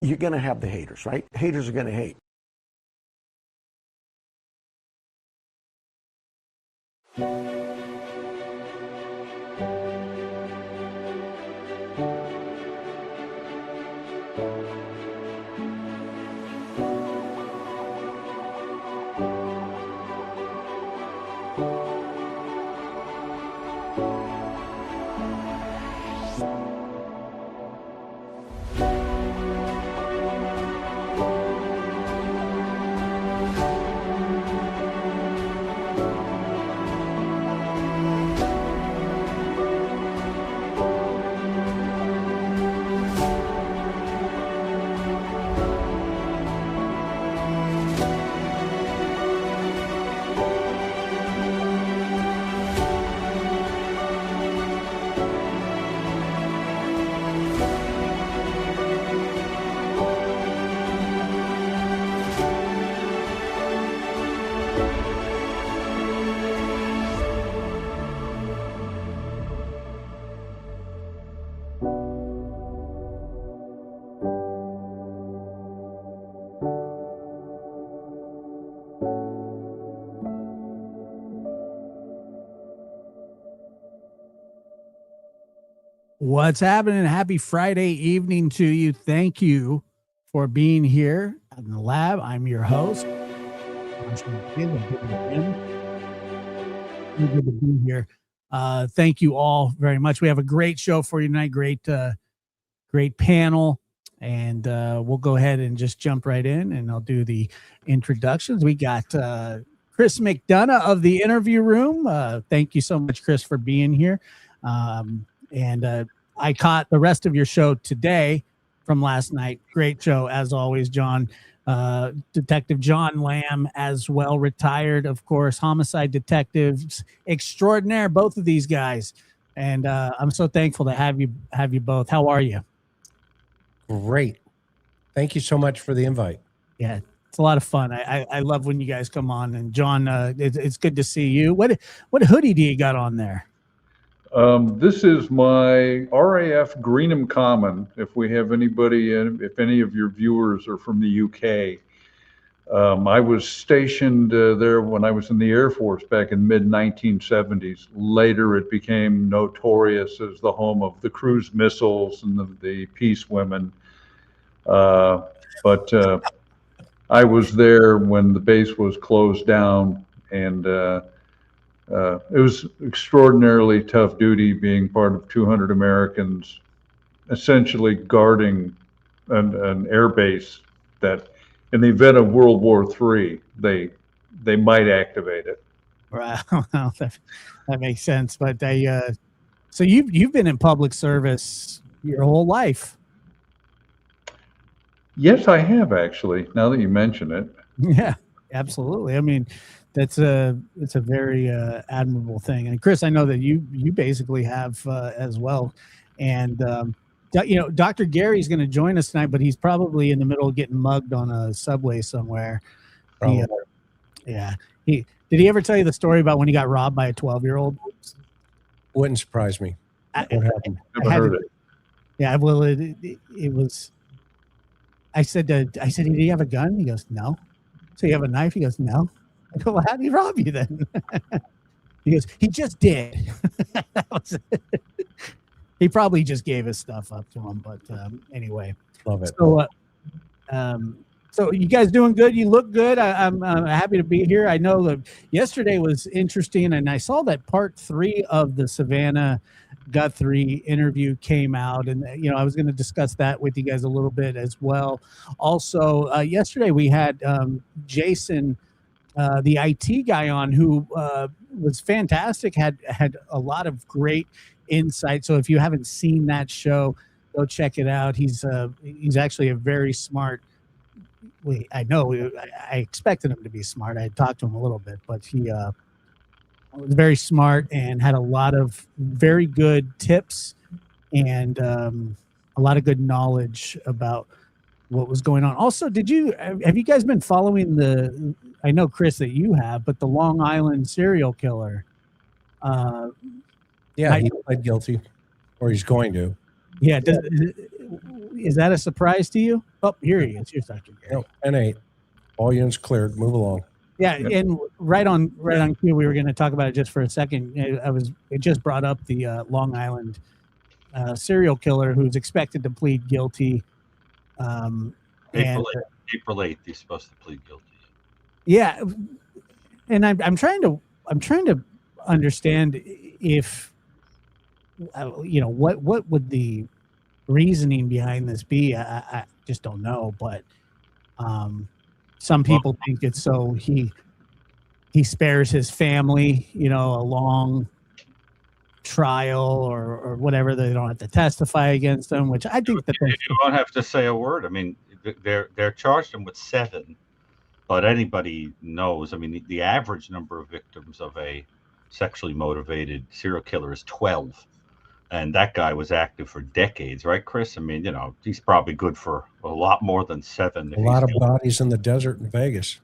you're going to have the haters, right? Haters are going to hate. What's happening? Happy Friday evening to you. Thank you for being here in the lab. I'm your host. Good to be here. Thank you all very much. We have a great show for you tonight. Great panel. And we'll go ahead and just jump right in, and I'll do the introductions. We got Chris McDonough of the interview room. Thank you so much, Chris, for being here. And I caught the rest of your show today from last night. Great show, as always, John. Detective John Lamb, as well, retired, of course, homicide detectives extraordinaire, both of these guys. And I'm so thankful to have you both. How are you? Great. Thank you so much for the invite. Yeah, it's a lot of fun. I love when you guys come on. And John, it's good to see you. What hoodie do you got on there? This is my RAF Greenham Common. If we have anybody, if any of your viewers are from the UK, I was stationed there when I was in the Air Force back in mid-1970s. Later, it became notorious as the home of the cruise missiles and the peace women. But I was there when the base was closed down, and it was extraordinarily tough duty being part of 200 Americans essentially guarding an air base that in the event of World War III, they might activate it. Right. Well, that makes sense. But so you've been in public service your whole life. Yes, I have, actually, now that you mention it. Yeah, absolutely. I mean, it's a very admirable thing. And Chris, I know that you basically have as well. And Dr. Gary's going to join us tonight, but he's probably in the middle of getting mugged on a subway somewhere. Did he ever tell you the story about when he got robbed by a 12-year-old? Wouldn't surprise me. What happened? Never heard it. Yeah, well, it was. I said, "Did he have a gun?" He goes, "No." "So you have a knife?" He goes, "No." I go, "Well, how did he rob you then?" He goes, "He just did." That was it. He probably just gave his stuff up to him, but anyway. Love it. So you guys doing good? You look good. I'm happy to be here. I know that yesterday was interesting, and I saw that part 3 of the Savannah Guthrie interview came out, and I was going to discuss that with you guys a little bit as well. Also, yesterday we had Jason, the IT guy, on, who was fantastic. Had a lot of great insight. So if you haven't seen that show, go check it out. He's actually a very smart. I know I expected him to be smart. I had talked to him a little bit, but he was very smart and had a lot of very good tips and a lot of good knowledge about what was going on. Also, have you guys been following I know, Chris, that you have, but the Long Island serial killer? Yeah, he pled guilty, or he's going to. Yeah. Is that a surprise to you? Oh, here he is. Here's Dr. Gary. No, 10-8. All units cleared. Move along. Yeah, and right on cue. We were going to talk about it just for a second. It just brought up the Long Island serial killer who's expected to plead guilty. April 8th, he's supposed to plead guilty. Yeah, and I'm trying to understand if what would the reasoning behind this be. I just don't know, but some people think it's so he spares his family, a long trial or whatever. They don't have to testify against them, which I think that you won't have to say a word. I mean, they're charged him with 7, but anybody knows. I mean, the average number of victims of a sexually motivated serial killer is 12. And that guy was active for decades, right, Chris? I mean, he's probably good for a lot more than 7. A lot of bodies in the desert in Vegas.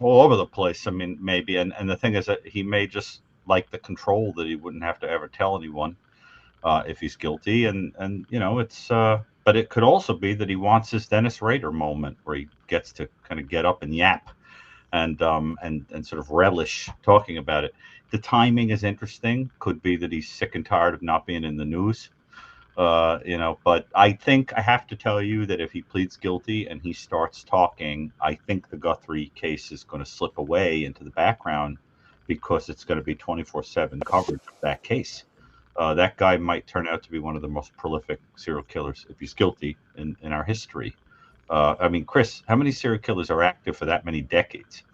All over the place. I mean, maybe. And the thing is that he may just like the control that he wouldn't have to ever tell anyone if he's guilty. And it's but it could also be that he wants his Dennis Rader moment where he gets to kind of get up and yap and sort of relish talking about it. The timing is interesting. Could be that he's sick and tired of not being in the news, but I think I have to tell you that if he pleads guilty and he starts talking, I think the Guthrie case is going to slip away into the background because it's going to be 24/7 coverage of that case. That guy might turn out to be one of the most prolific serial killers if he's guilty in our history. I mean, Chris, how many serial killers are active for that many decades?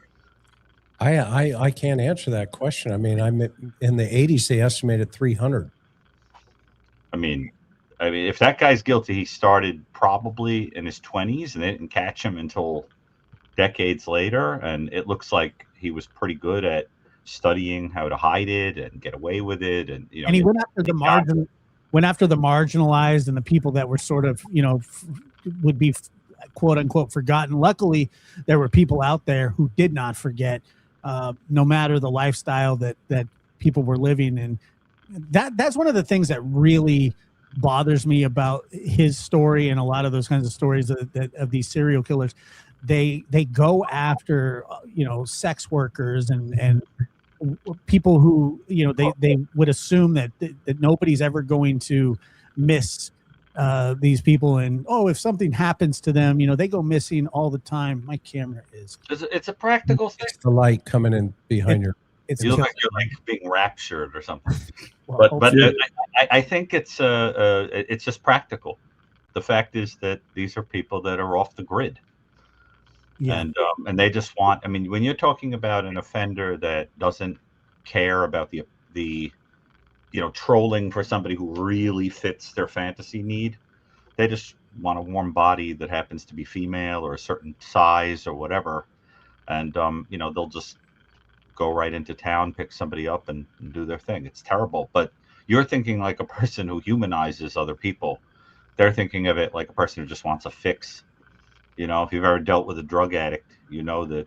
I can't answer that question. I mean, in the 80s, they estimated 300. I mean, if that guy's guilty, he started probably in his 20s, and they didn't catch him until decades later. And it looks like he was pretty good at studying how to hide it and get away with it. And and he went after the marginalized and the people that were sort of would be quote unquote forgotten. Luckily, there were people out there who did not forget. No matter the lifestyle that people were living in. That's one of the things that really bothers me about his story and a lot of those kinds of stories of these serial killers. They go after sex workers and people who they would assume that nobody's ever going to miss these people, and if something happens to them, they go missing all the time. My camera is. It's a practical thing. It's the light coming in behind your. You look like you're like being raptured or something. But I think it's just practical. The fact is that these are people that are off the grid, and they just want. I mean, when you're talking about an offender that doesn't care about the trolling for somebody who really fits their fantasy need. They just want a warm body that happens to be female or a certain size or whatever. And, they'll just go right into town, pick somebody up and do their thing. It's terrible. But you're thinking like a person who humanizes other people. They're thinking of it like a person who just wants a fix. If you've ever dealt with a drug addict, that,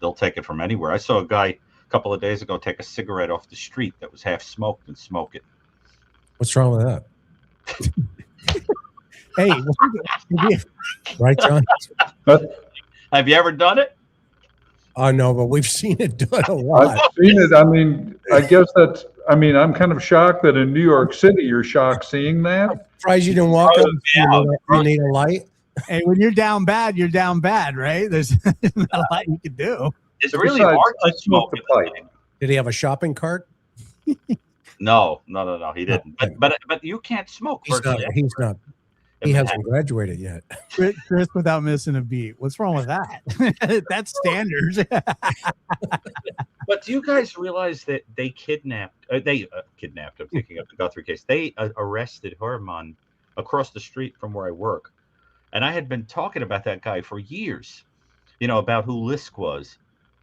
they'll take it from anywhere. I saw a guy a couple of days ago take a cigarette off the street that was half smoked and smoke it. What's wrong with that? Hey, right, John? Have you ever done it? No, but we've seen it done a lot. I've seen it. I mean, I guess I'm kind of shocked that in New York City, you're shocked seeing that. I'm surprised you didn't walk up and you need a light. Hey, when you're down bad, right? There's not a lot you can do. It's really hard to smoke the pipe. Did he have a shopping cart? No, he didn't. But you can't smoke. He's not. He hasn't graduated yet. Chris without missing a beat. What's wrong with that? That's standard. But do you guys realize that they kidnapped? I'm thinking of the Guthrie case. They arrested Herman across the street from where I work, and I had been talking about that guy for years. About who Lisk was.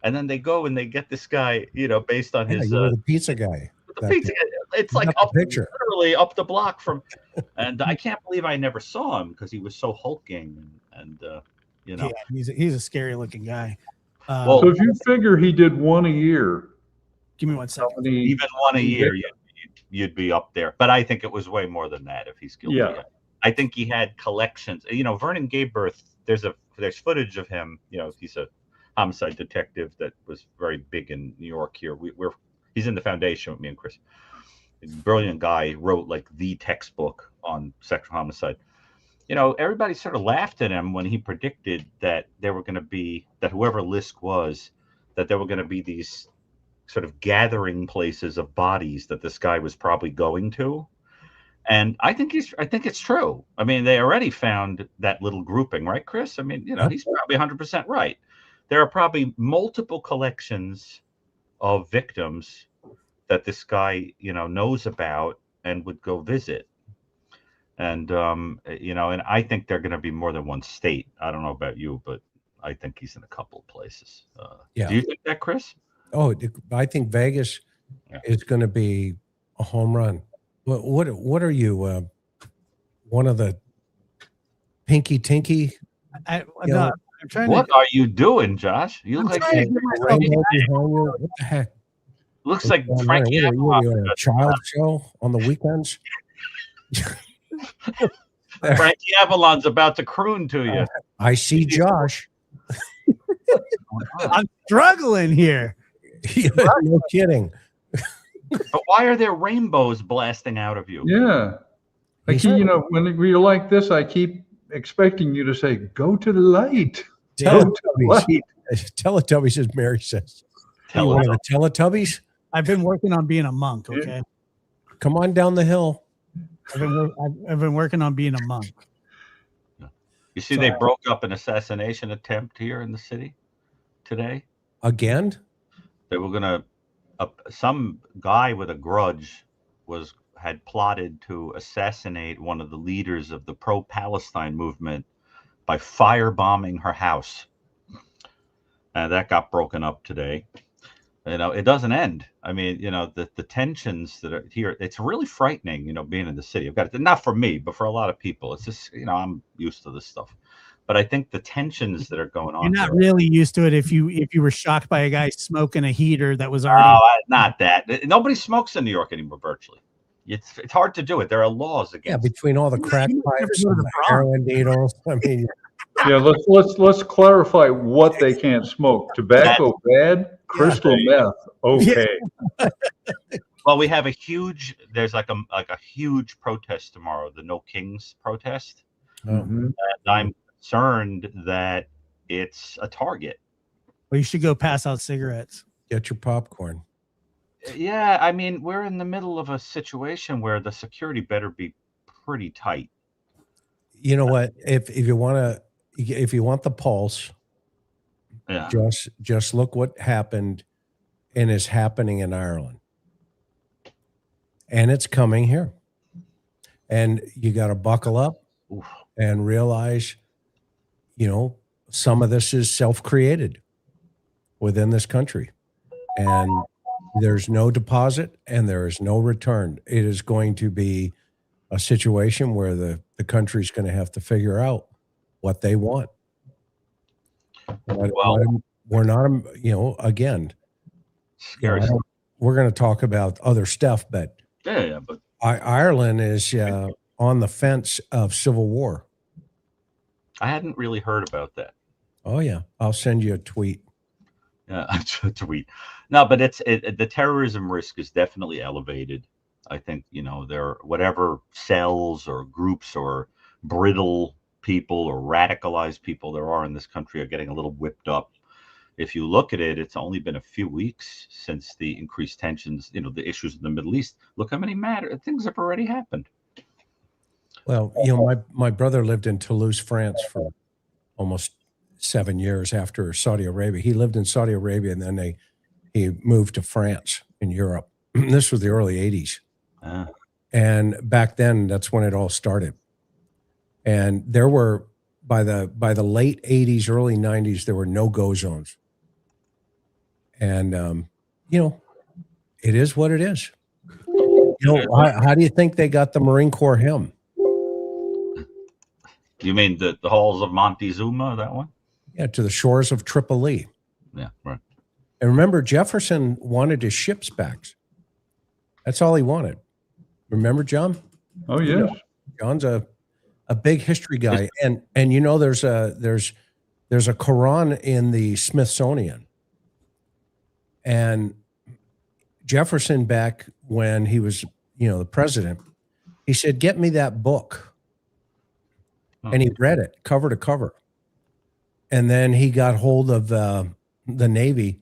And then they go and they get this guy, based on his the pizza guy. The pizza guy. It's like literally up the block from, and I can't believe I never saw him because he was so hulking and Yeah, he's a scary looking guy. So if you figure he did one a year, give me 1 second. Even one a year, you'd be up there. But I think it was way more than that if he's guilty. Yeah. I think he had collections. You know, Vernon Gayberth. There's footage of him. You know, he's a homicide detective that was very big in New York. Here, he's in the foundation with me and Chris. Brilliant guy, wrote like the textbook on sexual homicide. You know, everybody sort of laughed at him when he predicted that there were going to be, that whoever Lisk was, that there were going to be these sort of gathering places of bodies that this guy was probably going to. And I think it's true. I mean, they already found that little grouping, right, Chris? I mean, you know, he's probably 100% right. There are probably multiple collections of victims that this guy, you know, knows about and would go visit. And, you know, and I think they're going to be more than one state. I don't know about you, but I think he's in a couple of places. Yeah. Do you think that, Chris? Oh, I think Vegas is going to be a home run. What are you? One of the Pinky Tinky? No, I'm trying what are you doing, Josh? You look like what the heck? Looks like Frankie Avalon. A child show on the weekends. Frankie Avalon's about to croon to you. I see Josh. I'm struggling here. No kidding. But why are there rainbows blasting out of you? Yeah. I keep, you know, when you're like this, I keep expecting you to say, go to the light. Teletubbies, as Mary says. You one of the Teletubbies? I've been working on being a monk, okay? Come on down the hill. I've been working on being a monk. You see, they broke up an assassination attempt here in the city today. Again? They were going to, some guy with a grudge had plotted to assassinate one of the leaders of the pro-Palestine movement by firebombing her house. And that got broken up today. You know, it doesn't end. I mean, you know, the tensions that are here, it's really frightening, you know, being in the city. I've got it, not for me, but for a lot of people. It's just, you know, I'm used to this stuff. But I think the tensions that are going on. You're not really used to it if you were shocked by a guy smoking a heater that was already. Oh, not that. Nobody smokes in New York anymore, virtually. It's hard to do it. There are laws against. Yeah, between all the crack pipes and the heroin needles. I mean, yeah, let's clarify what they can't smoke. Tobacco bad, crystal meth okay. Well, we have there's like a huge protest tomorrow, the No Kings protest. Mm-hmm. And I'm concerned that it's a target. Well, you should go pass out cigarettes. Get your popcorn. Yeah, I mean, we're in the middle of a situation where the security better be pretty tight. You know what? If you want the pulse, yeah, just look what happened and is happening in Ireland. And it's coming here. And you got to buckle up and realize, you know, some of this is self-created within this country. And there's no deposit and there is no return. It is going to be a situation where the country's going to have to figure out what they want. Well, we're not, you know, again, scary. You know, we're going to talk about other stuff, but but Ireland is on the fence of civil war. I hadn't really heard about that. Oh yeah, I'll send you a tweet. Yeah, a tweet. No, but the terrorism risk is definitely elevated. I think, you know, there whatever cells or groups or brittle people or radicalized people there are in this country are getting a little whipped up. If you look at it, it's only been a few weeks since the increased tensions, you know, the issues in the Middle East. Look how many things have already happened. Well, you know, my brother lived in Toulouse, France for almost 7 years after Saudi Arabia. He lived in Saudi Arabia and then he moved to France in Europe. This was the early 80s. And back then, that's when it all started. And there were, by the late 80s, early 90s, there were no-go zones. And, you know, it is what it is. You know, how do you think they got the Marine Corps hymn? You mean the halls of Montezuma, that one? Yeah, to the shores of Tripoli. Yeah, right. And remember, Jefferson wanted his ships back. That's all he wanted. Remember, John? Oh, yes. John's a a big history guy. And you know, there's a Quran in the Smithsonian. And Jefferson, back when he was, the president, he said, "Get me that book." And he read it cover to cover. And then he got hold of the Navy,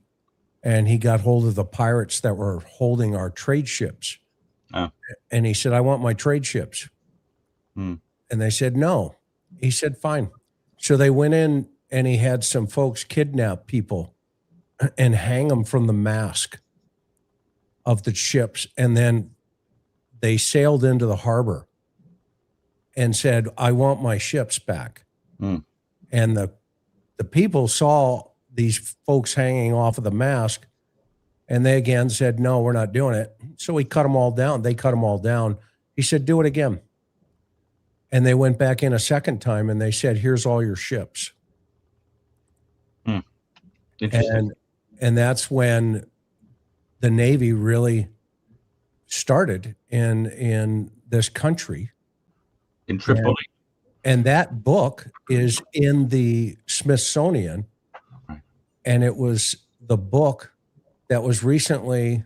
and he got hold of the pirates that were holding our trade ships. Oh. And he said, "I want my trade ships." And they said, "No." He said, "Fine." So they went in, and he had some folks kidnap people and hang them from the mast of the ships. And then they sailed into the harbor and said, "I want my ships back." And the people saw these folks hanging off of the mast, and they again said, "No, we're not doing it." So he cut them all down. They cut them all down. He said, "Do it again." And they went back in a second time, and they said, "Here's all your ships." And that's when the Navy really started in this country. In Tripoli. And that book is in the Smithsonian. And it was the book that was recently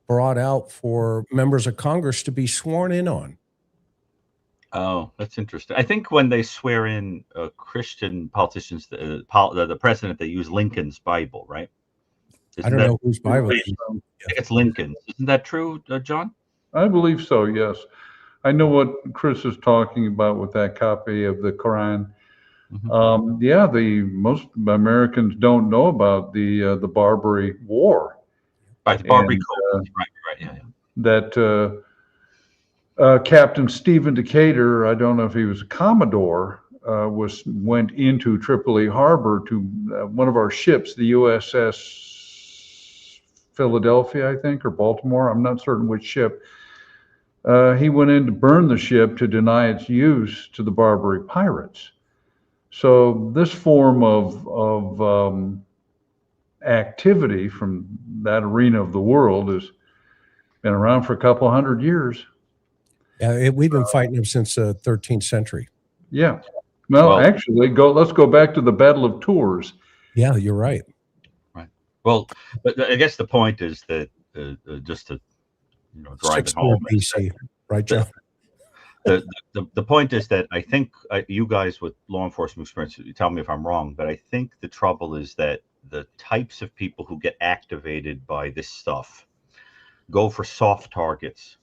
brought out for members of Congress to be sworn in on. Oh, that's interesting. I think when they swear in Christian politicians, the president, they use Lincoln's Bible, right? I don't know whose Bible it is. It's Lincoln's. Isn't that true, John? I believe so, yes. I know what Chris is talking about with that copy of the Quran. Yeah, most Americans don't know about the Barbary War. Right, the Barbary Code. Right, yeah. That Captain Stephen Decatur, I don't know if he was a Commodore, went into Tripoli Harbor to one of our ships, the USS Philadelphia, I think, or Baltimore. I'm not certain which ship. He went in to burn the ship to deny its use to the Barbary pirates. So this form of activity from that arena of the world has been around for a couple hundred years. Yeah, we've been fighting them since the 13th century. Yeah. Well, actually, let's go back to the Battle of Tours. Yeah, you're right. Right. Well, but I guess the point is that just to drive it home. BC, right, John? The point is that I think you guys with law enforcement experience, you tell me if I'm wrong, but I think the trouble is that the types of people who get activated by this stuff go for soft targets.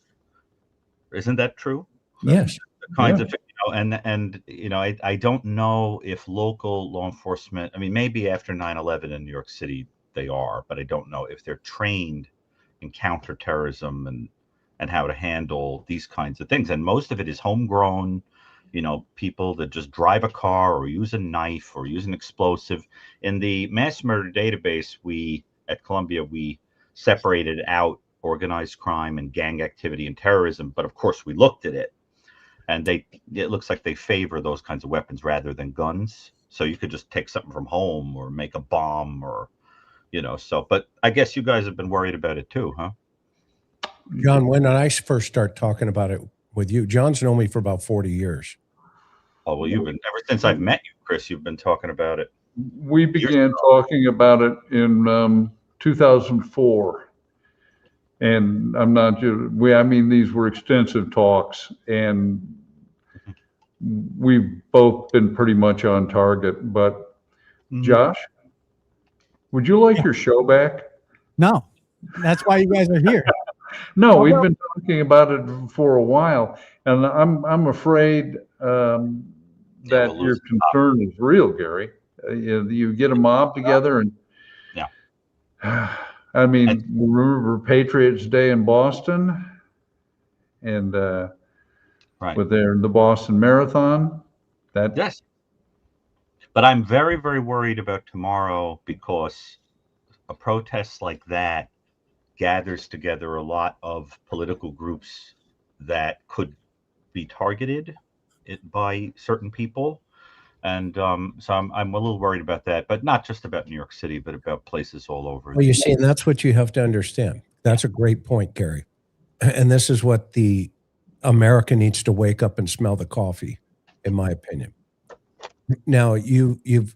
Isn't that true? Yes. The kinds of, I don't know if local law enforcement, I mean, maybe after 9/11 in New York City they are, but I don't know if they're trained in counterterrorism and how to handle these kinds of things. And most of it is homegrown, people that just drive a car or use a knife or use an explosive. In the mass murder database, at Columbia, we separated out organized crime and gang activity and terrorism. But of course, we looked at it, and it looks like they favor those kinds of weapons rather than guns. So you could just take something from home or make a bomb or, but I guess you guys have been worried about it too, huh? John, when did I first start talking about it with you? John's known me for about 40 years. Oh, well, you've been, ever since I've met you, Chris, you've been talking about it. We began talking about it in 2004. And these were extensive talks, and we've both been pretty much on target. But Josh, would you like your show back? No, that's why you guys are here. No, we've been talking about it for a while, and I'm afraid that your concern is real, Gary. You get a mob together, and I mean, remember Patriots Day in Boston, and with the Boston Marathon. Yes, but I'm very, very worried about tomorrow because a protest like that gathers together a lot of political groups that could be targeted by certain people. And so I'm a little worried about that, but not just about New York City, but about places all over. Well, you see, and that's what you have to understand. That's a great point, Gary. And this is what the America needs to wake up and smell the coffee. in my opinion. Now, you've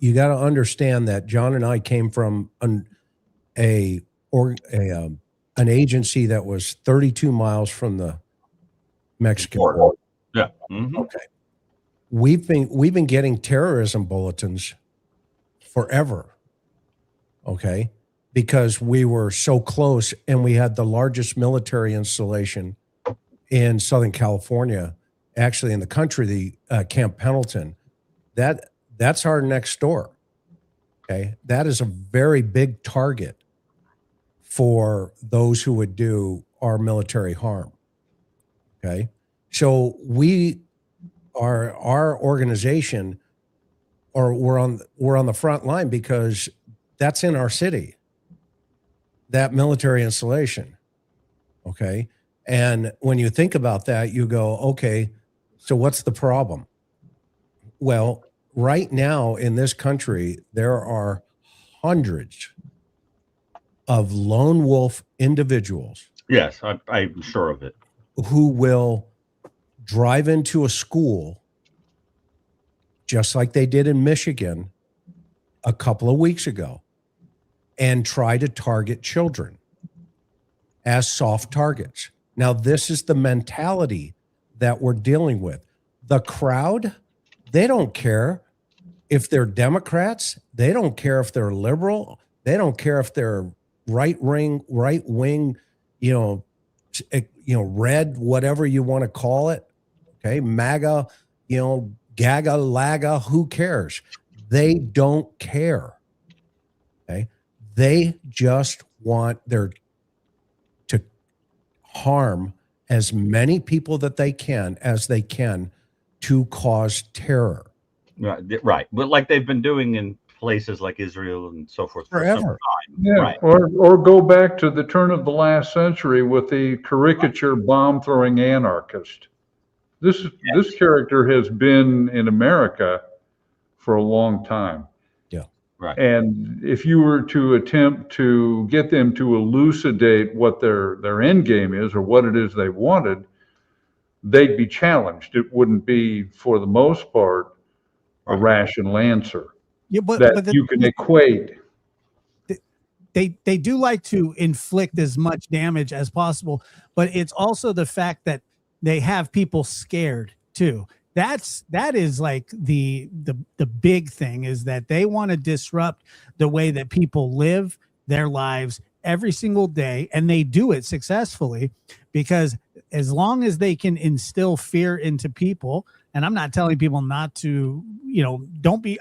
got to understand that John and I came from an agency that was 32 miles from the Mexican border. Yeah. Mm-hmm. Okay. We've been getting terrorism bulletins forever. Okay. Because we were so close and we had the largest military installation in Southern California, actually in the country, the Camp Pendleton. That's our next door. Okay. That is a very big target for those who would do our military harm. Okay. So our organization, or we're on the front line because that's in our city, that military installation. Okay. And when you think about that, you go, okay, so what's the problem? Well, right now in this country, there are hundreds of lone wolf individuals. Yes, I'm sure of it. Who will drive into a school, just like they did in Michigan a couple of weeks ago, and try to target children as soft targets. Now, this is the mentality that we're dealing with. The crowd, they don't care if they're Democrats. They don't care if they're liberal. They don't care if they're right wing, red, whatever you want to call it. Okay. MAGA, GAGA, LAGA, who cares? They don't care. Okay. They just want to harm as many people that they can to cause terror. Right. But like they've been doing in places like Israel and so forth forever. For some time. Yeah, Right. or go back to the turn of the last century with the caricature bomb-throwing anarchist. This character has been in America for a long time. Yeah. Right. And if you were to attempt to get them to elucidate what their end game is or what it is they wanted, they'd be challenged. It wouldn't be, for the most part, a rational answer. Yeah, but you can equate. They do like to inflict as much damage as possible, but it's also the fact that they have people scared too. That is like the big thing, is that they want to disrupt the way that people live their lives every single day, and they do it successfully, because as long as they can instill fear into people, and I'm not telling people not to,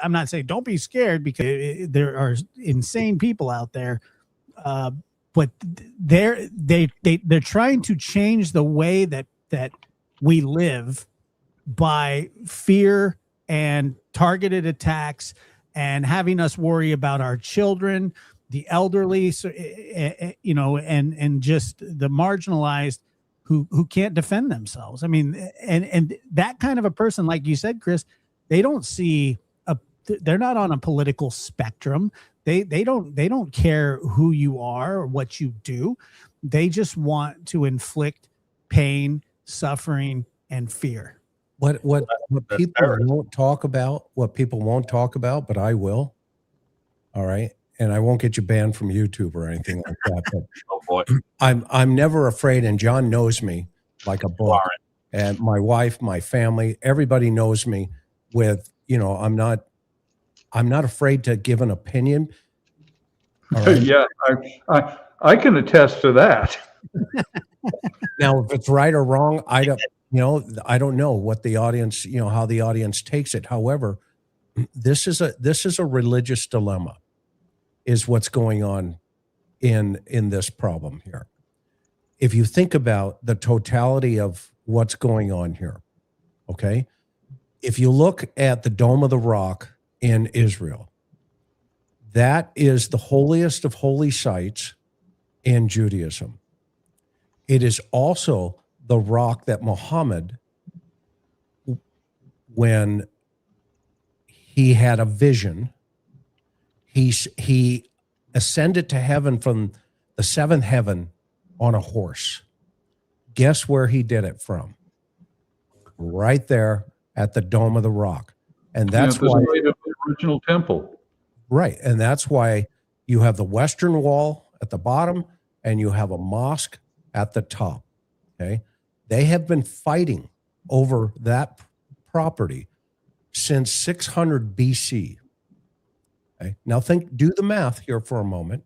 I'm not saying don't be scared, because there are insane people out there, but they're trying to change the way that we live by fear and targeted attacks, and having us worry about our children, the elderly, and just the marginalized who can't defend themselves. I mean, and that kind of a person, like you said, Chris, they don't see they're not on a political spectrum. They don't care who you are or what you do. They just want to inflict pain, suffering, and fear. What people won't talk about, but I will. All right. And I won't get you banned from YouTube or anything like that. But Oh boy. I'm never afraid, and John knows me like a book. And my wife, my family, everybody knows me with, I'm not afraid to give an opinion. All right? Yeah, I can attest to that. Now, if it's right or wrong, I don't know what the audience, how the audience takes it. However, this is a religious dilemma, is what's going on in this problem here. If you think about the totality of what's going on here, okay? If you look at the Dome of the Rock in Israel, that is the holiest of holy sites in Judaism. It is also the rock that Muhammad, when he had a vision, he ascended to heaven from the seventh heaven on a horse. Guess where he did it from? right there at the Dome of the Rock. And that's at the why, site of the original temple. right. And that's why you have the Western Wall at the bottom and you have a mosque at the top. Okay. They have been fighting over that property since 600 BC. Okay. Now do the math here for a moment.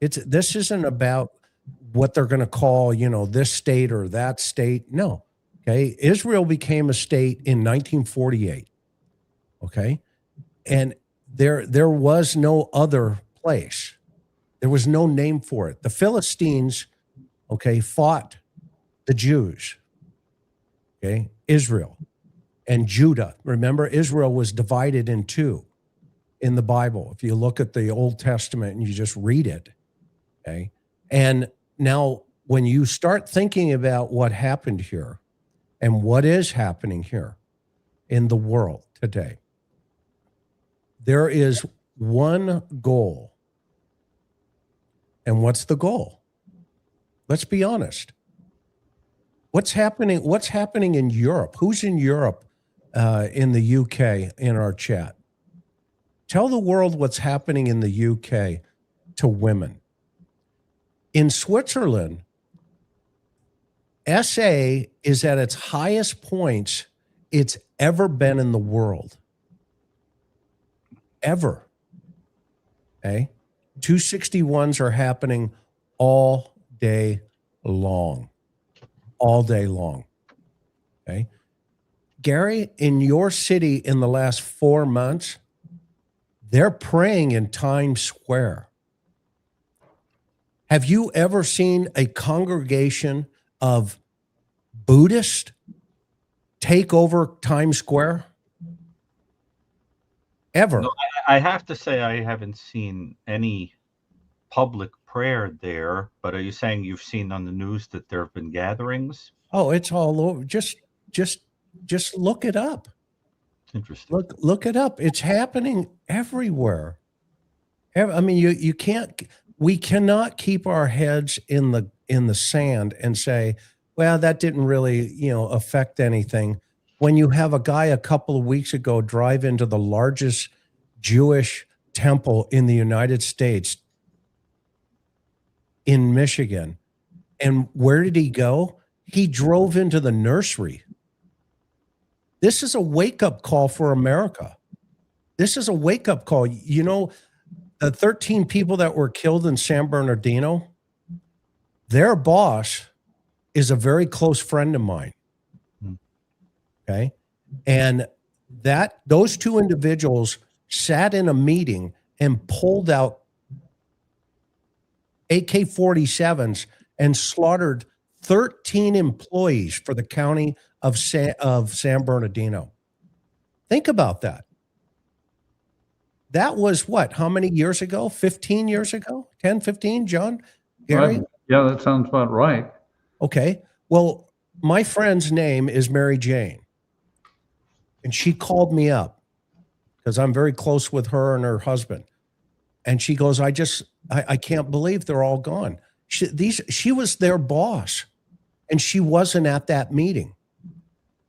This isn't about what they're going to call, this state or that state. No. Okay. Israel became a state in 1948. Okay. And there was no other place. There was no name for it. The Philistines, okay, fought the Jews. Okay. Israel and Judah. Remember, Israel was divided in two in the Bible. If you look at the Old Testament and you just read it. Okay. And now when you start thinking about what happened here and what is happening here in the world today, there is one goal. And what's the goal? Let's be honest. What's happening in Europe? Who's in Europe, in the UK in our chat? Tell the world what's happening in the UK to women. In Switzerland, SA is at its highest points it's ever been in the world. Ever. Okay? 261s are happening all day long. All day long. Okay? Gary, in your city in the last 4 months, they're praying in Times Square. Have you ever seen a congregation of Buddhists take over Times Square? Ever? No, I have to say I haven't seen any public prayer there, but are you saying you've seen on the news that there have been gatherings? Oh, it's all over. Just look it up. Interesting. Look it up. It's happening everywhere. I mean, we cannot keep our heads in the sand and say, well, that didn't really, affect anything. When you have a guy a couple of weeks ago drive into the largest Jewish temple in the United States in Michigan. And where did he go? He drove into the nursery. This is a wake-up call for America. This is a wake-up call. The 13 people that were killed in San Bernardino, their boss is a very close friend of mine. Okay. And those two individuals sat in a meeting and pulled out AK-47s and slaughtered 13 employees for the county of San Bernardino. Think about that. That was what? How many years ago? 15 years ago? 10, 15, John? Gary? Yeah, that sounds about right. Okay. Well, my friend's name is Mary Jane. And she called me up because I'm very close with her and her husband. And she goes, I can't believe they're all gone. She was their boss and she wasn't at that meeting.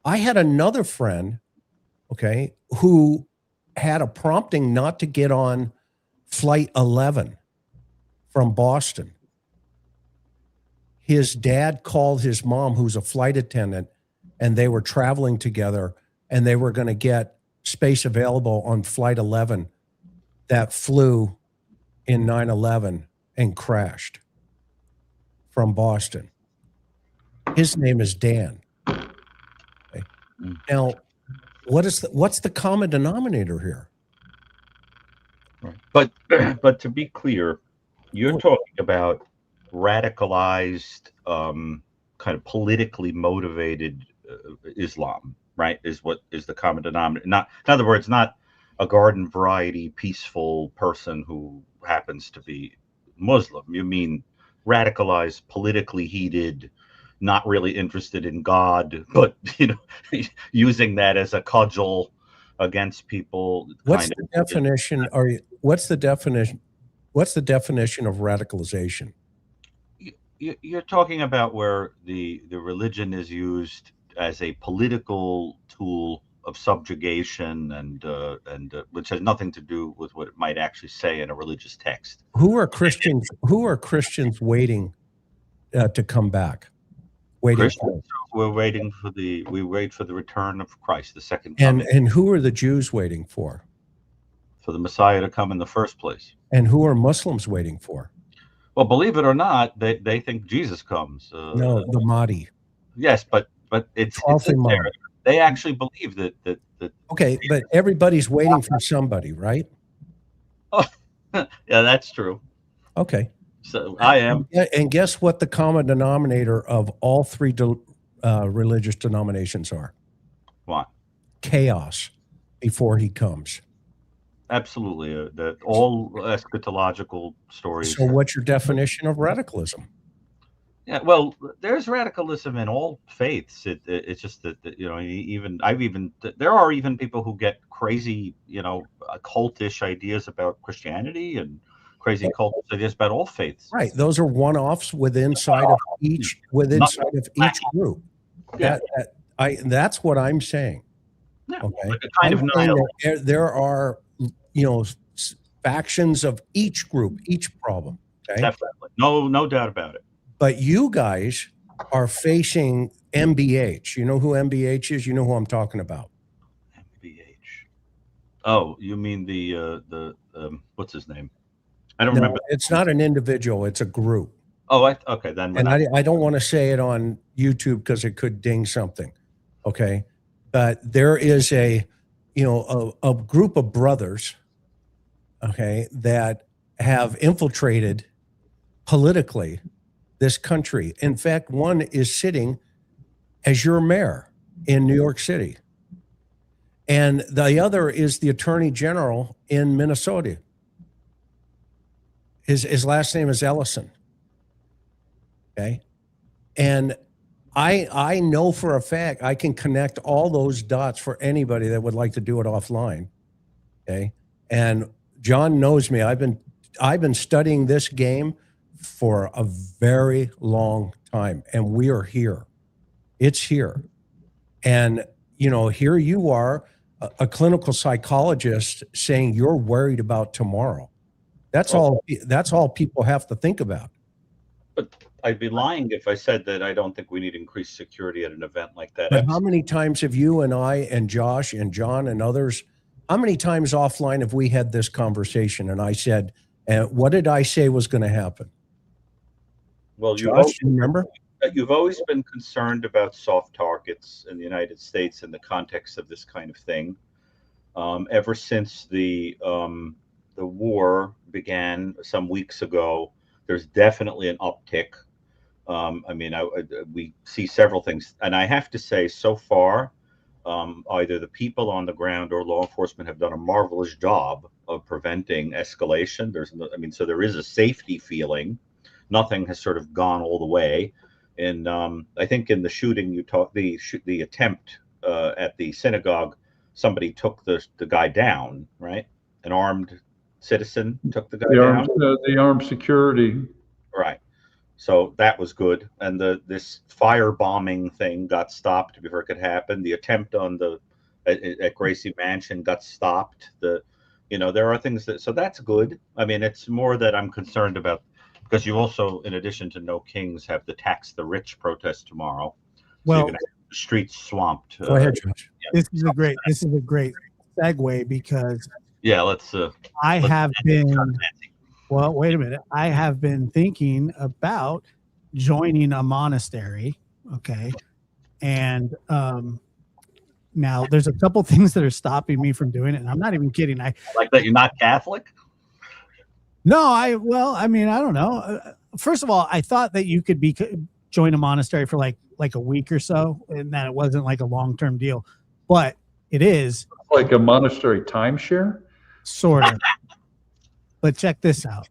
I had another friend, okay, who had a prompting not to get on flight 11 from Boston. His dad called his mom, who's a flight attendant, and they were traveling together and they were going to get space available on flight 11 that flew in 9/11 and crashed from Boston. His name is Dan. Okay. Now, what's the common denominator here? But to be clear, you're talking about radicalized, kind of politically motivated Islam, right? Is the common denominator? Not, in other words, not a garden variety peaceful person who happens to be Muslim. You mean radicalized, politically heated, not really interested in God, but using that as a cudgel against people. What's the definition? What's the definition of radicalization? You're talking about where the religion is used as a political tool of subjugation, and which has nothing to do with what it might actually say in a religious text. Who are Christians? Who are Christians waiting to come back? Christians, we wait for the return of Christ, the second coming. And who are the Jews waiting for? For the Messiah to come in the first place. And who are Muslims waiting for? Well, believe it or not, they think Jesus comes. No, the Mahdi. Yes, but it's in there. They actually believe that. Okay, but everybody's waiting for somebody, right? Oh, yeah, that's true. Okay. So I am. And guess what the common denominator of all three religious denominations are? What? Chaos before he comes. Absolutely. All eschatological stories. So what's your definition of radicalism? Yeah, well, there's radicalism in all faiths. It's just that there are even people who get crazy, cultish ideas about Christianity and crazy cultish ideas about all faiths. Right. Those are one-offs within each group. Yeah. That's what I'm saying. Yeah. Okay. Like a kind of nihilism. There are, factions of each group, each problem. Okay. Definitely. No doubt about it. But you guys are facing MBH. You know who MBH is? You know who I'm talking about. MBH. Oh, you mean the what's his name? I don't remember. It's not an individual. It's a group. Oh, okay. Then. And I don't want to say it on YouTube because it could ding something. Okay. But there is a group of brothers, okay, that have infiltrated politically this country. In fact, one is sitting as your mayor in New York City. And the other is the attorney general in Minnesota. His last name is Ellison. Okay. And I know for a fact I can connect all those dots for anybody that would like to do it offline. Okay. And John knows me. I've been studying this game for a very long time, and we are here. It's here. And, here you are, a clinical psychologist saying you're worried about tomorrow. That's all people have to think about. But I'd be lying if I said that I don't think we need increased security at an event like that. But how many times have you and I and Josh and John and others, how many times offline have we had this conversation? And I said, what did I say was going to happen? Well, Josh, you remember? You've always been concerned about soft targets in the United States in the context of this kind of thing. Ever since the war began some weeks ago, there's definitely an uptick. We see several things, and I have to say, so far, either the people on the ground or law enforcement have done a marvelous job of preventing escalation. So there is a safety feeling. Nothing has sort of gone all the way. And I think in the shooting, the attempt at the synagogue, somebody took the guy down, right? An armed citizen took the guy down. The armed security. Right. So that was good. And this firebombing thing got stopped before it could happen. The attempt on at Gracie Mansion got stopped. There are things so that's good. I mean, it's more that I'm concerned about, because you also, in addition to No Kings, have the Tax the Rich protest tomorrow. Well, so you're going to have the streets swamped. Go ahead, Josh. This is a great segue, because I have been. Well, wait a minute. I have been thinking about joining a monastery. Okay. And now there's a couple things that are stopping me from doing it. And I'm not even kidding. I like that you're not Catholic? No, I don't know. First of all, I thought that you could join a monastery for like a week or so, and that it wasn't like a long-term deal. But it is. Like a monastery timeshare? Sort of. But check this out.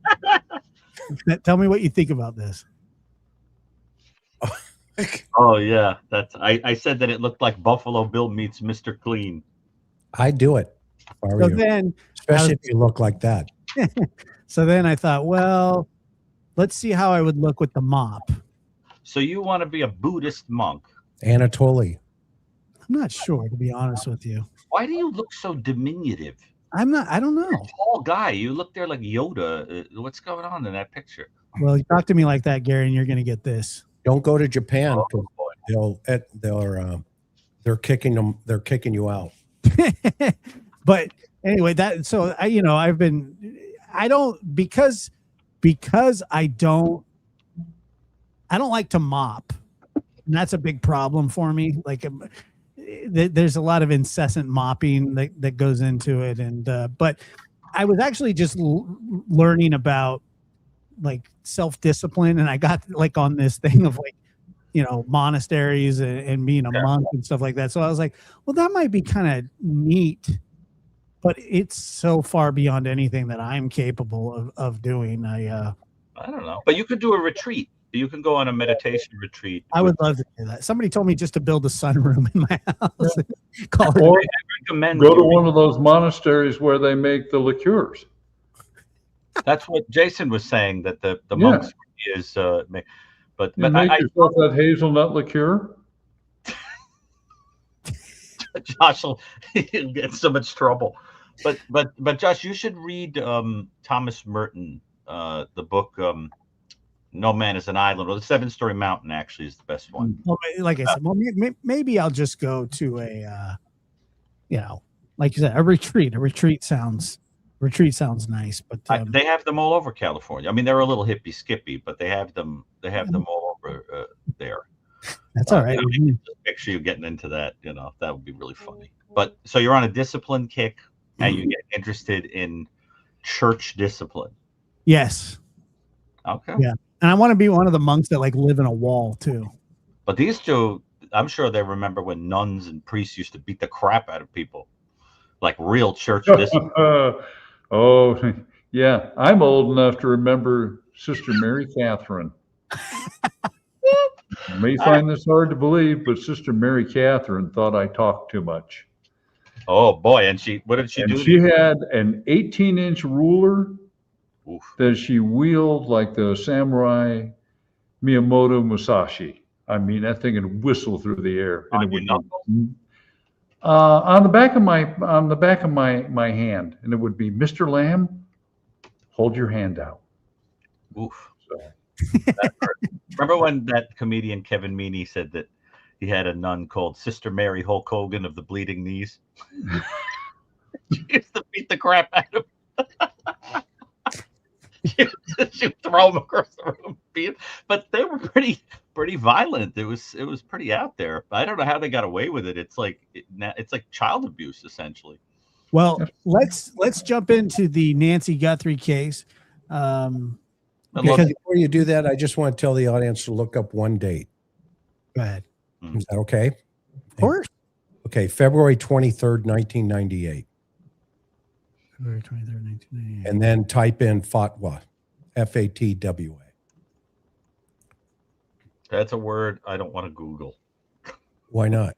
Tell me what you think about this. Oh yeah, I said that it looked like Buffalo Bill meets Mr. Clean. I'd do it. Especially if you look like that. So then I thought, well, let's see how I would look with the mop. So you want to be a Buddhist monk? Anatoly. I'm not sure, to be honest with you. Why do you look so diminutive? I don't know. You're a tall guy. You look there like Yoda. What's going on in that picture? Well, you talk to me like that, Gary, and you're going to get this. Don't go to Japan. Oh, They're kicking them. They're kicking you out. But anyway, because I don't like to mop, and that's a big problem for me. Like, there's a lot of incessant mopping that goes into it, and but I was actually just learning about like self-discipline, and I got like on this thing of like, monasteries and being a monk and stuff like that. So I was like, well, that might be kind of neat, but it's so far beyond anything that I'm capable of doing. I don't know, but you could do a retreat. You can go on a meditation retreat. I would love to do that. Somebody told me just to build a sunroom in my house. Or go to one of those monasteries where they make the liqueurs. That's what Jason was saying, that the monks is but make yourself that hazelnut liqueur. Josh will get in so much trouble. But Josh, you should read Thomas Merton, the book No Man is an Island, or the 7-Story Mountain actually is the best one. Well, like I said, maybe I'll just go to a like you said, a retreat. A retreat sounds nice, but they have them all over California. I mean, they're a little hippy skippy, but they have them all over there. That's all right. Just make sure you're getting into that. That would be really funny. But so you're on a discipline kick, and you get interested in church discipline. Yes. Okay. Yeah, and I want to be one of the monks that like live in a wall too. But these two, I'm sure they remember when nuns and priests used to beat the crap out of people, like real church discipline. Oh, yeah. I'm old enough to remember Sister Mary Catherine. You may find this hard to believe, but Sister Mary Catherine thought I talked too much. Oh, boy. And what did she do? She had an 18-inch ruler that she wheeled like the samurai Miyamoto Musashi. I mean, that thing would whistle through the air. And it would on the back of my hand, and it would be, Mr. Lamb, hold your hand out. Oof. So, that hurt. Remember when that comedian Kevin Meaney said that he had a nun called Sister Mary Hulk Hogan of the Bleeding Knees? She used to beat the crap out of him. She would throw him across the room, but they were pretty violent. It was pretty out there. I don't know how they got away with it. It's like child abuse essentially. Well, let's jump into the Nancy Guthrie case. Because before you do that, I just want to tell the audience to look up one date. Go ahead. Is that okay? Of course. Okay, February 23rd, 1998. February 23rd, 1998. And then type in fatwa, FATWA. That's a word I don't want to Google. Why not?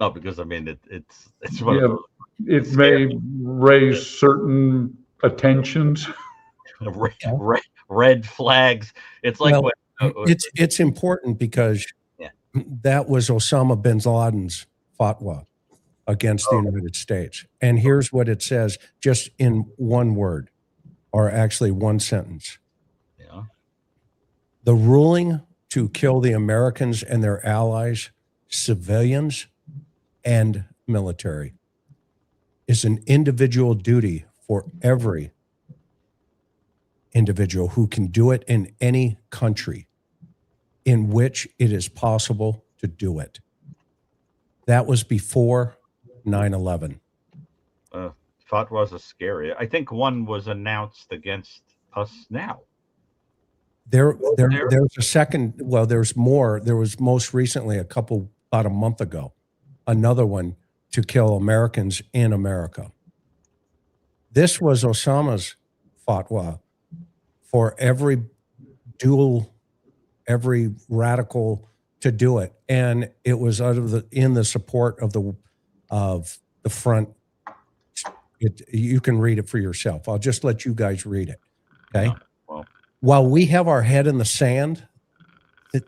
No, because I mean it's one of those. It may raise certain attentions. Red flags. It's like it's important because that was Osama bin Laden's fatwa against the United States. And here's what it says, just in one word, or actually one sentence. Yeah. The ruling to kill the Americans and their allies, civilians and military, is an individual duty for every individual who can do it in any country in which it is possible to do it. That was before 9/11. Fatwas are scary. I think one was announced against us now. There's a second. Well, there's more. There was most recently about a month ago, another one to kill Americans in America. This was Osama's fatwa for every radical to do it, and it was in the support of the front. You can read it for yourself. I'll just let you guys read it. Okay. Yeah, well. While we have our head in the sand,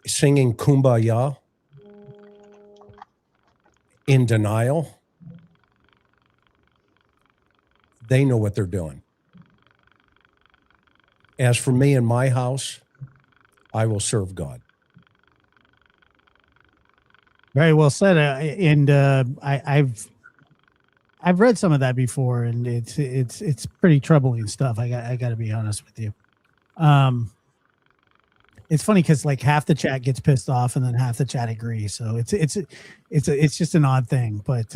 singing Kumbaya, in denial, they know what they're doing. As for me and my house, I will serve God. Very well said. I've read some of that before, and it's pretty troubling stuff. I got to be honest with you. It's funny because like half the chat gets pissed off, and then half the chat agrees. So it's just an odd thing. But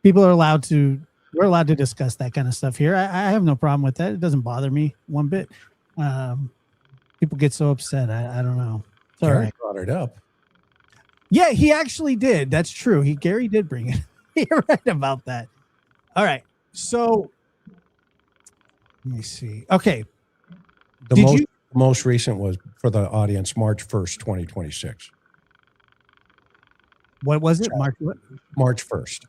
people are allowed to. We're allowed to discuss that kind of stuff here. I have no problem with that. It doesn't bother me one bit. People get so upset. I don't know. Gary brought it up. Yeah, he actually did. That's true. Gary did bring it. You're right about that. All right. So let me see. Okay. The most recent was for the audience, March 1st, 2026. What was it? March what? March 1st.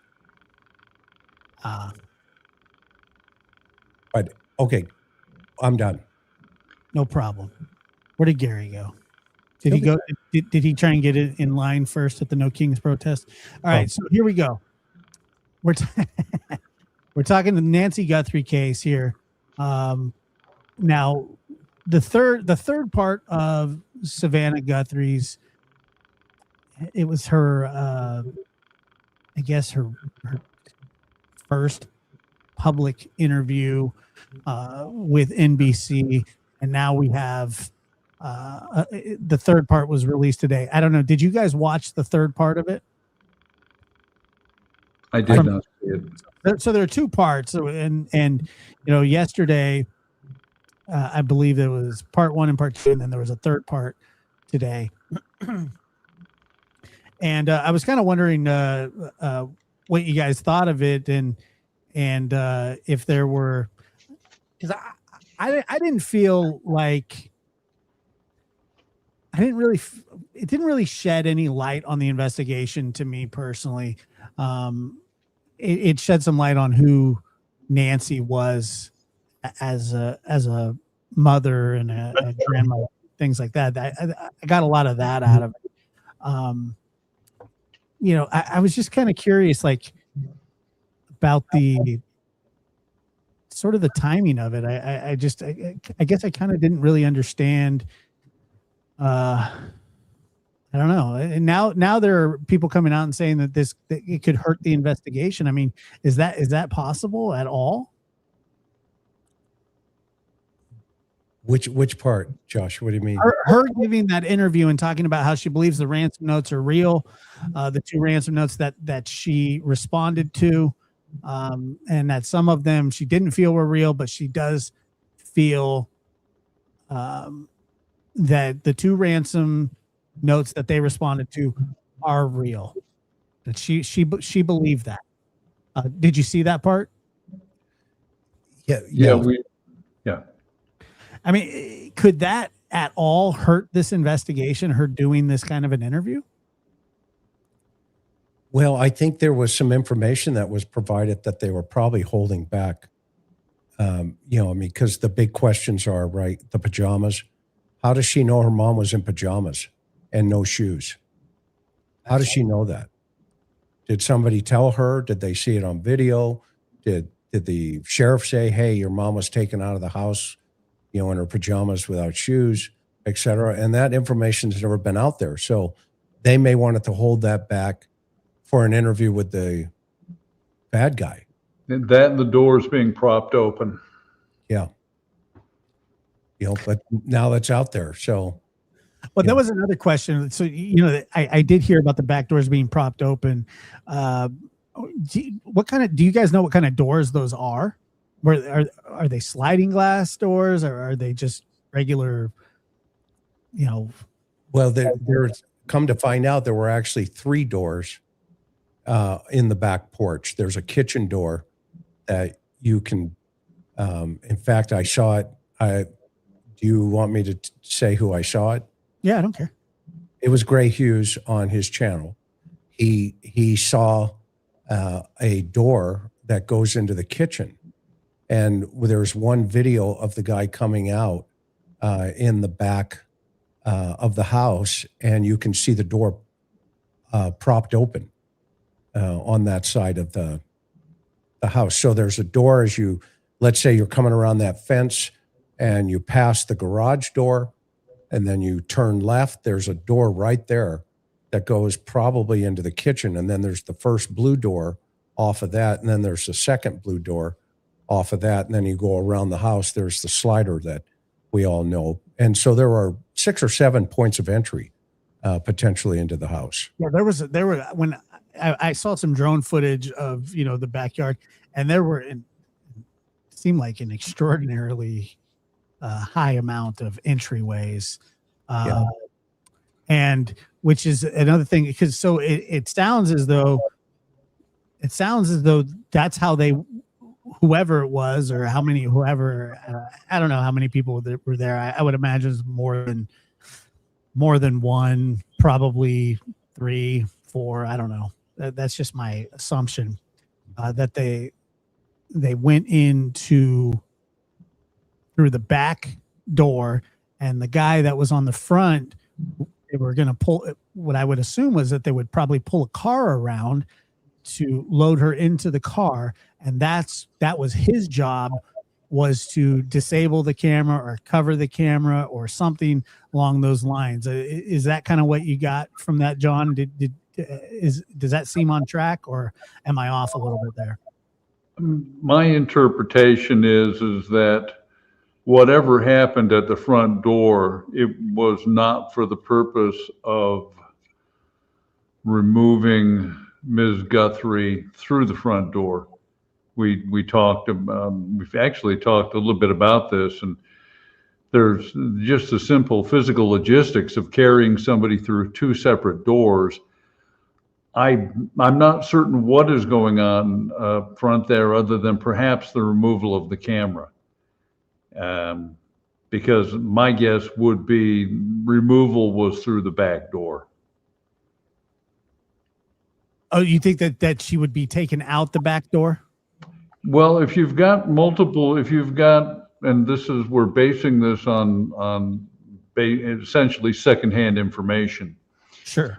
But okay, I'm done. No problem. Where did Gary go? Did he go? Did he try and get it in line first at the No Kings protest? All right, so here we go. We're talking the Nancy Guthrie case here. Now, the third part of Savannah Guthrie's, it was her, I guess her first public interview with NBC, and now we have. The third part was released today. I don't know. Did you guys watch the third part of it? I did not see it. So there are two parts, and yesterday, I believe there was part 1 and part 2, and then there was a third part today. And I was kind of wondering what you guys thought of it, and if there were, because I didn't feel like. It didn't really shed any light on the investigation to me personally. It shed some light on who Nancy was as a mother and a grandmother, things like that. I got a lot of that out of it. I was just kind of curious, like about the sort of the timing of it. I guess I kind of didn't really understand. I don't know. And now there are people coming out and saying that that it could hurt the investigation. I mean, is that possible at all? Which part, Josh? What do you mean? Her giving that interview and talking about how she believes the ransom notes are real, the 2 ransom notes that she responded to, and that some of them she didn't feel were real, but she does feel that the 2 ransom notes that they responded to are real. That she believed that. Did you see that part? Yeah. I mean, could that at all hurt this investigation, her doing this kind of an interview? Well, I think there was some information that was provided that they were probably holding back. Because the big questions are, right, the pajamas. How does she know her mom was in pajamas and no shoes? How does she know that? Did somebody tell her? Did they see it on video? Did the sheriff say, hey, your mom was taken out of the house, in her pajamas without shoes, et cetera? And that information has never been out there. So they may want to hold that back for an interview with the bad guy. And the doors being propped open. Yeah. But now that's out there. So, well, that was another question. So, I did hear about the back doors being propped open. Do you guys know what kind of doors those are? Are they sliding glass doors, or are they just regular, Well, there's come to find out there were actually 3 doors in the back porch. There's a kitchen door that you can, in fact, I saw it. Do you want me to say who I saw it? Yeah, I don't care. It was Gray Hughes on his channel. He saw a door that goes into the kitchen, and there's one video of the guy coming out in the back of the house, and you can see the door propped open on that side of the house. So there's a door as you, let's say you're coming around that fence and you pass the garage door and then you turn left, there's a door right there that goes probably into the kitchen. And then there's the first blue door off of that. And then there's the second blue door off of that. And then you go around the house, there's the slider that we all know. And so there are 6 or 7 points of entry potentially into the house. Yeah, there were when I saw some drone footage of, the backyard, and it seemed like an extraordinarily high amount of entryways. And which is another thing, because so it sounds as though that's how whoever it was, or I don't know how many people were there. I would imagine it's more than one, probably 3, 4. I don't know. That's just my assumption, that they went through the back door, and the guy that was on the front, they were going to pull. What I would assume was that they would probably pull a car around to load her into the car, and that was his job, was to disable the camera or cover the camera or something along those lines. Is that kind of what you got from that, John? Does that seem on track, or am I off a little bit there? My interpretation is that whatever happened at the front door, it was not for the purpose of removing Ms. Guthrie through the front door. We've actually talked a little bit about this, and there's just the simple physical logistics of carrying somebody through 2 separate doors. I'm not certain what is going on front there, other than perhaps the removal of the camera. Because my guess would be removal was through the back door. Oh, you think that she would be taken out the back door? Well, if you've got, and we're basing this on essentially secondhand information. Sure.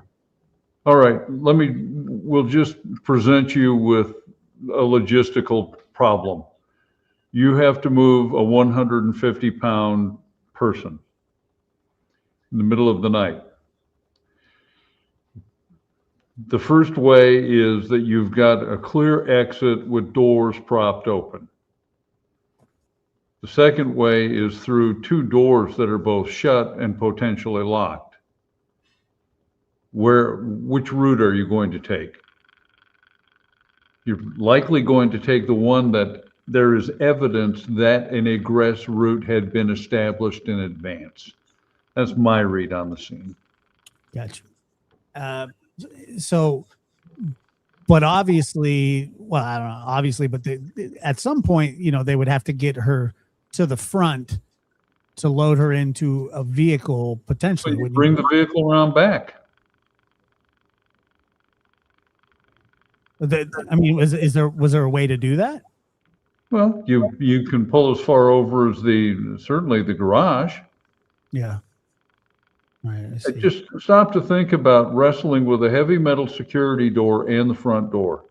All right, we'll just present you with a logistical problem. You have to move a 150-pound person in the middle of the night. The first way is that you've got a clear exit with doors propped open. The second way is through 2 doors that are both shut and potentially locked. Which route are you going to take? You're likely going to take the one that there is evidence that an egress route had been established in advance. That's my read on the scene. Gotcha. But obviously, well, I don't know, obviously, but at some point, they would have to get her to the front to load her into a vehicle, potentially. So bring the vehicle around back. Was there a way to do that? Well, you can pull as far over as certainly the garage. Yeah. Right, Just stop to think about wrestling with a heavy metal security door and the front door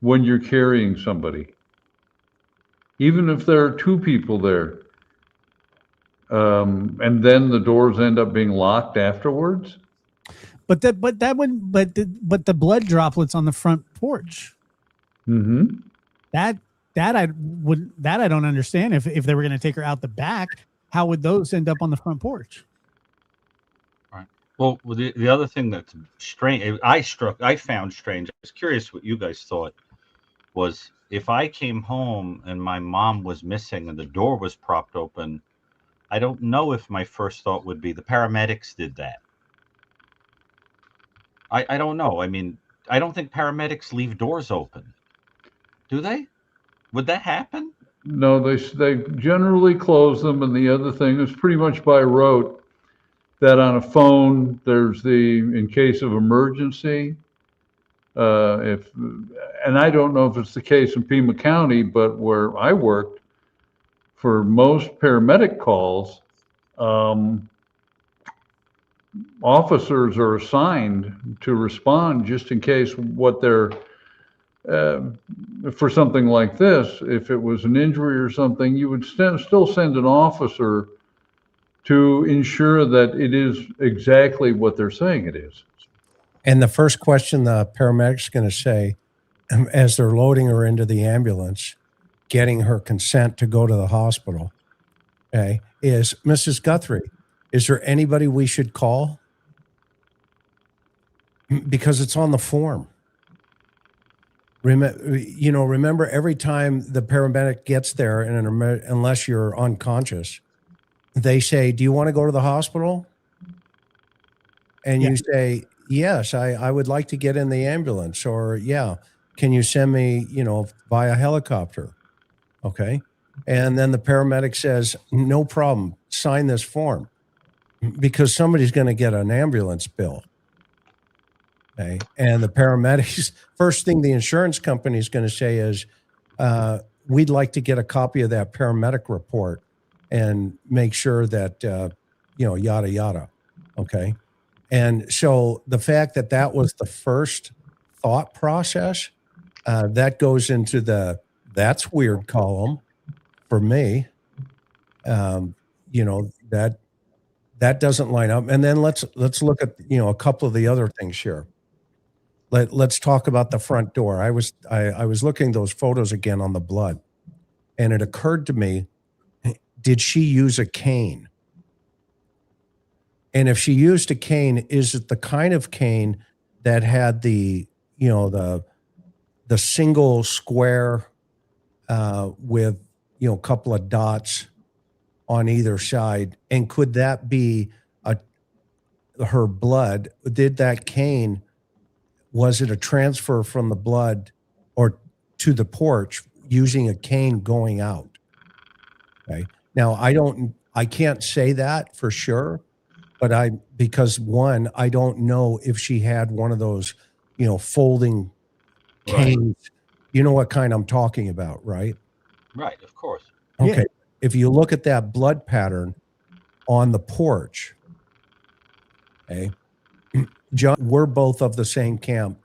when you're carrying somebody. Even if there are 2 people there, and then the doors end up being locked afterwards. But the blood droplets on the front porch. Mm-hmm. That I don't understand. If they were going to take her out the back, how would those end up on the front porch? Right. Well, the other thing that's strange, I found strange. I was curious what you guys thought, was if I came home and my mom was missing and the door was propped open, I don't know if my first thought would be the paramedics did that. I don't know. I mean, I don't think paramedics leave doors open. Do they? Would that happen? No, they generally close them. And the other thing is pretty much by rote that on a phone, there's in case of emergency, and I don't know if it's the case in Pima County, but where I worked, for most paramedic calls, officers are assigned to respond just in case what they're, for something like this, if it was an injury or something, you would still send an officer to ensure that it is exactly what they're saying it is. And the first question the paramedic's going to say, as they're loading her into the ambulance, getting her consent to go to the hospital, okay, is, Mrs. Guthrie, is there anybody we should call? Because it's on the form. Remember every time the paramedic gets there, and unless you're unconscious, they say, do you want to go to the hospital? And you say, yes, I would like to get in the ambulance, or yeah, can you send me, via helicopter? Okay. And then the paramedic says, no problem, sign this form, because somebody's going to get an ambulance bill. Okay. And the paramedics, first thing the insurance company is going to say is, we'd like to get a copy of that paramedic report and make sure that, yada, yada. Okay. And so the fact that that was the first thought process, that goes into the that's weird column for me. That doesn't line up. And then let's look at, a couple of the other things here. Let's talk about the front door. I was looking at those photos again on the blood, and it occurred to me, did she use a cane? And if she used a cane, is it the kind of cane that had the single square with, a couple of dots on either side? And could that be her blood? Did that cane, was it a transfer from the blood or to the porch using a cane going out? Okay. Now I can't say that for sure, but because one, I don't know if she had one of those, folding canes. Right. You know what kind I'm talking about, right? Right, of course. Okay. Yeah. If you look at that blood pattern on the porch, okay, John, we're both of the same camp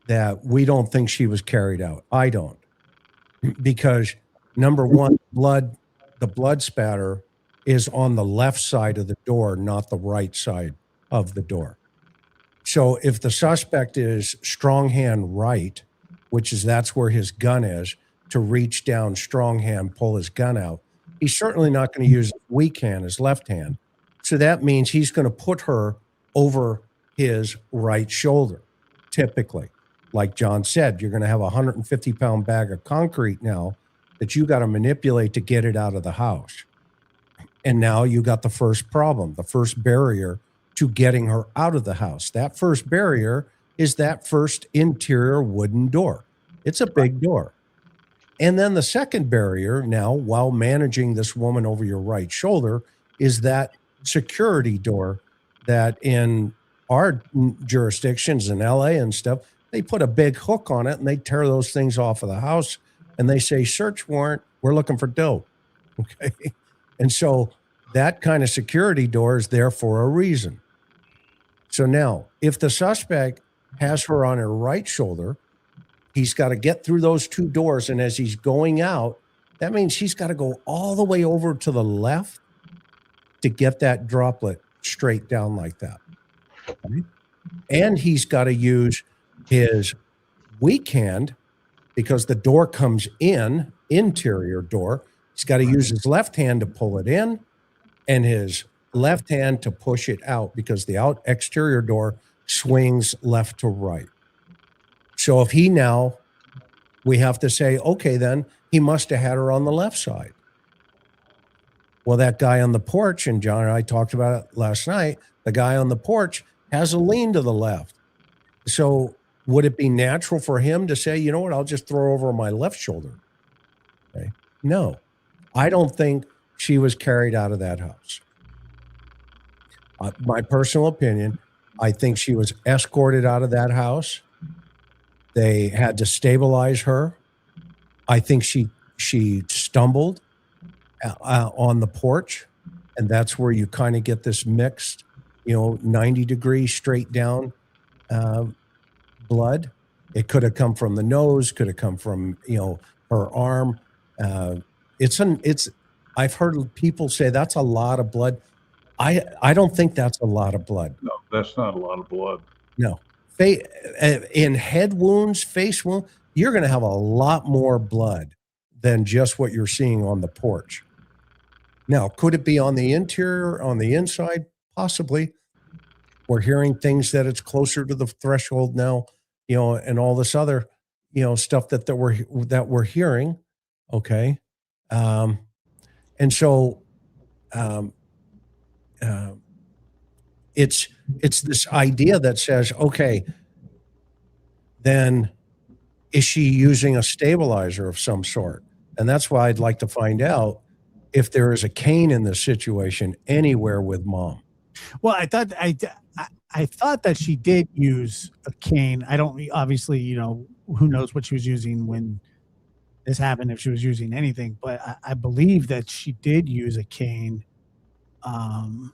that we don't think she was carried out. I don't. Because number one, the blood spatter is on the left side of the door, not the right side of the door. So if the suspect is strong hand right, that's where his gun is, to reach down, strong hand, pull his gun out, he's certainly not going to use weak hand, his left hand. So that means he's going to put her over his right shoulder. Typically, like John said, you're going to have a 150-pound bag of concrete now that you got to manipulate to get it out of the house. And now you got the first problem, the first barrier to getting her out of the house. That first barrier is that first interior wooden door. It's a big door. And then the second barrier now, while managing this woman over your right shoulder, is that security door that in our jurisdictions in LA and stuff, they put a big hook on it and they tear those things off of the house and they say, search warrant, we're looking for dope. Okay. And so that kind of security door is there for a reason. So now, if the suspect has her on her right shoulder, he's got to get through those two doors. And as he's going out, that means he's got to go all the way over to the left to get that droplet straight down like that. Okay? And he's got to use his weak hand because the door comes in, interior door. He's got to use his left hand to pull it in and his left hand to push it out because the exterior door swings left to right. So if we have to say, okay, then he must have had her on the left side. Well, that guy on the porch, and John and I talked about it last night, the guy on the porch has a lean to the left. So would it be natural for him to say, you know what, I'll just throw over my left shoulder? Okay. No, I don't think she was carried out of that house. My personal opinion, I think she was escorted out of that house. They had to stabilize her. I think she stumbled on the porch, and that's where you kind of get this mixed, 90 degrees straight down blood. It could have come from the nose, could have come from, her arm. I've heard people say that's a lot of blood. I don't think that's a lot of blood. No, that's not a lot of blood. No. In head wounds, face wounds, you're going to have a lot more blood than just what you're seeing on the porch. Now, could it be on the interior, on the inside? Possibly. We're hearing things that it's closer to the threshold now, and all this other, stuff that we're hearing. Okay. And so it's this idea that says, okay, then is she using a stabilizer of some sort? And that's why I'd like to find out if there is a cane in this situation anywhere with mom. Well, I thought that she did use a cane. I don't, obviously, who knows what she was using when this happened, if she was using anything, but I believe that she did use a cane. And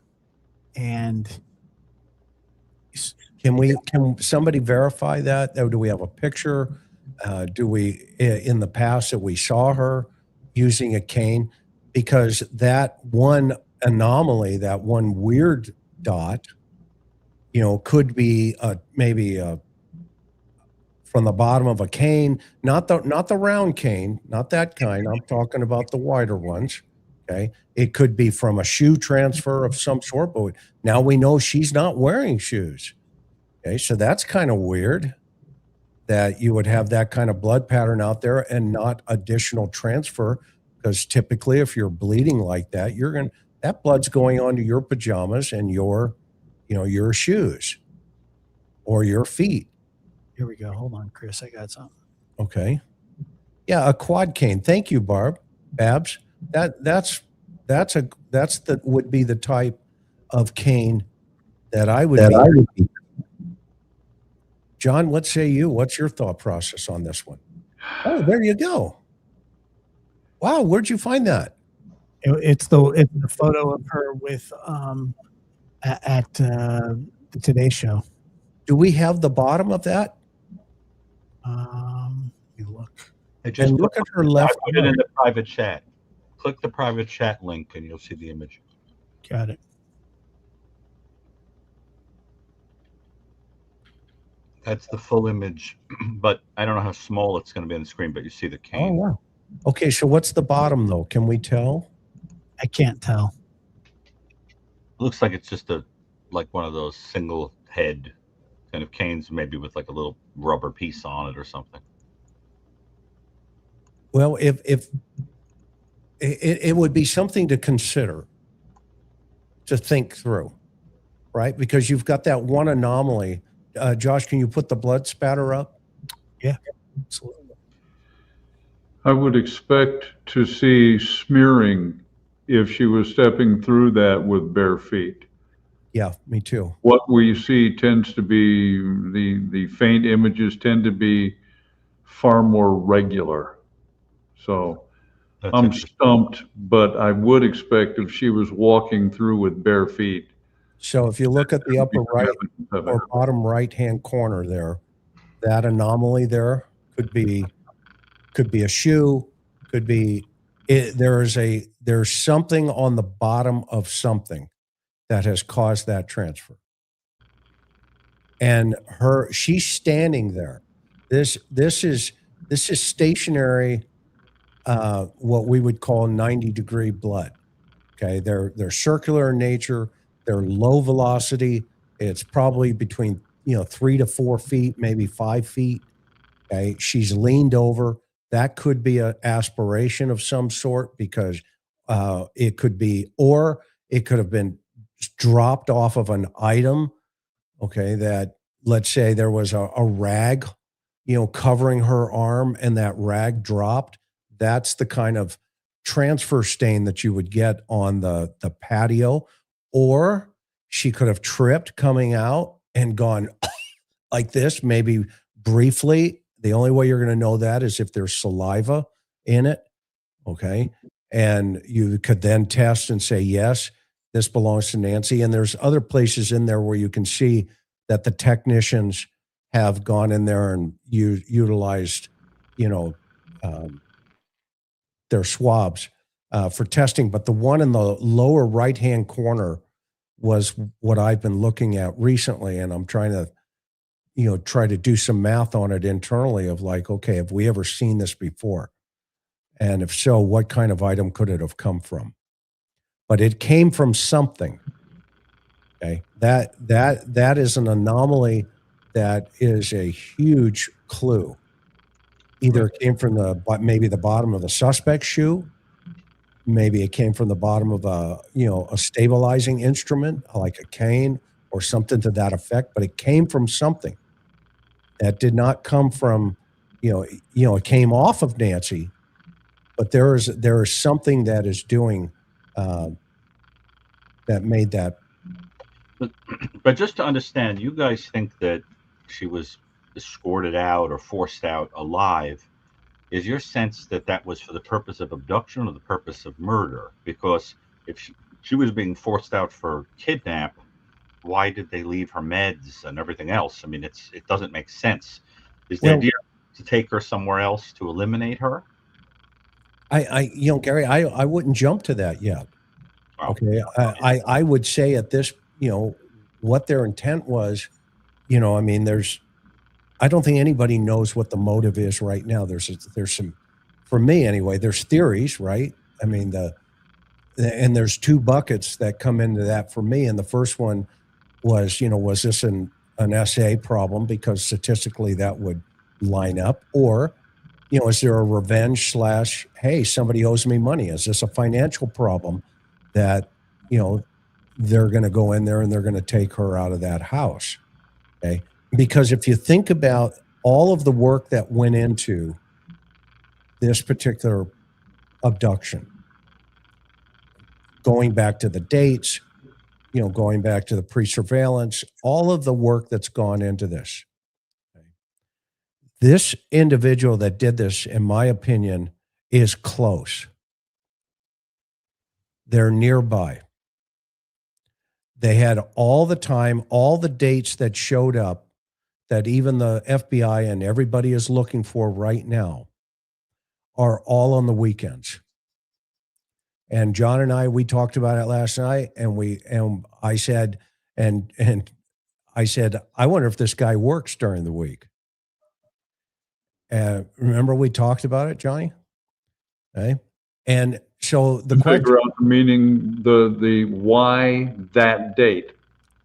can somebody verify that? Or do we have a picture? Do we, in the past, that we saw her using a cane? Because that one anomaly, that one weird dot, could be maybe from the bottom of a cane, not the round cane, not that kind. I'm talking about the wider ones. Okay, it could be from a shoe transfer of some sort, but now we know she's not wearing shoes. Okay, so that's kind of weird that you would have that kind of blood pattern out there and not additional transfer, because typically if you're bleeding like that, that blood's going onto your pajamas and your shoes or your feet. Here we go. Hold on, Chris. I got something. Okay. Yeah, a quad cane. Thank you, Babs. Would be the type of cane that I would be. John, what say you? What's your thought process on this one? Oh, there you go. Wow, where'd you find that? It's the photo of her with at the Today Show. Do we have the bottom of that? Let me look. And look at her left. Put it in the private chat. Click the private chat link and you'll see the image. Got it. That's the full image, but I don't know how small it's going to be on the screen, but you see the cane. Oh, wow. Okay, so what's the bottom, though? Can we tell? I can't tell. Looks like it's just like one of those single head kind of canes, maybe with like a little rubber piece on it or something. Well, if it would be something to consider, to think through, right? Because you've got that one anomaly. Josh, can you put the blood spatter up? Yeah, absolutely. I would expect to see smearing if she was stepping through that with bare feet. Yeah, me too. What we see tends to be, the faint images tend to be far more regular. So I'm stumped, but I would expect if she was walking through with bare feet. So if you look at the upper right or bottom right-hand corner there, that anomaly there could be a shoe, could be there's something on the bottom of something that has caused that transfer. And she's standing there. This is stationary, what we would call 90-degree blood. Okay, they're circular in nature. They're low velocity. It's probably between 3 to 4 feet, maybe 5 feet. Okay, she's leaned over. That could be an aspiration of some sort, because it could be, or it could have been dropped off of an item. Okay, that, let's say there was a rag, covering her arm, and that rag dropped. That's the kind of transfer stain that you would get on the patio. Or she could have tripped coming out and gone like this, maybe briefly. The only way you're going to know that is if there's saliva in it. Okay. And you could then test and say, yes, this belongs to Nancy. And there's other places in there where you can see that the technicians have gone in there and utilized, their swabs for testing. But the one in the lower right-hand corner was what I've been looking at recently. And I'm trying to, try to do some math on it internally of like, okay, have we ever seen this before? And if so, what kind of item could it have come from? But it came from something. Okay. That is an anomaly that is a huge clue. Either it came from maybe the bottom of the suspect's shoe, maybe it came from the bottom of a stabilizing instrument like a cane or something to that effect, but it came from something that did not come from, it came off of Nancy, but there is something that is doing that made that. But just to understand, you guys think that she was escorted out or forced out alive. Is your sense that that was for the purpose of abduction or the purpose of murder? Because if she was being forced out for kidnap, why did they leave her meds and everything else? I mean, it doesn't make sense. Is the idea to take her somewhere else to eliminate her? Gary, I wouldn't jump to that yet. Wow. Okay. I would say at this, what their intent was, I don't think anybody knows what the motive is right now. There's some, for me anyway, there's theories, right? I mean, and there's two buckets that come into that for me. And the first one was, was this an SA problem? Because statistically that would line up. Or, is there a revenge / hey, somebody owes me money? Is this a financial problem that, they're going to go in there and they're going to take her out of that house? Okay. Because if you think about all of the work that went into this particular abduction, going back to the dates, going back to the pre-surveillance, all of the work that's gone into this. Okay. This individual that did this, in my opinion, is close. They're nearby. They had all the time, all the dates that showed up that even the FBI and everybody is looking for right now are all on the weekends. And John and we talked about it last night, and I said, I wonder if this guy works during the week. Remember we talked about it, Johnny? Okay. And so the question, figure out the meaning, the why that date,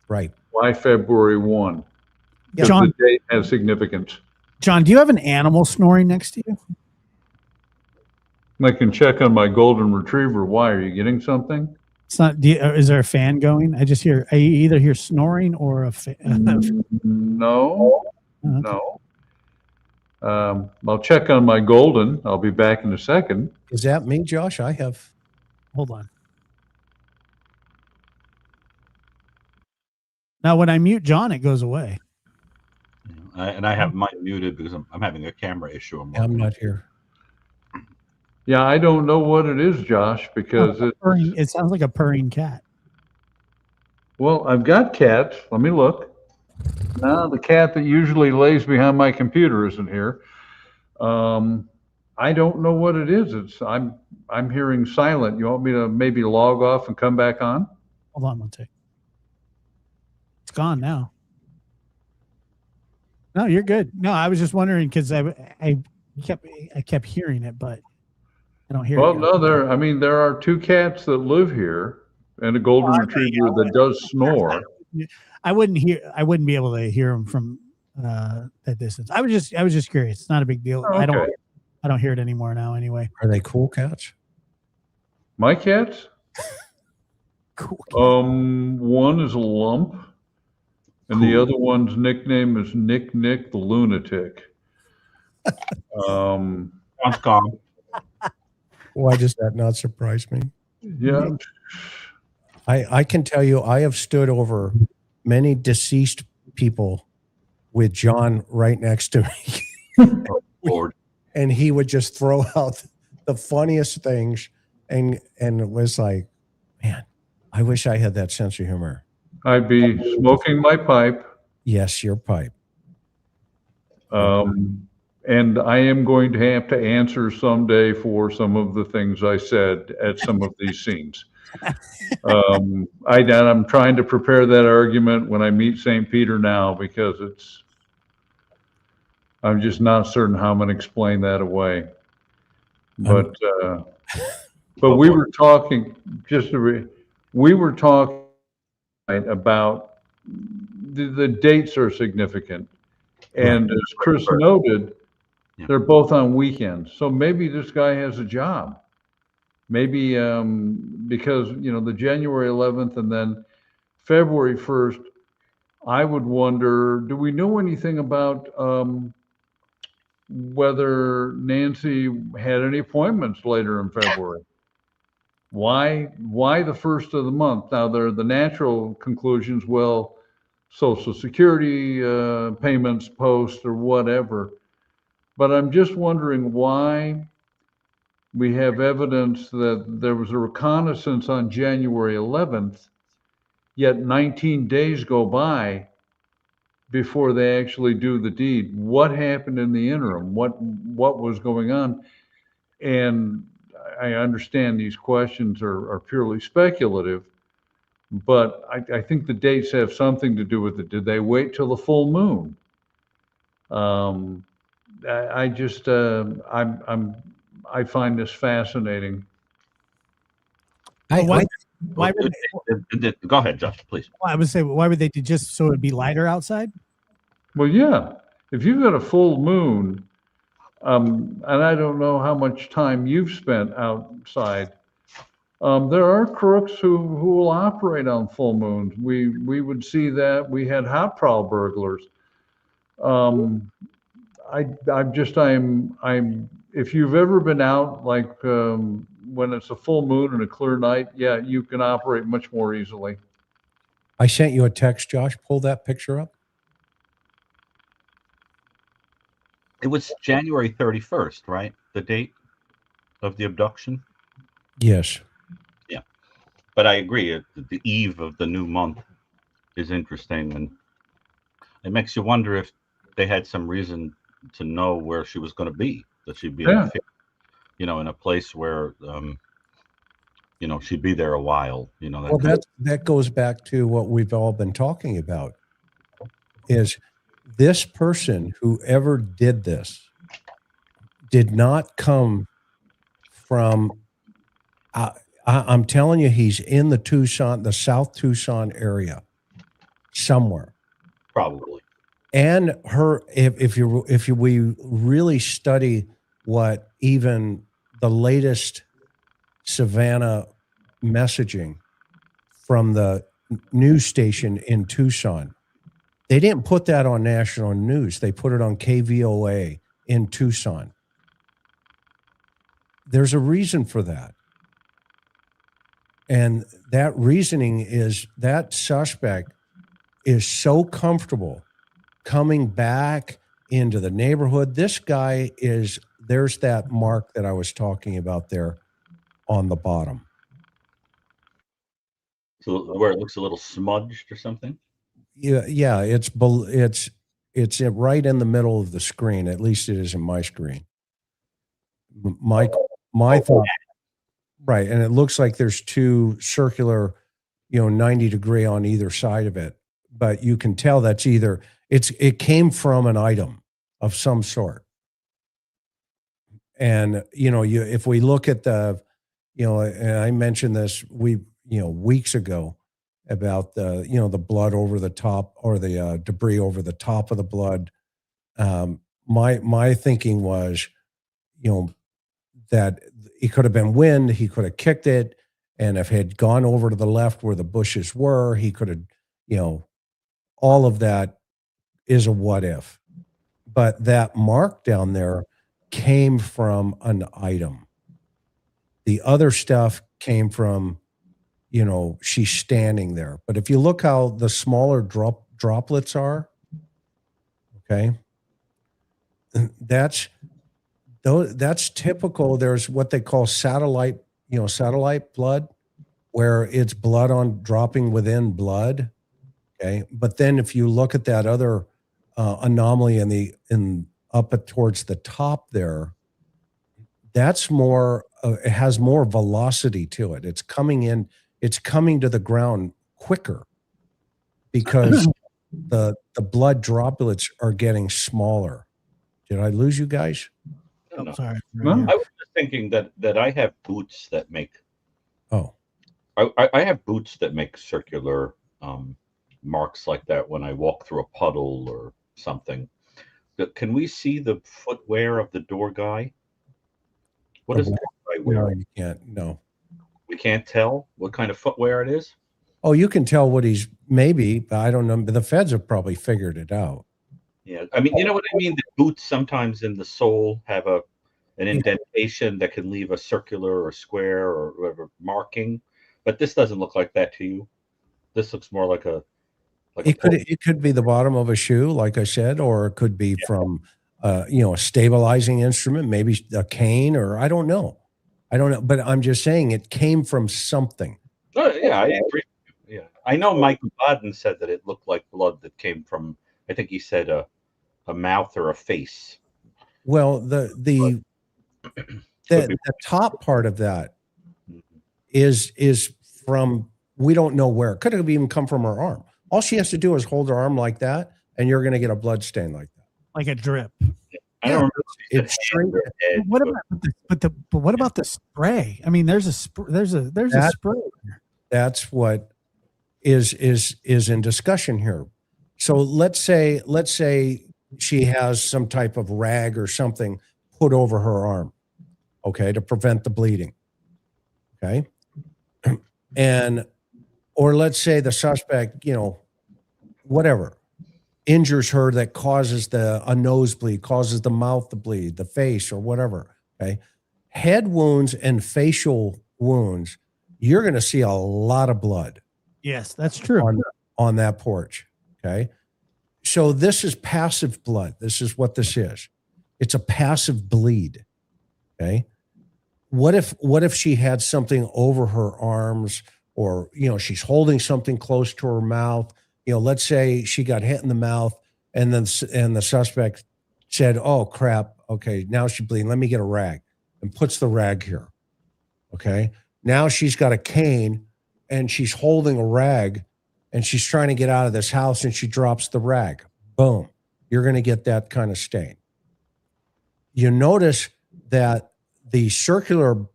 right? Why February 1? Yeah. John, the date has significance. John, do you have an animal snoring next to you? I can check on my golden retriever. Why, are you getting something? It's not. Is there a fan going? I either hear snoring or a fan. No, Okay. no. I'll check on my golden. I'll be back in a second. Is that me, Josh? Hold on. Now, when I mute John, it goes away. And I have mine muted because I'm having a camera issue. I'm not here. Yeah, I don't know what it is, Josh, because it sounds like a purring cat. Well, I've got cats. Let me look. No, the cat that usually lays behind my computer isn't here. I don't know what it is. I'm hearing silent. You want me to maybe log off and come back on? Hold on one second. It's gone now. No, you're good. No, I was just wondering because I kept hearing it, but I don't hear it. Well, no, there are two cats that live here and a golden retriever that does snore. I wouldn't be able to hear them from that distance. I was just curious. It's not a big deal. Okay. I don't hear it anymore now anyway. Are they cool cats? My cats? Cool cat. One is a lump, and the other one's nickname is Nick the Lunatic. Sounds calm. Why does that not surprise me? Yeah. I can tell you, I have stood over many deceased people with John right next to me. Oh, Lord. And he would just throw out the funniest things. And it was like, man, I wish I had that sense of humor. I'd be smoking my pipe. Yes, your pipe. And I am going to have to answer someday for some of the things I said at some of these scenes. I'm trying to prepare that argument when I meet St. Peter now, because I'm just not certain how I'm going to explain that away. But we were talking about the dates are significant. And as Chris noted, they're both on weekends. So maybe this guy has a job. Maybe because, the January 11th and then February 1st, I would wonder, do we know anything about whether Nancy had any appointments later in February? Why the first of the month? Now, there are the natural conclusions, well, Social Security payments post or whatever. But I'm just wondering why we have evidence that there was a reconnaissance on January 11th, yet 19 days go by before they actually do the deed. What happened in the interim? What was going on? And I understand these questions are purely speculative, but I think the dates have something to do with it. Did they wait till the full moon? I find this fascinating. Why Go ahead, Josh, please. I would say, why would they do, just so it'd be lighter outside? Well, yeah. If you've got a full moon, and I don't know how much time you've spent outside, there are crooks who will operate on full moons. We would see that. We had hot prowl burglars. If you've ever been out, like when it's a full moon and a clear night, yeah, you can operate much more easily. I sent you a text, Josh. Pull that picture up. It was January 31st, right? The date of the abduction? Yes. Yeah. But I agree. The eve of the new month is interesting. And it makes you wonder if they had some reason to know where she was going to be, that she'd be in a place where, she'd be there a while, that goes back to what we've all been talking about, is this person, whoever did this, did not come from, I'm telling you, he's in the South Tucson area somewhere. Probably. And if we really study what even the latest Savannah messaging from the news station in Tucson, they didn't put that on national news. They put it on KVOA in Tucson. There's a reason for that. And that reasoning is that suspect is so comfortable coming back into the neighborhood. This guy there's that mark that I was talking about there on the bottom. So where it looks a little smudged or something? Yeah, it's right in the middle of the screen. At least it is in my screen. My thought, right, and it looks like there's two circular, 90-degree on either side of it. But you can tell that's it came from an item of some sort. And if we look at and I mentioned this weeks ago about the blood over the top, or the debris over the top of the blood. My thinking was, that it could have been wind. He could have kicked it, and if it had gone over to the left where the bushes were, he could have, all of that is a what if. But that mark down there came from an item. The other stuff came from, she's standing there. But if you look how the smaller droplets are, okay, that's typical. There's what they call satellite blood. where it's blood on dropping within blood. Okay. But then if you look at that other anomaly in towards the top there, that's more, it has more velocity to it. It's coming to the ground quicker because the blood droplets are getting smaller. Did I lose you guys? Oh, sorry. No. I was just thinking that I have boots that make. Oh, I have boots that make circular marks like that when I walk through a puddle or something. Can we see the footwear of the door guy? What is the door guy no, wearing? you can't. No. We can't tell what kind of footwear it is. Oh, you can tell what he's maybe, but I don't know. But the feds have probably figured it out. Yeah, I mean, you know what I mean? The boots sometimes in the sole have an indentation that can leave a circular or square or whatever marking, but this doesn't look like that to you. This looks more like a It could be the bottom of a shoe, like I said, or it could be from a stabilizing instrument, maybe a cane, or I don't know. But I'm just saying it came from something. Oh, yeah, I agree. Yeah, I know Michael Baden said that it looked like blood that came from. I think he said a mouth or a face. Well, the top part of that is from, we don't know where. Could have even come from her arm. All she has to do is hold her arm like that, and you're going to get a blood stain like that. Like a drip. I don't remember. It's straight. What about the spray? I mean, there's a spray. That's what is in discussion here. So let's say she has some type of rag or something put over her arm, okay, to prevent the bleeding. Okay. Or let's say the suspect, whatever, injures her that causes a nosebleed, causes the mouth to bleed, the face or whatever. Okay. Head wounds and facial wounds, you're going to see a lot of blood. Yes, that's true. On that porch. Okay. So this is passive blood. This is what this is. It's a passive bleed. Okay. What if she had something over her arms, or, she's holding something close to her mouth? Let's say she got hit in the mouth and the suspect said, "Oh crap. Okay. Now she's bleeding. Let me get a rag," and puts the rag here. Okay. Now she's got a cane and she's holding a rag and she's trying to get out of this house and she drops the rag. Boom. You're going to get that kind of stain. You notice that the circular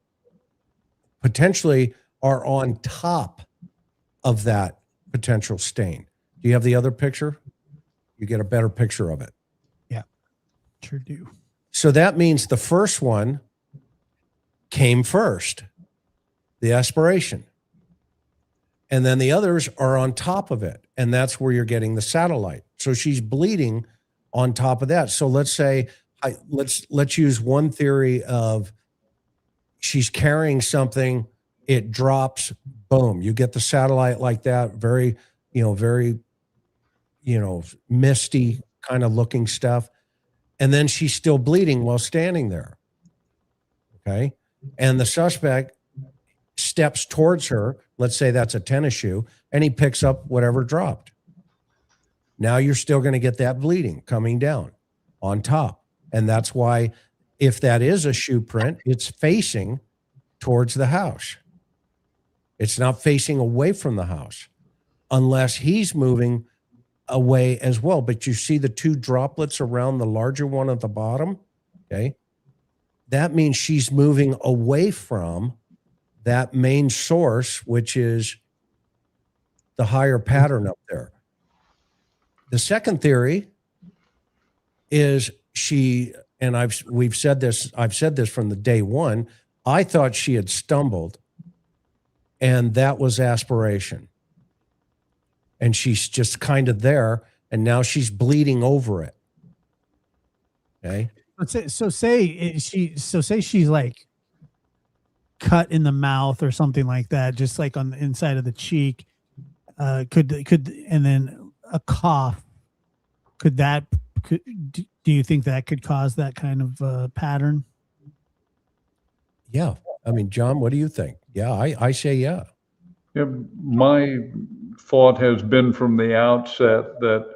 potentially are on top of that potential stain. Do you have the other picture? You get a better picture of it. Yeah, sure do. So that means the first one came first, the aspiration. And then the others are on top of it. And that's where you're getting the satellite. So she's bleeding on top of that. So let's say, let's use one theory of she's carrying something, it drops, boom, you get the satellite like that, very misty kind of looking stuff. And then she's still bleeding while standing there. Okay. And the suspect steps towards her. Let's say that's a tennis shoe, and he picks up whatever dropped. Now you're still going to get that bleeding coming down on top. And that's why, if that is a shoe print, it's facing towards the house. It's not facing away from the house unless he's moving away as well. But you see the two droplets around the larger one at the bottom. Okay. That means she's moving away from that main source, which is the higher pattern up there. The second theory is I've said this from the day one. I thought she had stumbled, and that was aspiration. And she's just kind of there, and now she's bleeding over it. Okay. So say she's like cut in the mouth or something like that, just like on the inside of the cheek. Could and then a cough. Do you think that could cause that kind of pattern? Yeah. I mean, John, what do you think? Yeah, I say yeah. Yeah, my thought has been from the outset that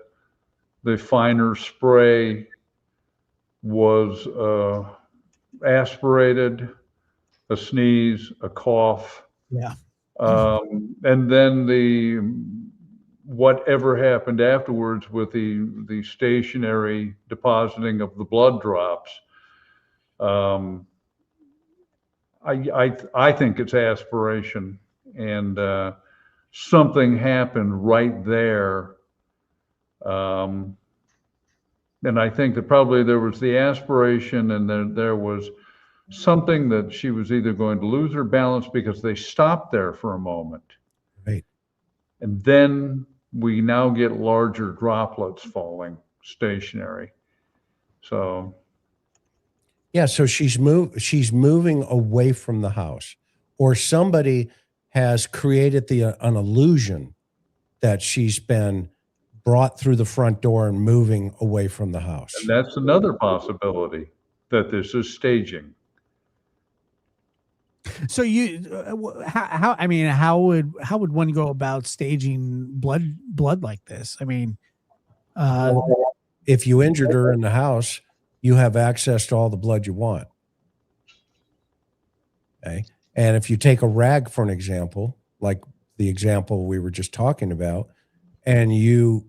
the finer spray was aspirated, a sneeze, a cough, Yeah. and then whatever happened afterwards with the stationary depositing of the blood drops. I think it's aspiration, and something happened right there. And I think that probably there was the aspiration, and then there was something that she was either going to lose her balance because they stopped there for a moment. Right. And then we now get larger droplets falling stationary. So Yeah, so she's moving away from the house, or somebody has created an illusion that she's been brought through the front door and moving away from the house. and that's another possibility, that this is staging. So how I mean, how would one go about staging blood like this? I mean, If you injured her in the house, you have access to all the blood you want. Okay. And if you take a rag, for an example, like the example we were just talking about, and you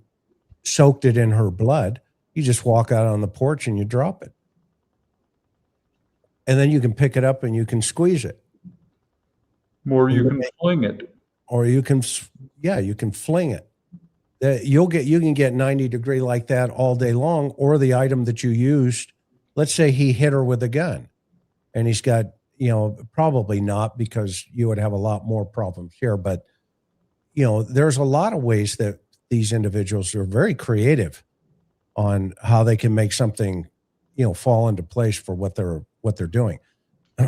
soaked it in her blood, you just walk out on the porch and you drop it. And then you can pick it up and you can squeeze it. Or you can fling it. Or you can, you can fling it. You can get 90-degree like that all day long, or the item that you used. Let's say he hit her with a gun and he's got, probably not, because you would have a lot more problems here. But, there's a lot of ways that these individuals are very creative on how they can make something, fall into place for what they're doing.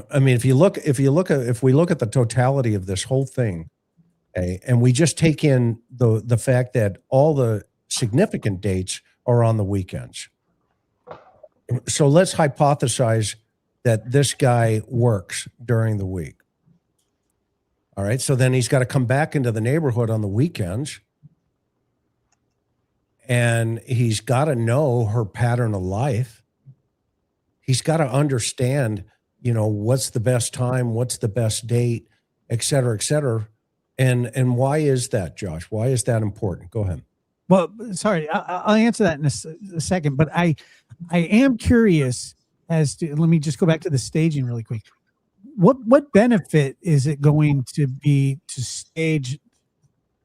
I mean, if we look at the totality of this whole thing, okay, and we just take in the fact that all the significant dates are on the weekends. So let's hypothesize that this guy works during the week. All right. So then he's got to come back into the neighborhood on the weekends, and he's got to know her pattern of life. He's got to understand, what's the best time, what's the best date, et cetera, et cetera. And why is that, Josh? Why is that important? Go ahead. Well, sorry, I'll answer that in a second, but I am curious as to, let me just go back to the staging really quick. What benefit is it going to be to stage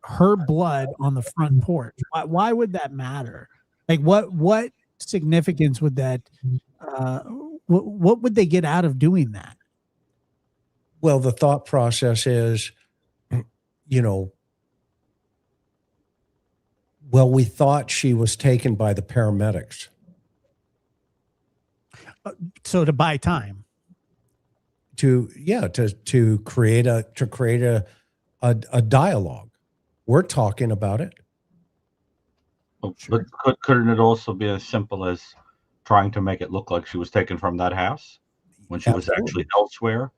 her blood on the front porch? Why would that matter? Like what significance would that, what would they get out of doing that? Well, the thought process is, we thought she was taken by the paramedics. So to buy time. To create a dialogue. We're talking about it. But couldn't it also be as simple as trying to make it look like she was taken from that house when she was actually elsewhere?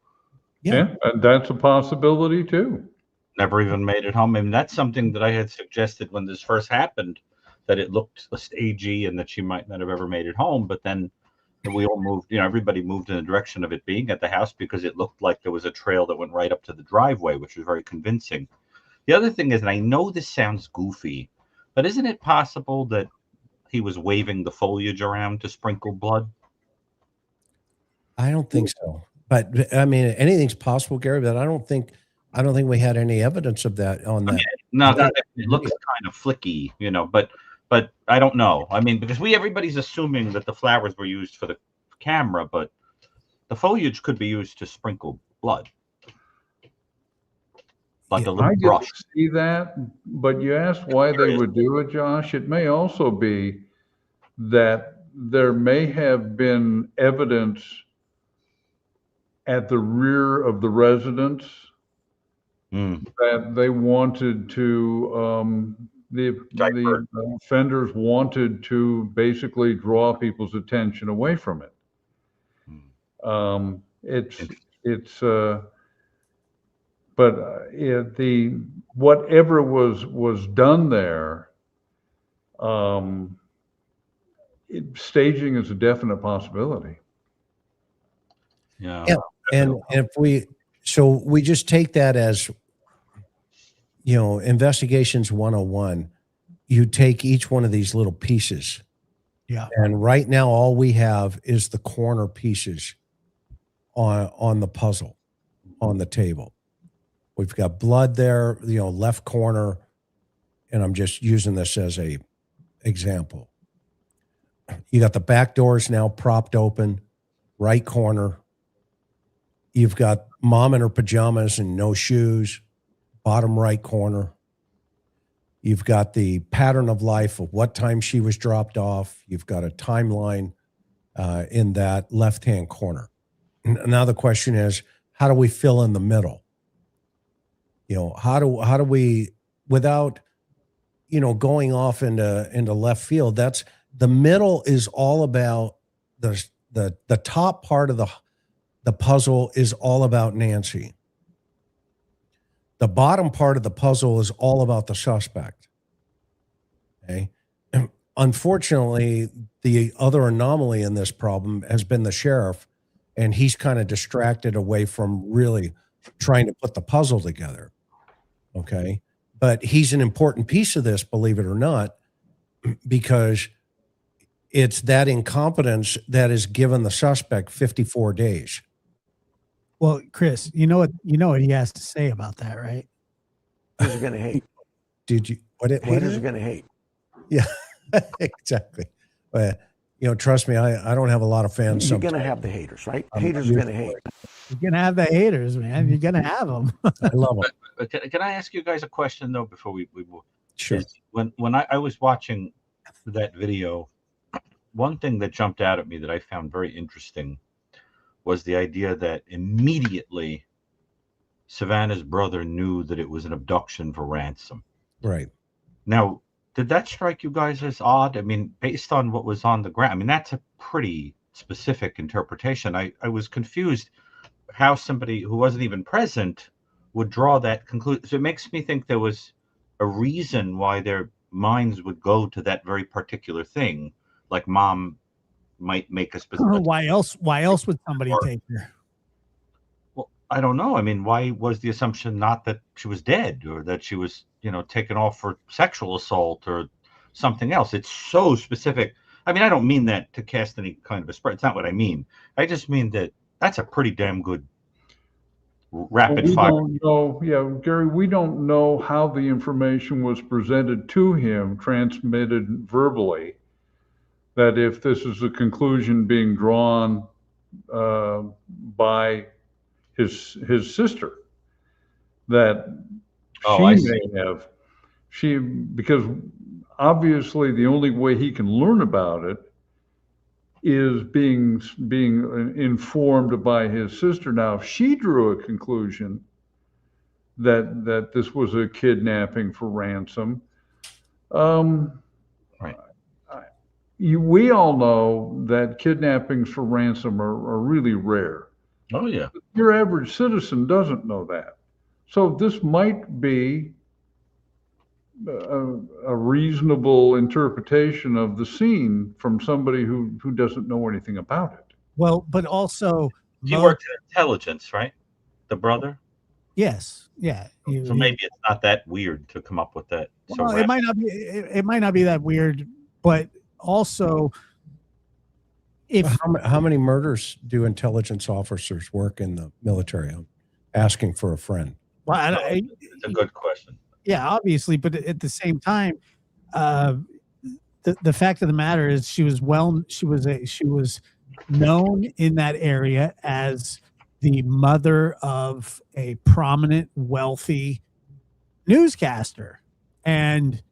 Yeah, and that's a possibility too. Never even made it home. I mean, that's something that I had suggested when this first happened, that it looked stagey and that she might not have ever made it home. But then we all moved, everybody moved in the direction of it being at the house because it looked like there was a trail that went right up to the driveway, which was very convincing. The other thing is, and I know this sounds goofy, but isn't it possible that he was waving the foliage around to sprinkle blood? I don't think so. But I mean, anything's possible, Gary, but I don't think we had any evidence of that on that. No, it looks kind of flicky, but I don't know. I mean, because everybody's assuming that the flowers were used for the camera, but the foliage could be used to sprinkle blood. Like a little brush. I didn't see that, but you asked why they would do it, Josh. It may also be that there may have been evidence at the rear of the residence that they wanted to, the offenders wanted to basically draw people's attention away from it. but whatever was done there, staging is a definite possibility. Yeah. And if we just take that as, investigations 101, you take each one of these little pieces. Yeah. And right now, all we have is the corner pieces on the puzzle on the table. We've got blood there, left corner, and I'm just using this as a example. You got the back doors now propped open, right corner. You've got mom in her pajamas and no shoes, bottom right corner. You've got the pattern of life of what time she was dropped off. You've got a timeline in that left-hand corner. Now the question is, how do we fill in the middle? How do we, without, going off into left field, that's the middle is all about the top part of the puzzle is all about Nancy. The bottom part of the puzzle is all about the suspect. Okay. Unfortunately, the other anomaly in this problem has been the sheriff, and he's kind of distracted away from really trying to put the puzzle together. Okay. But he's an important piece of this, believe it or not, because it's that incompetence that has given the suspect 54 days. Well, Chris, you know what he has to say about that, right? Haters are going to hate. Did you? Haters are going to hate. Yeah, exactly. But trust me, I don't have a lot of fans. You're going to have the haters, right? Haters are going to hate. You're going to have the haters, man. You're going to have them. I love them. But can I ask you guys a question though before we move? Sure. When I was watching that video, one thing that jumped out at me that I found very interesting was the idea that immediately Savannah's brother knew that it was an abduction for ransom. Right. Now, did that strike you guys as odd? I mean, based on what was on the ground, I mean, that's a pretty specific interpretation. I was confused how somebody who wasn't even present would draw that conclusion. So it makes me think there was a reason why their minds would go to that very particular thing, like mom might make a specific. Why else would somebody take her? Well, I don't know. I mean, why was the assumption not that she was dead or that she was, taken off for sexual assault or something else? It's so specific. I mean, I don't mean that to cast any kind of a spread. It's not what I mean. I just mean that that's a pretty damn good rapid fire. Don't know, Gary, we don't know how the information was presented to him, transmitted verbally. That if this is a conclusion being drawn by his sister, that because obviously the only way he can learn about it is being informed by his sister. Now, if she drew a conclusion that this was a kidnapping for ransom, right. We all know that kidnappings for ransom are really rare. Oh, yeah. Your average citizen doesn't know that. So this might be a reasonable interpretation of the scene from somebody who doesn't know anything about it. Well, but also he worked in intelligence, right? The brother? Yes. Yeah. So maybe it's not that weird to come up with that. Well, it might not be that weird, but also how many murders do intelligence officers work in the military? I'm asking for a friend. Well, it's a good question. Yeah, obviously, but at the same time, the fact of the matter is she was known in that area as the mother of a prominent, wealthy newscaster. And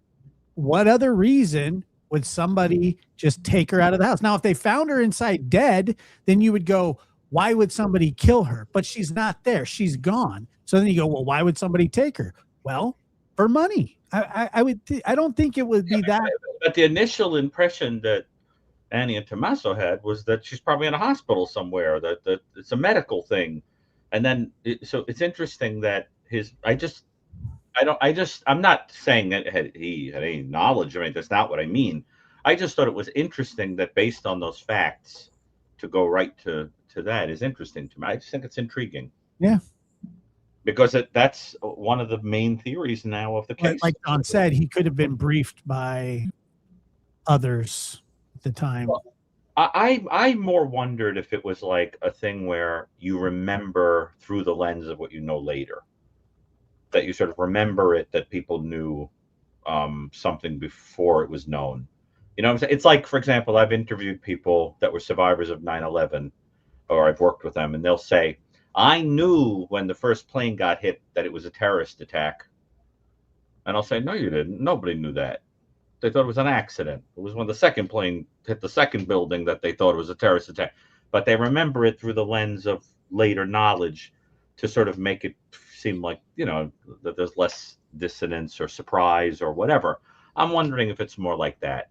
what other reason would somebody just take her out of the house? Now, if they found her inside dead, then you would go, why would somebody kill her? But she's not there. She's gone. So then you go, well, why would somebody take her? Well, for money. I don't think it would be that. But the initial impression that Annie and Tommaso had was that she's probably in a hospital somewhere, that it's a medical thing. And then, so it's interesting that I'm not saying that he had any knowledge. I mean, that's not what I mean. I just thought it was interesting that based on those facts, to go right to that is interesting to me. I just think it's intriguing. Yeah. Because that's one of the main theories now of the case. Like John said, he could have been briefed by others at the time. Well, I more wondered if it was like a thing where you remember through the lens of what you know later. That you sort of remember it, that people knew something before it was known. You know what I'm saying? It's like, for example, I've interviewed people that were survivors of 9/11, or I've worked with them, and they'll say, I knew when the first plane got hit that it was a terrorist attack. And I'll say, no, you didn't. Nobody knew that. They thought it was an accident. It was when the second plane hit the second building that they thought it was a terrorist attack. But they remember it through the lens of later knowledge to sort of make it seem like, that there's less dissonance or surprise or whatever. I'm wondering if it's more like that.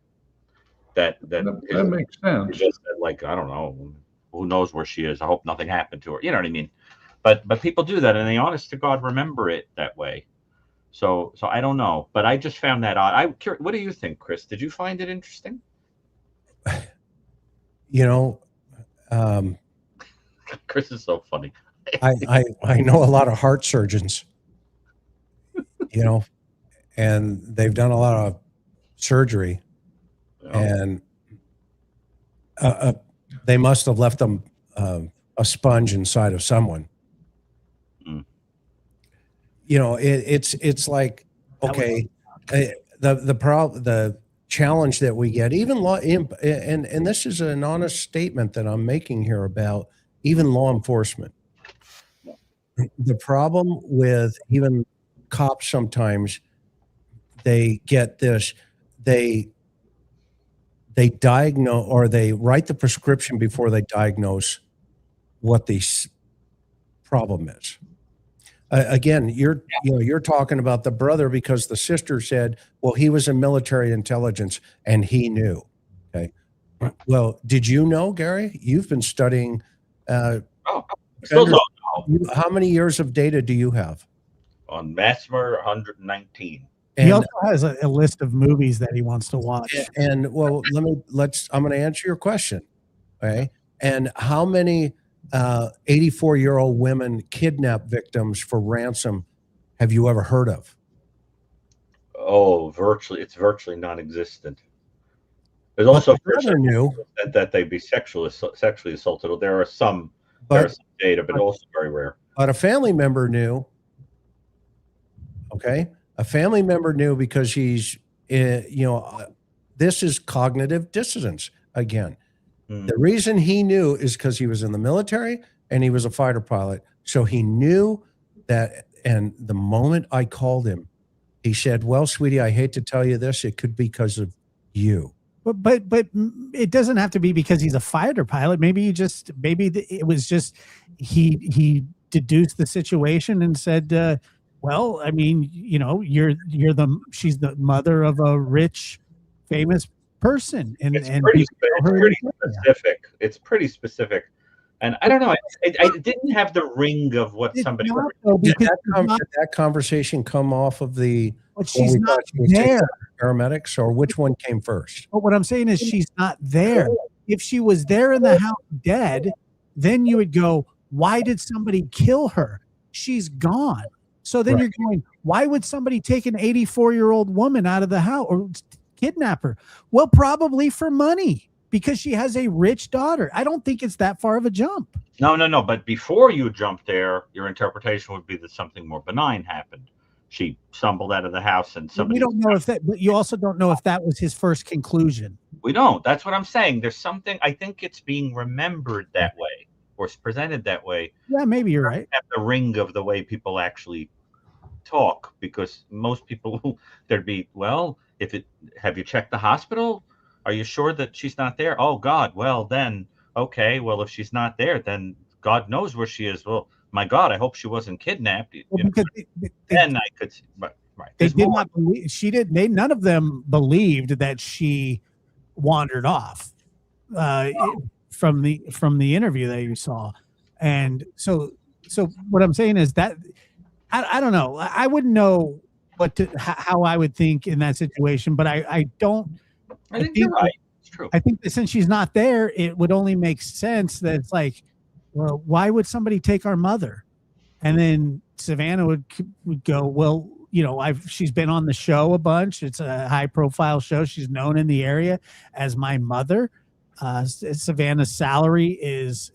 That makes sense. Just like, I don't know. Who knows where she is? I hope nothing happened to her. You know what I mean? But people do that, and they, honest to God, remember it that way. So I don't know, but I just found that odd. What do you think, Chris? Did you find it interesting? Chris is so funny. I know a lot of heart surgeons, and they've done a lot of surgery, and they must have left them a sponge inside of someone. It's like, okay, the challenge that we get, even law, and this is an honest statement that I'm making here about even law enforcement. The problem with even cops, sometimes they get this, they diagnose, or they write the prescription before they diagnose what the problem is. Again, you're talking about the brother because the sister said, well, he was in military intelligence and he knew. Okay. Well, did you know, Gary? You've been studying. Still don't know. How many years of data do you have? On mass murder, 119. He also has a list of movies that he wants to watch. And well, I'm going to answer your question. Okay. And how many 84-year-old women kidnap victims for ransom have you ever heard of? Oh, it's virtually non-existent. There's also that they be sexually assaulted. There are some data, but also very rare. But a family member knew. Okay, a family member knew because he's, this is cognitive dissonance again. The reason he knew is because he was in the military and he was a fighter pilot. So he knew that. And the moment I called him, he said, well, sweetie, I hate to tell you this. It could be because of you. But it doesn't have to be because he's a fighter pilot. Maybe it was just he deduced the situation and said, well, I mean, she's the mother of a rich, famous person, and it's pretty specific. It's pretty specific, and I don't know. I didn't have the ring of what somebody. Did that conversation come off of the? But she's not there. Paramedics, or which one came first? But what I'm saying is she's not there. If she was there in the house dead, then you would go, why did somebody kill her? She's gone. So then you're going, why would somebody take an 84-year-old woman out of the house or kidnap her? Well, probably for money, because she has a rich daughter. I don't think it's that far of a jump. No. But before you jump there, your interpretation would be that something more benign happened. She stumbled out of the house and somebody. We don't know if that, but you also don't know if that was his first conclusion. We don't. That's what I'm saying. There's something, I think it's being remembered that way or presented that way. Yeah, maybe you're right. At the ring of the way people actually talk, because most people, there'd be, well, have you checked the hospital? Are you sure that she's not there? Oh God. Well then, okay. Well, if she's not there, then God knows where she is. Well, my God, I hope she wasn't kidnapped. Then I could. Right. They did not believe she did. None of them believed that she wandered off from the interview that you saw, and so what I'm saying is that I don't know. I wouldn't know how I would think in that situation, but I don't. I think you're right. It's true. I think that since she's not there, it would only make sense that it's like, well, why would somebody take our mother? And then Savannah would go, well, you know, she's been on the show a bunch. It's a high profile show. She's known in the area as my mother. Savannah's salary is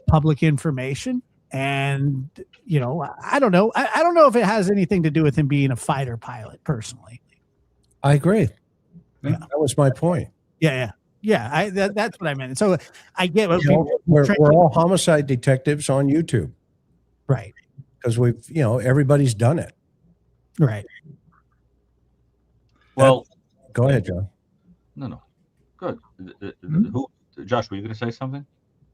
public information. And, you know, I don't know. I don't know if it has anything to do with him being a fighter pilot personally. I agree. Yeah. That was my point. Yeah. That's what I meant. So I get what we're all homicide detectives on YouTube. Right. Because everybody's done it. Right. Well, go ahead, John. No. Good. Who, Josh, were you going to say something?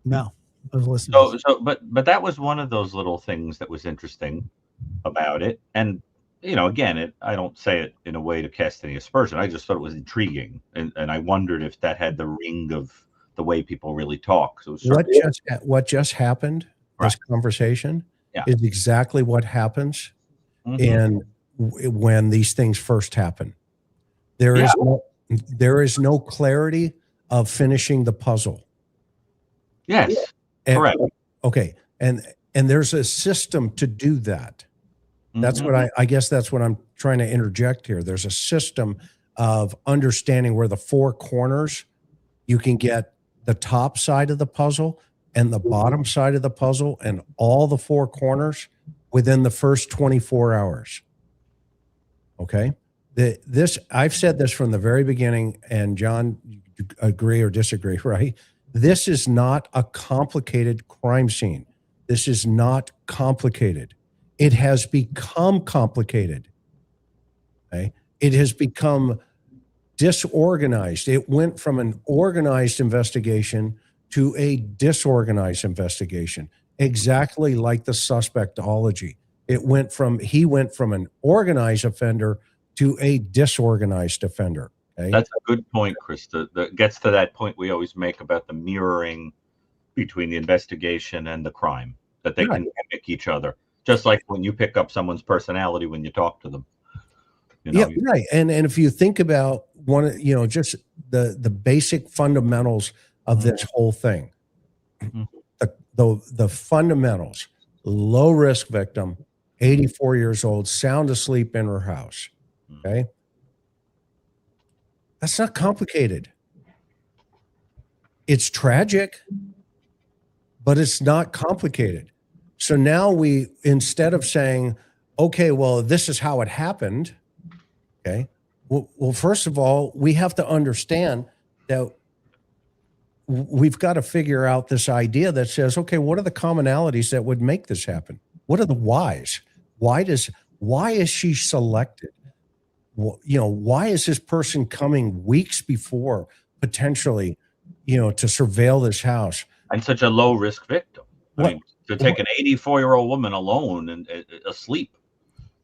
No, I was listening. But that was one of those little things that was interesting about it. And, again, I don't say it in a way to cast any aspersion. I just thought it was intriguing. And I wondered if that had the ring of the way people really talk. So what just happened, this conversation, is exactly what happens when these things first happen. There is no clarity of finishing the puzzle. Yes, correct. Okay, and there's a system to do that. That's what I guess that's what I'm trying to interject here. There's a system of understanding where the four corners, you can get the top side of the puzzle and the bottom side of the puzzle and all the four corners within the first 24 hours. Okay? I've said this from the very beginning, and John, you agree or disagree, right? This is not a complicated crime scene. This is not complicated. It has become complicated. Okay? It has become disorganized. It went from an organized investigation to a disorganized investigation, exactly like the suspectology. He went from an organized offender to a disorganized offender. Okay? That's a good point, Chris. That gets to that point we always make about the mirroring between the investigation and the crime, that they can mimic each other. Just like when you pick up someone's personality when you talk to them. Right. And if you think about just the basic fundamentals of this whole thing, the fundamentals: low risk victim, 84 years old, sound asleep in her house. Okay, that's not complicated. It's tragic, but it's not complicated. So now instead of saying, okay, well, this is how it happened. Okay. Well, first of all, we have to understand that we've got to figure out this idea that says, okay, what are the commonalities that would make this happen? What are the whys? Why is she selected? Why is this person coming weeks before potentially, to surveil this house? And such a low risk victim. I mean, to take an 84-year-old woman alone and asleep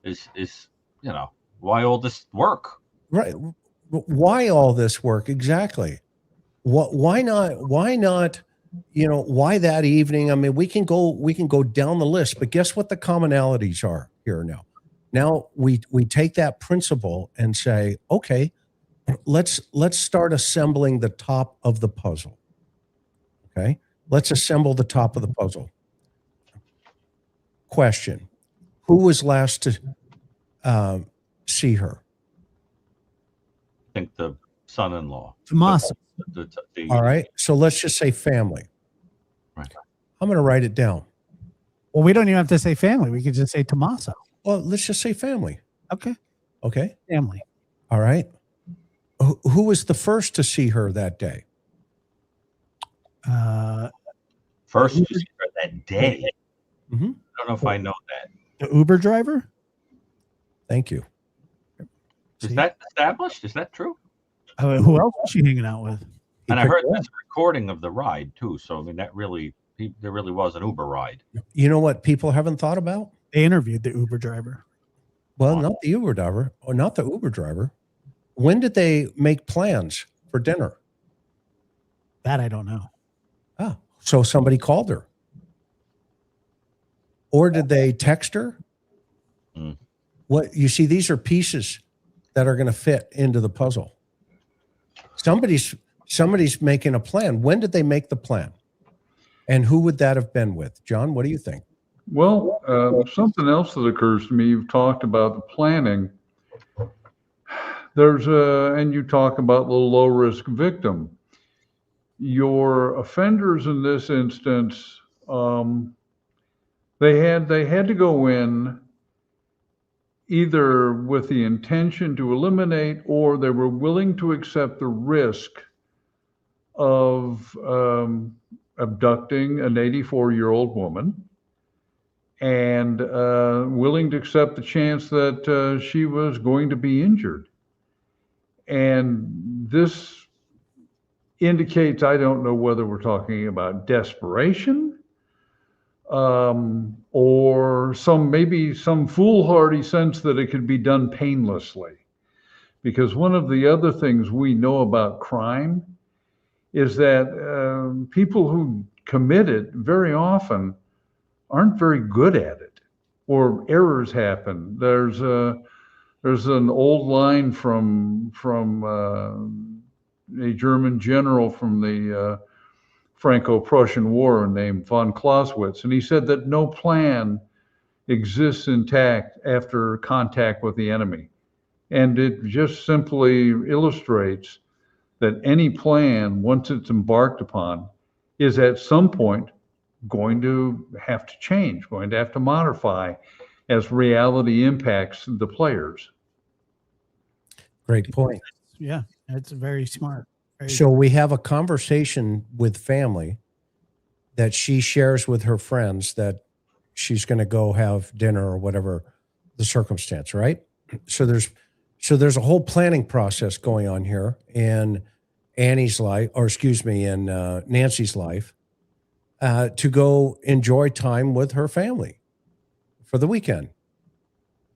is why all this work? Right. Why all this work? Exactly. Why not? Why that evening? I mean, we can go down the list, but guess what the commonalities are here now? Now we take that principle and say, okay, let's start assembling the top of the puzzle. Okay. Let's assemble the top of the puzzle. Question: who was last to see her? I think the son-in-law. Tommaso. All right. So let's just say family. Right. I'm going to write it down. Well, we don't even have to say family. We could just say Tommaso. Well, let's just say family. Okay. Okay. Family. All right. Who was the first to see her that day? First to see her that day. Mm-hmm. I don't know if I know that. The Uber driver? Thank you. Is that established? Is that true? Who else was she hanging out with? And I heard that's a recording of the ride too. So I mean, there really was an Uber ride. You know what people haven't thought about? They interviewed the Uber driver. Well, not the Uber driver, or not the Uber driver. When did they make plans for dinner? That I don't know. Oh, so somebody called her. Or did they text her? What you see, these are pieces that are going to fit into the puzzle. Somebody's making a plan. When did they make the plan? And who would that have been with? John, what do you think? Well, something else that occurs to me, you've talked about the planning. And you talk about the low risk victim. Your offenders in this instance, they had to go in either with the intention to eliminate, or they were willing to accept the risk of abducting an 84-year-old woman, and willing to accept the chance that she was going to be injured. And this indicates, I don't know whether we're talking about desperation, or maybe some foolhardy sense that it could be done painlessly. Because one of the other things we know about crime is that people who commit it very often aren't very good at it, or errors happen. There's an old line from a German general from the Franco-Prussian War named von Clausewitz, and he said that no plan exists intact after contact with the enemy. And it just simply illustrates that any plan, once it's embarked upon, is at some point going to have to change, going to have to modify as reality impacts the players. Great point. Yeah, that's very smart. So we have a conversation with family that she shares with her friends that she's going to go have dinner or whatever the circumstance, right? So there's a whole planning process going on here in Annie's life, or excuse me, in Nancy's life, to go enjoy time with her family for the weekend.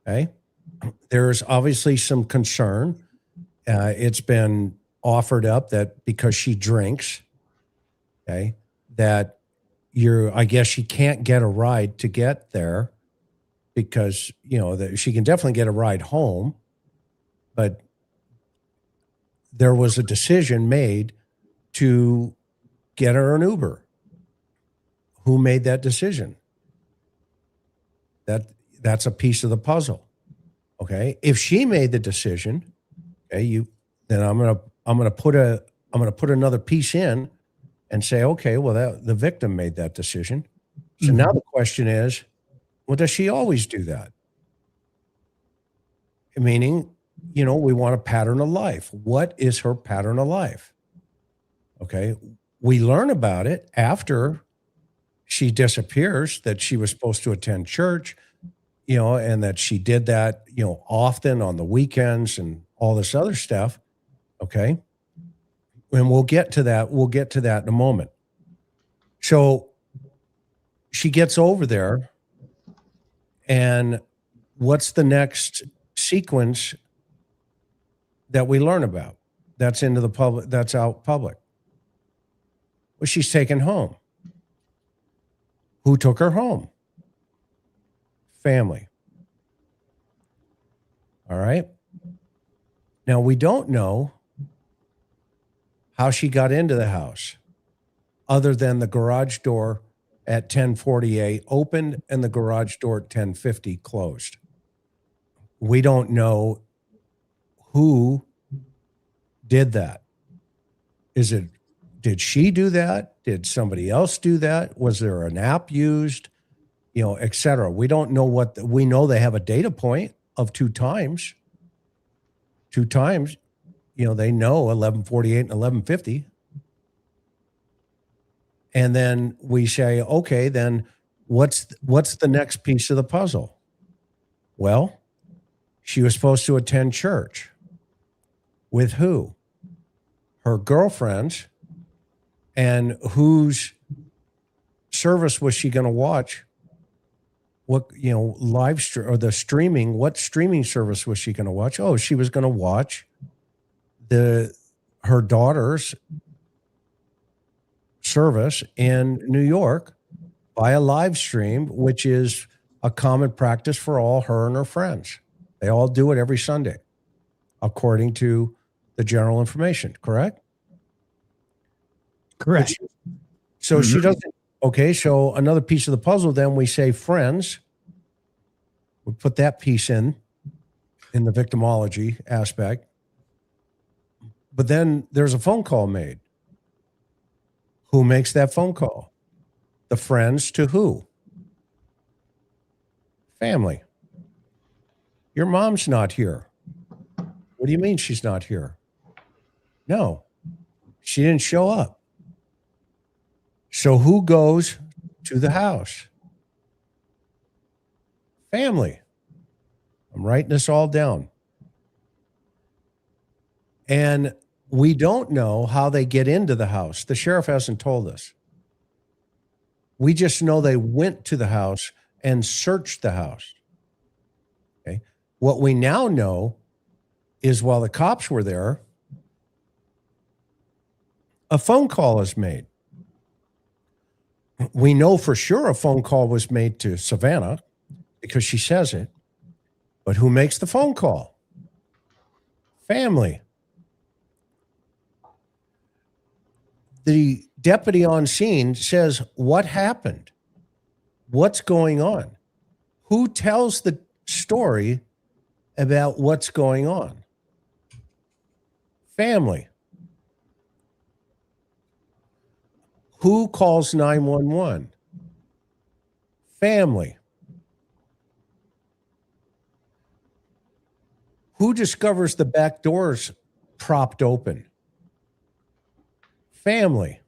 Okay. There's obviously some concern. It's been offered up that because she drinks, okay, that I guess she can't get a ride to get there, because, that she can definitely get a ride home, but there was a decision made to get her an Uber. Who made that decision? That's a piece of the puzzle. Okay. If she made the decision, okay, then I'm gonna put another piece in and say, okay, well, the victim made that decision. So now the question is, well, does she always do that? Meaning, we want a pattern of life. What is her pattern of life? Okay. We learn about it after she disappears, that she was supposed to attend church, and that she did that, often on the weekends and all this other stuff. Okay. And we'll get to that. We'll get to that in a moment. So she gets over there, and what's the next sequence that we learn about? That's into the public. That's out public. Well, she's taken home. Who took her home? Family. All right. Now, we don't know how she got into the house, other than the garage door at 10:48 opened and the garage door at 10:50 closed. We don't know who did that. Did she do that? Did somebody else do that? Was there an app used? Et cetera. We don't know we know they have a data point of two times. Two times, they know 11:48 and 11:50. And then we say, okay, then what's the next piece of the puzzle? Well, she was supposed to attend church. With who? Her girlfriends. And whose service was she going to watch? What, live stream or the streaming, what streaming service was she going to watch? Oh, she was going to watch her daughter's service in New York by a live stream, which is a common practice for all her and her friends. They all do it every Sunday, according to the general information, correct? Correct. So she doesn't, okay, so another piece of the puzzle, then we say friends. We put that piece in the victimology aspect. But then there's a phone call made. Who makes that phone call? The friends to who? Family. Your mom's not here. What do you mean she's not here? No, she didn't show up. So who goes to the house? Family. I'm writing this all down. And we don't know how they get into the house. The sheriff hasn't told us. We just know they went to the house and searched the house. Okay. What we now know is while the cops were there, a phone call is made. We know for sure a phone call was made to Savannah because she says it. But who makes the phone call? Family. The deputy on scene says, what happened? What's going on? Who tells the story about what's going on? Family. Who calls 911? Family. Who discovers the back doors propped open? Family.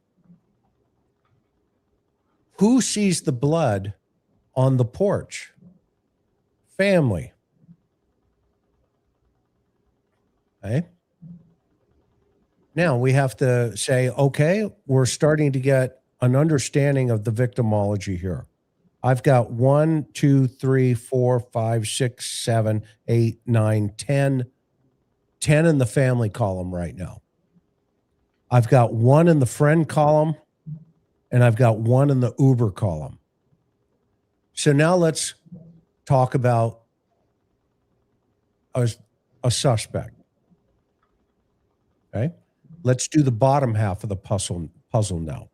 Who sees the blood on the porch? Family. Okay. Now we have to say, okay, we're starting to get an understanding of the victimology here. I've got 1, 2, 3, 4, 5, 6, 7, 8, 9, 10 in the family column right now. I've got 1 in the friend column, and I've got 1 in the Uber column. So now let's talk about a suspect. Okay, let's do the bottom half of the puzzle now.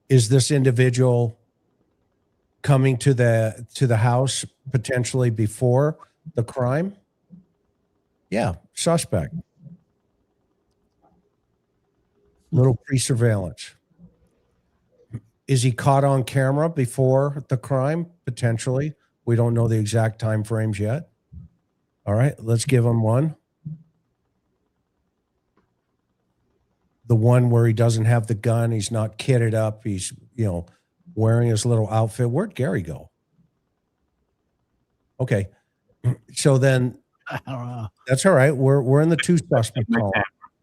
Is this individual coming to the house potentially before the crime? Yeah, suspect. Little pre-surveillance. Is he caught on camera before the crime? Potentially. We don't know the exact time frames yet. All right, let's give him 1. The one where he doesn't have the gun, he's not kitted up, he's, wearing his little outfit. Where'd Gary go? Okay. So then I don't know. that's all right. We're in the 2 suspect column.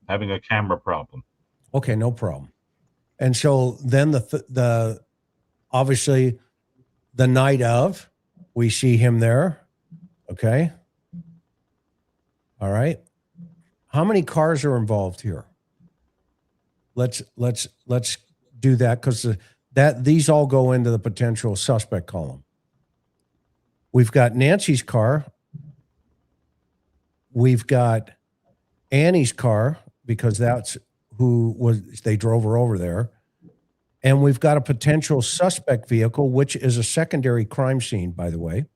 Having a camera problem. Okay, no problem. And so then the obviously the night of, we see him there. Okay. All right. How many cars are involved here? Let's do that because these all go into the potential suspect column. We've got Nancy's car. We've got Annie's car because that's they drove her over there. And we've got a potential suspect vehicle, which is a secondary crime scene, by the way,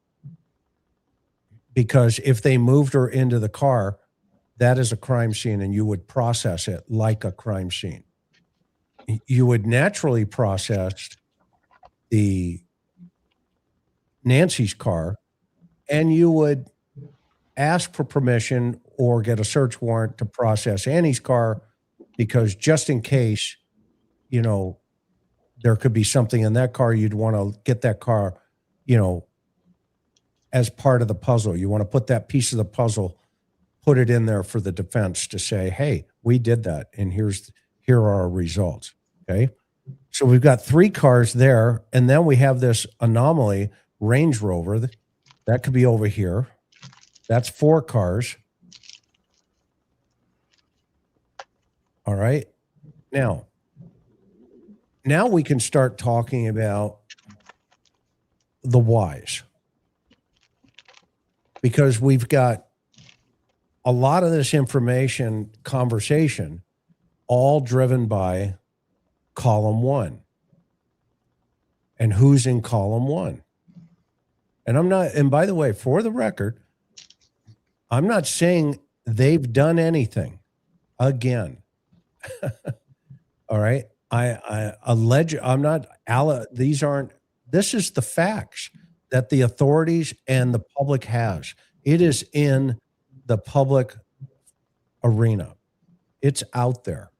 because if they moved her into the car, that is a crime scene and you would process it like a crime scene. You would naturally process the Nancy's car and you would ask for permission or get a search warrant to process Annie's car because just in case, there could be something in that car, you'd want to get that car, as part of the puzzle. You want to put that piece of the puzzle, put it in there for the defense to say, hey, we did that. And here are our results. Okay. So we've got 3 cars there. And then we have this anomaly Range Rover that could be over here. That's 4 cars. All right. Now, now we can start talking about the whys, because we've got a lot of this information conversation all driven by column one. And who's in column one? And by the way, for the record, I'm not saying they've done anything again. All right. This is the facts that the authorities and the public has. It is in the public arena. It's out there.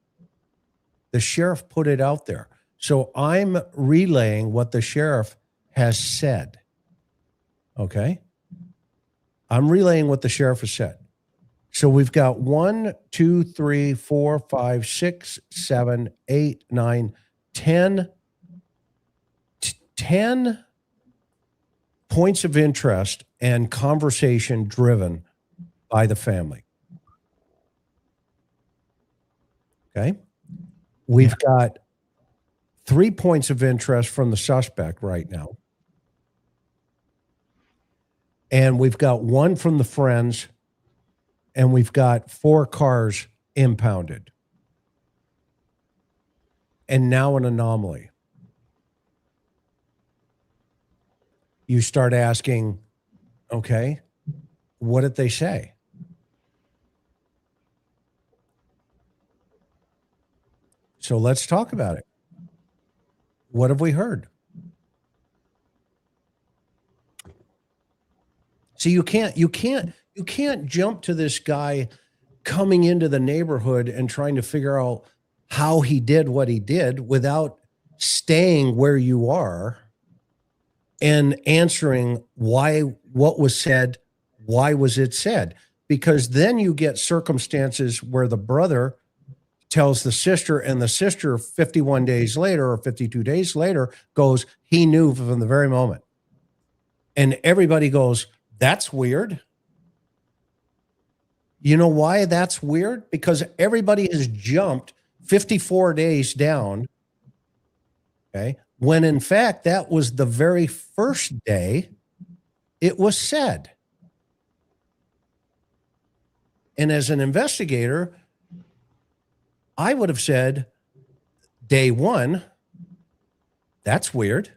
The sheriff put it out there. So I'm relaying what the sheriff has said. Okay. I'm relaying what the sheriff has said. So we've got 1, 2, 3, 4, 5, 6, 7, 8, 9, 10 points of interest and conversation driven by the family. Okay. We've got 3 points of interest from the suspect right now. And we've got 1 from the friends, and we've got 4 cars impounded. And now an anomaly. You start asking, okay, what did they say? So let's talk about it. What have we heard? So you can't jump to this guy coming into the neighborhood and trying to figure out how he did what he did without staying where you are and answering what was said, why was it said? Because then you get circumstances where the brother tells the sister, and the sister 51 days later or 52 days later goes, he knew from the very moment. And everybody goes, that's weird. You know why that's weird? Because everybody has jumped 54 days down, okay, when in fact that was the very first day it was said. And as an investigator, I would have said, day 1, that's weird.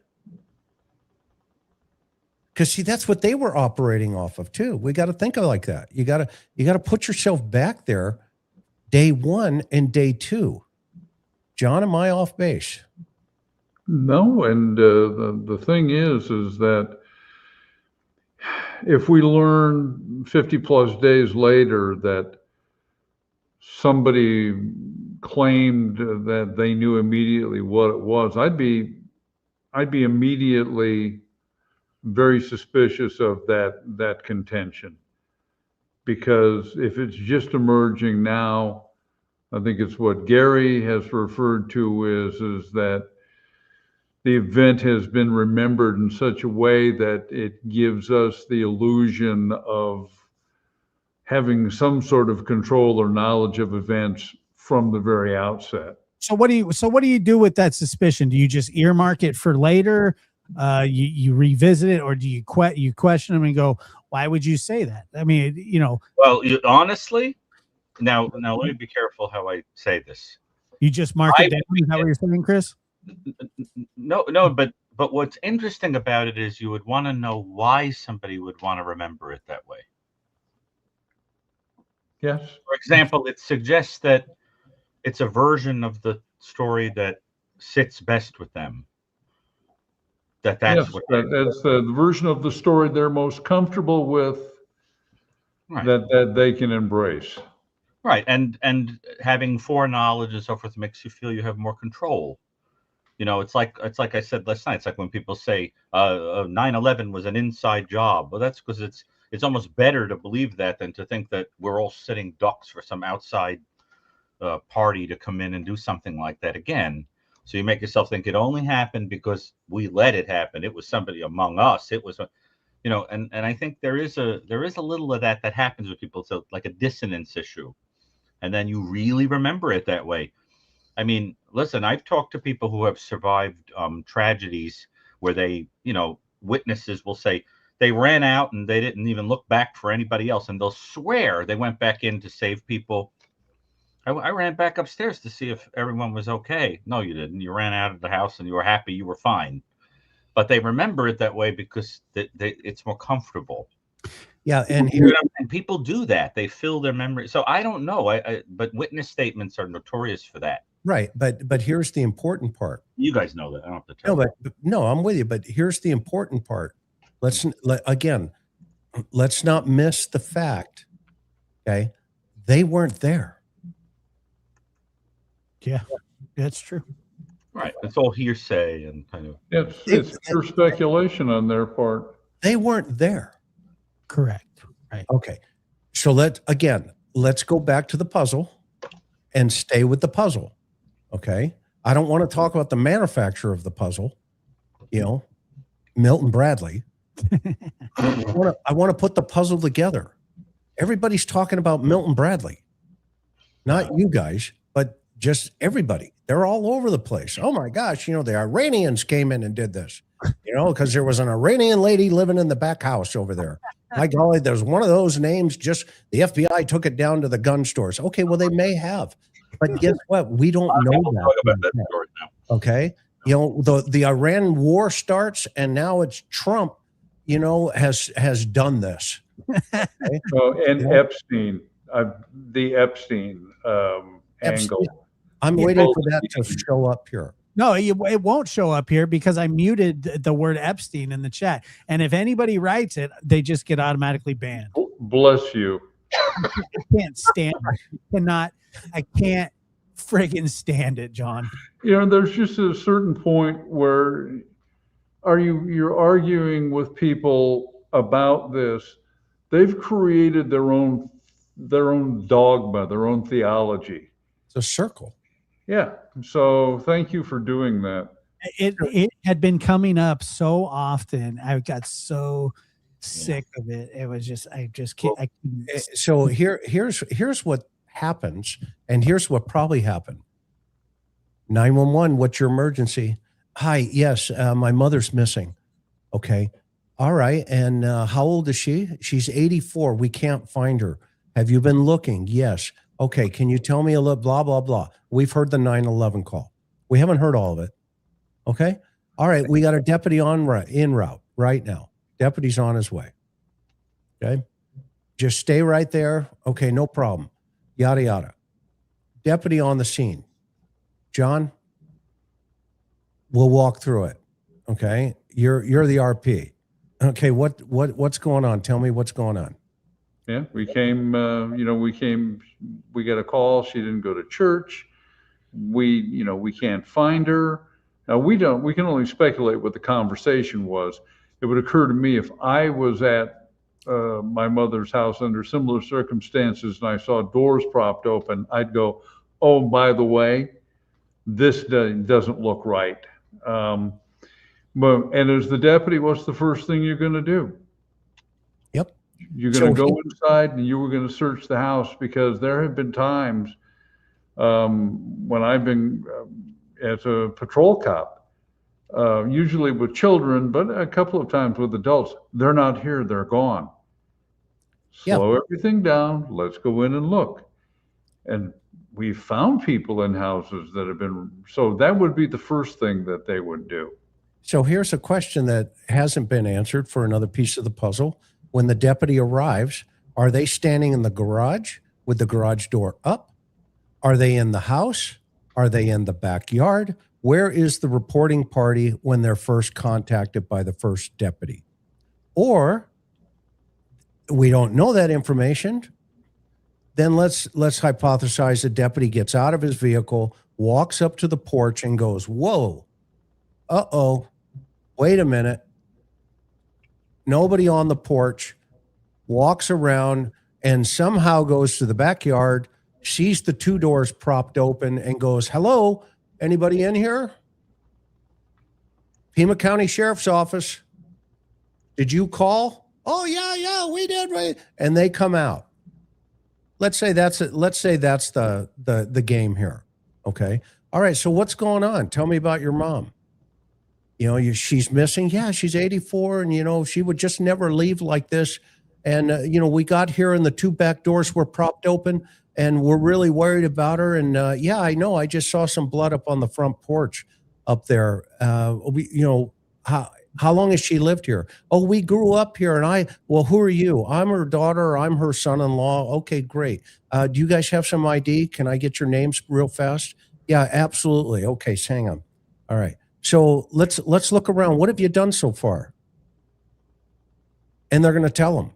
Because see, that's what they were operating off of too. We got to think of it like that. You got to put yourself back there, day 1 and day 2. John, am I off base? No, and the thing is that if we learn 50 plus days later that somebody claimed that they knew immediately what it was, I'd be immediately very suspicious of that contention, because if it's just emerging now, I think it's what Gary has referred to is that the event has been remembered in such a way that it gives us the illusion of having some sort of control or knowledge of events from the very outset. So what do you do with that suspicion? Do you just earmark it for later? You revisit it, or do you question them and go, why would you say that? I mean, Well, honestly, now let me be careful how I say this. You just mark it down. Is that what you're saying, Chris? No, but what's interesting about it is you would want to know why somebody would want to remember it that way. Yes. For example, it suggests that it's a version of the story that sits best with them. That's the version of the story they're most comfortable with, right, that they can embrace. Right, and having foreknowledge and so forth makes you feel you have more control. It's like I said last night. It's like when people say 9/11 was an inside job. Well, that's because it's almost better to believe that than to think that we're all sitting ducks for some outside party to come in and do something like that again. So you make yourself think it only happened because we let it happen. It was somebody among us. It was, and I think there is a little of that happens with people. So like a dissonance issue, and then you really remember it that way. I mean, listen, I've talked to people who have survived tragedies where they, witnesses will say they ran out and they didn't even look back for anybody else, and they'll swear they went back in to save people. I ran back upstairs to see if everyone was okay. No, you didn't. You ran out of the house and you were happy you were fine. But they remember it that way because it's more comfortable. Yeah, and people do that. They fill their memory. So I don't know. But witness statements are notorious for that. Right, but here's the important part. You guys know that. I don't have to tell you. No, I'm with you. But here's the important part. Let's not miss the fact. Okay, they weren't there. Yeah, that's true. Right, it's all hearsay and kind of. It's pure speculation on their part. They weren't there. Correct. Right. Okay, so let's go back to the puzzle and stay with the puzzle. Okay, I don't want to talk about the manufacturer of the puzzle, Milton Bradley. I want to put the puzzle together. Everybody's talking about Milton Bradley, not you guys, but just everybody. They're all over the place. Oh my gosh, the Iranians came in and did this, because there was an Iranian lady living in the back house over there. My golly, there's one of those names. Just the FBI took it down to the gun stores. Okay, well, they may have. But guess what? We don't know that. Story now. Okay. The Iran war starts and now it's Trump, has done this. Okay? And Epstein, the Epstein angle. I'm waiting for that to show up here. No, it won't show up here because I muted the word Epstein in the chat. And if anybody writes it, they just get automatically banned. Bless you. I can't stand it. I can't friggin' stand it, John. There's just a certain point where you're arguing with people about this. They've created their own dogma, their own theology. It's a circle. Yeah. So thank you for doing that. It had been coming up so often. I got so sick of it. It was just, I just can't. So here's what happens, and here's what probably happened. 911, what's your emergency? Hi, yes, my mother's missing. Okay. All right. And how old is she? She's 84. We can't find her. Have you been looking? Yes. Okay. Can you tell me a little blah, blah, blah? We've heard the 911 call. We haven't heard all of it. Okay. All right. We got a deputy en route right now. Deputy's on his way. Okay. Just stay right there. Okay. No problem. Yada, yada. Deputy on the scene. John, we'll walk through it. Okay. You're the RP. Okay. What's going on? Tell me what's going on. Yeah. We came, we got a call. She didn't go to church. We can't find her. Now we can only speculate what the conversation was. It would occur to me if I was at my mother's house under similar circumstances and I saw doors propped open, I'd go, oh, by the way, this doesn't look right. And as the deputy, what's the first thing you're going to do? Yep. You're going to go inside and you were going to search the house, because there have been times when I've been as a patrol cop, usually with children, but a couple of times with adults. They're not here, they're gone. Slow everything down. Let's go in and look. And we found people in houses that have been, so that would be the first thing that they would do. So here's a question that hasn't been answered for another piece of the puzzle. When the deputy arrives, are they standing in the garage with the garage door up? Are they in the house? Are they in the backyard? Where is the reporting party when they're first contacted by the first deputy? Or we don't know that information. Then let's hypothesize the deputy gets out of his vehicle, walks up to the porch and goes, whoa, uh-oh, wait a minute. Nobody on the porch, walks around and somehow goes to the backyard, sees the two doors propped open and goes, hello, anybody in here? Pima County Sheriff's Office. Did you call? Oh, yeah, we did. And they come out. Let's say that's the game here. Okay. All right, so what's going on? Tell me about your mom. She's missing. Yeah, she's 84, and she would just never leave like this. And we got here and the two back doors were propped open, and we're really worried about her. And yeah, I know. I just saw some blood up on the front porch up there. How long has she lived here? Oh, we grew up here. And well, who are you? I'm her daughter. I'm her son-in-law. Okay, great. Do you guys have some ID? Can I get your names real fast? Yeah, absolutely. Okay, hang on. All right. So let's look around. What have you done so far? And they're going to tell them.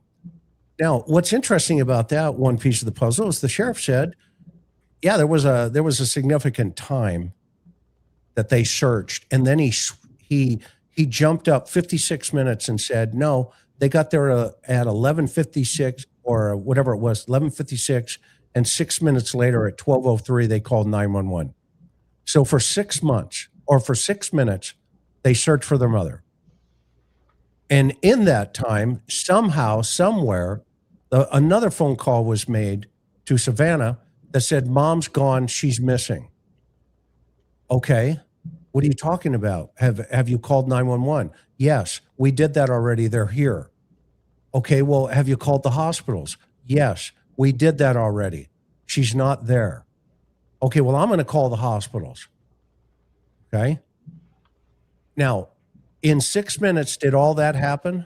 Now, what's interesting about that one piece of the puzzle is the sheriff said, yeah, there was a significant time that they searched, and then he jumped up 56 minutes and said, no, they got there at 11:56 or whatever it was, 11:56, and 6 minutes later at 12:03 they called 911. So for 6 months or for 6 minutes, they searched for their mother. And in that time, somehow, somewhere, another phone call was made to Savannah that said, Mom's gone, she's missing. Okay, what are you talking about? Have you called 911? Yes, we did that already, they're here. Okay, well, have you called the hospitals? Yes, we did that already. She's not there. Okay, well, I'm going to call the hospitals. Okay. Now, in 6 minutes, did all that happen?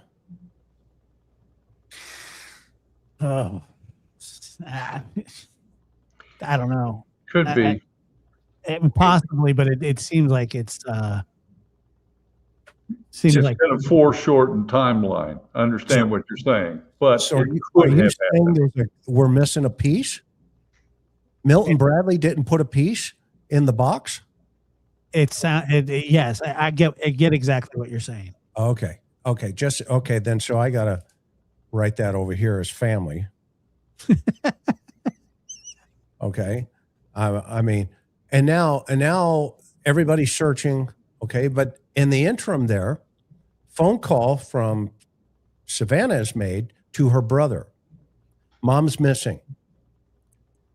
Oh, I don't know. Could be. Possibly, but it seems like it's seems Just like kind of foreshortened timeline. I understand what you're saying, but So it are could you have saying happened. we're missing a piece? Milton Bradley didn't put a piece in the box? yes, I get exactly what you're saying. Okay. Then so I gotta write that over here as family. Okay. I mean, and now everybody's searching. Okay, but in the interim there, phone call from Savannah is made to her brother. Mom's missing.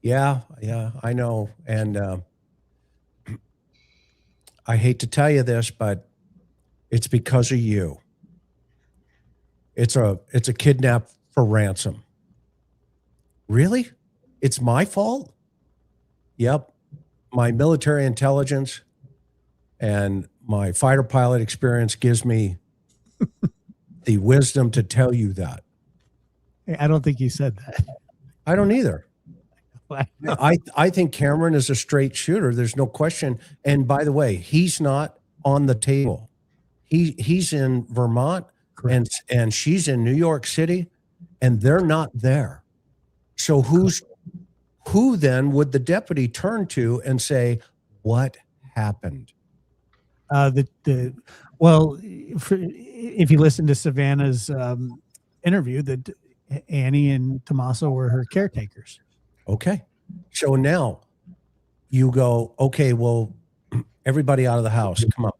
Yeah, I know. And I hate to tell you this, but it's because of you. It's a kidnap for ransom. Really? It's my fault? Yep. My military intelligence and my fighter pilot experience gives me the wisdom to tell you that. I don't think you said that. I don't either. I think Cameron is a straight shooter. There's no question. And by the way, he's not on the table. He's in Vermont and she's in New York City, and they're not there. So who then would the deputy turn to and say, what happened? Well, if you listen to Savannah's interview, that Annie and Tommaso were her caretakers. Okay. So now you go, okay, well, everybody out of the house, come on.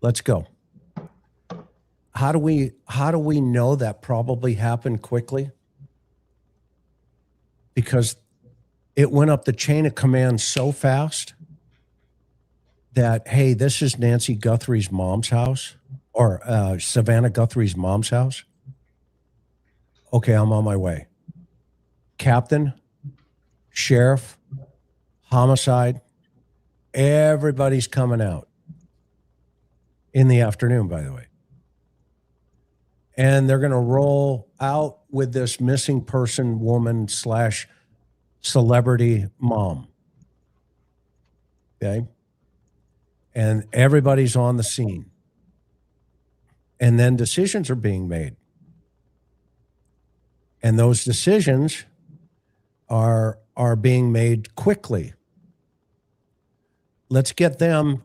Let's go. How do we know that probably happened quickly? Because it went up the chain of command so fast that, hey, this is Nancy Guthrie's mom's house, or Savannah Guthrie's mom's house. Okay, I'm on my way. Captain, sheriff, homicide, everybody's coming out in the afternoon, by the way. And they're going to roll out with this missing person woman / celebrity mom. Okay. And everybody's on the scene. And then decisions are being made. And those decisions are being made quickly. Let's get them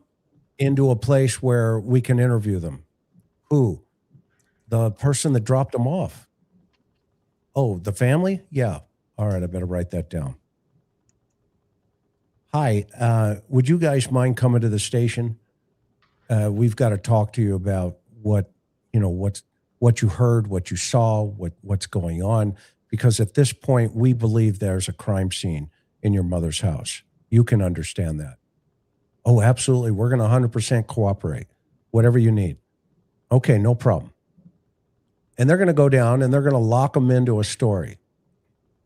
into a place where we can interview them. Who? The person that dropped them off. Oh, the family? Yeah. All right, I better write that down. Hi, would you guys mind coming to the station? We've got to talk to you about what you heard, what you saw, what's going on. Because at this point, we believe there's a crime scene in your mother's house. You can understand that. Oh, absolutely. We're going to 100% cooperate. Whatever you need. Okay, no problem. And they're going to go down and they're going to lock them into a story.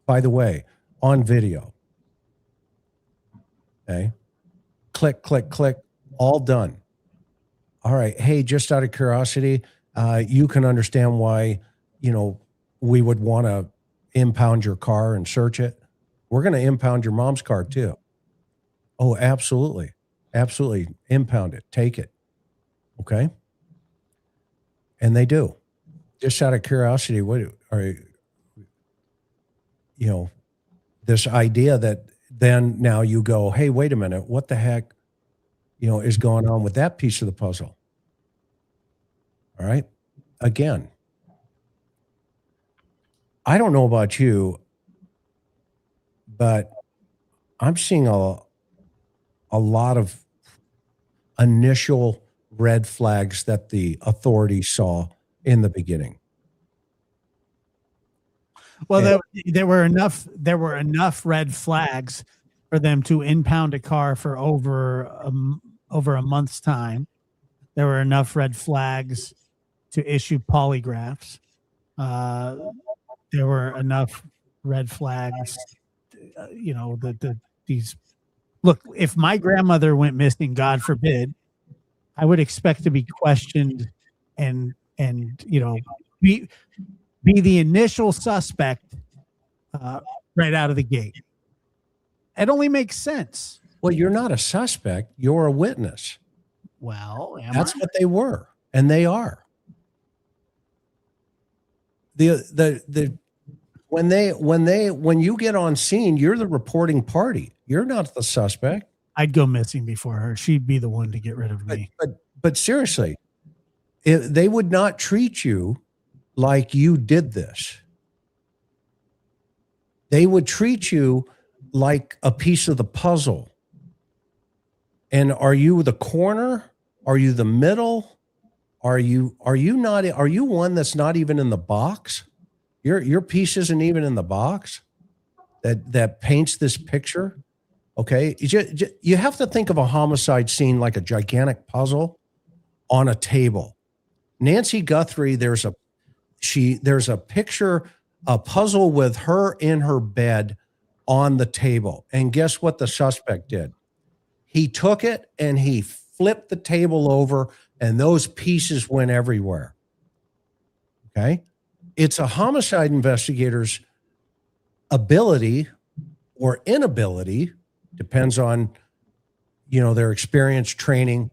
By the way, on video. Okay. Click, click, click. All done. All right. Hey, just out of curiosity, you can understand why, we would want to impound your car and search it. We're going to impound your mom's car too. Oh, absolutely. Absolutely. Impound it. Take it. Okay. And they do. Just out of curiosity, what are this idea that then now you go, hey, wait a minute, what the heck, is going on with that piece of the puzzle? All right. Again, I don't know about you, but I'm seeing a lot of initial red flags that the authorities saw in the beginning. Well, there were enough red flags for them to impound a car for over a month's time. There were enough red flags to issue polygraphs. There were enough red flags, these. Look, if my grandmother went missing, God forbid, I would expect to be questioned and be the initial suspect right out of the gate. It only makes sense. Well, you're not a suspect. You're a witness. Well, that's what they were, and they are. When you get on scene, you're the reporting party. You're not the suspect. I'd go missing before her. She'd be the one to get rid of me. But seriously, they would not treat you like you did this. They would treat you like a piece of the puzzle. And are you the corner? Are you the middle? Are you one that's not even in the box? Your piece isn't even in the box that paints this picture. Okay. You have to think of a homicide scene like a gigantic puzzle on a table. Nancy Guthrie, there's a picture, a puzzle with her in her bed on the table. And guess what the suspect did? He took it and he flipped the table over, and those pieces went everywhere. Okay. It's a homicide investigator's ability or inability, depends on, their experience, training,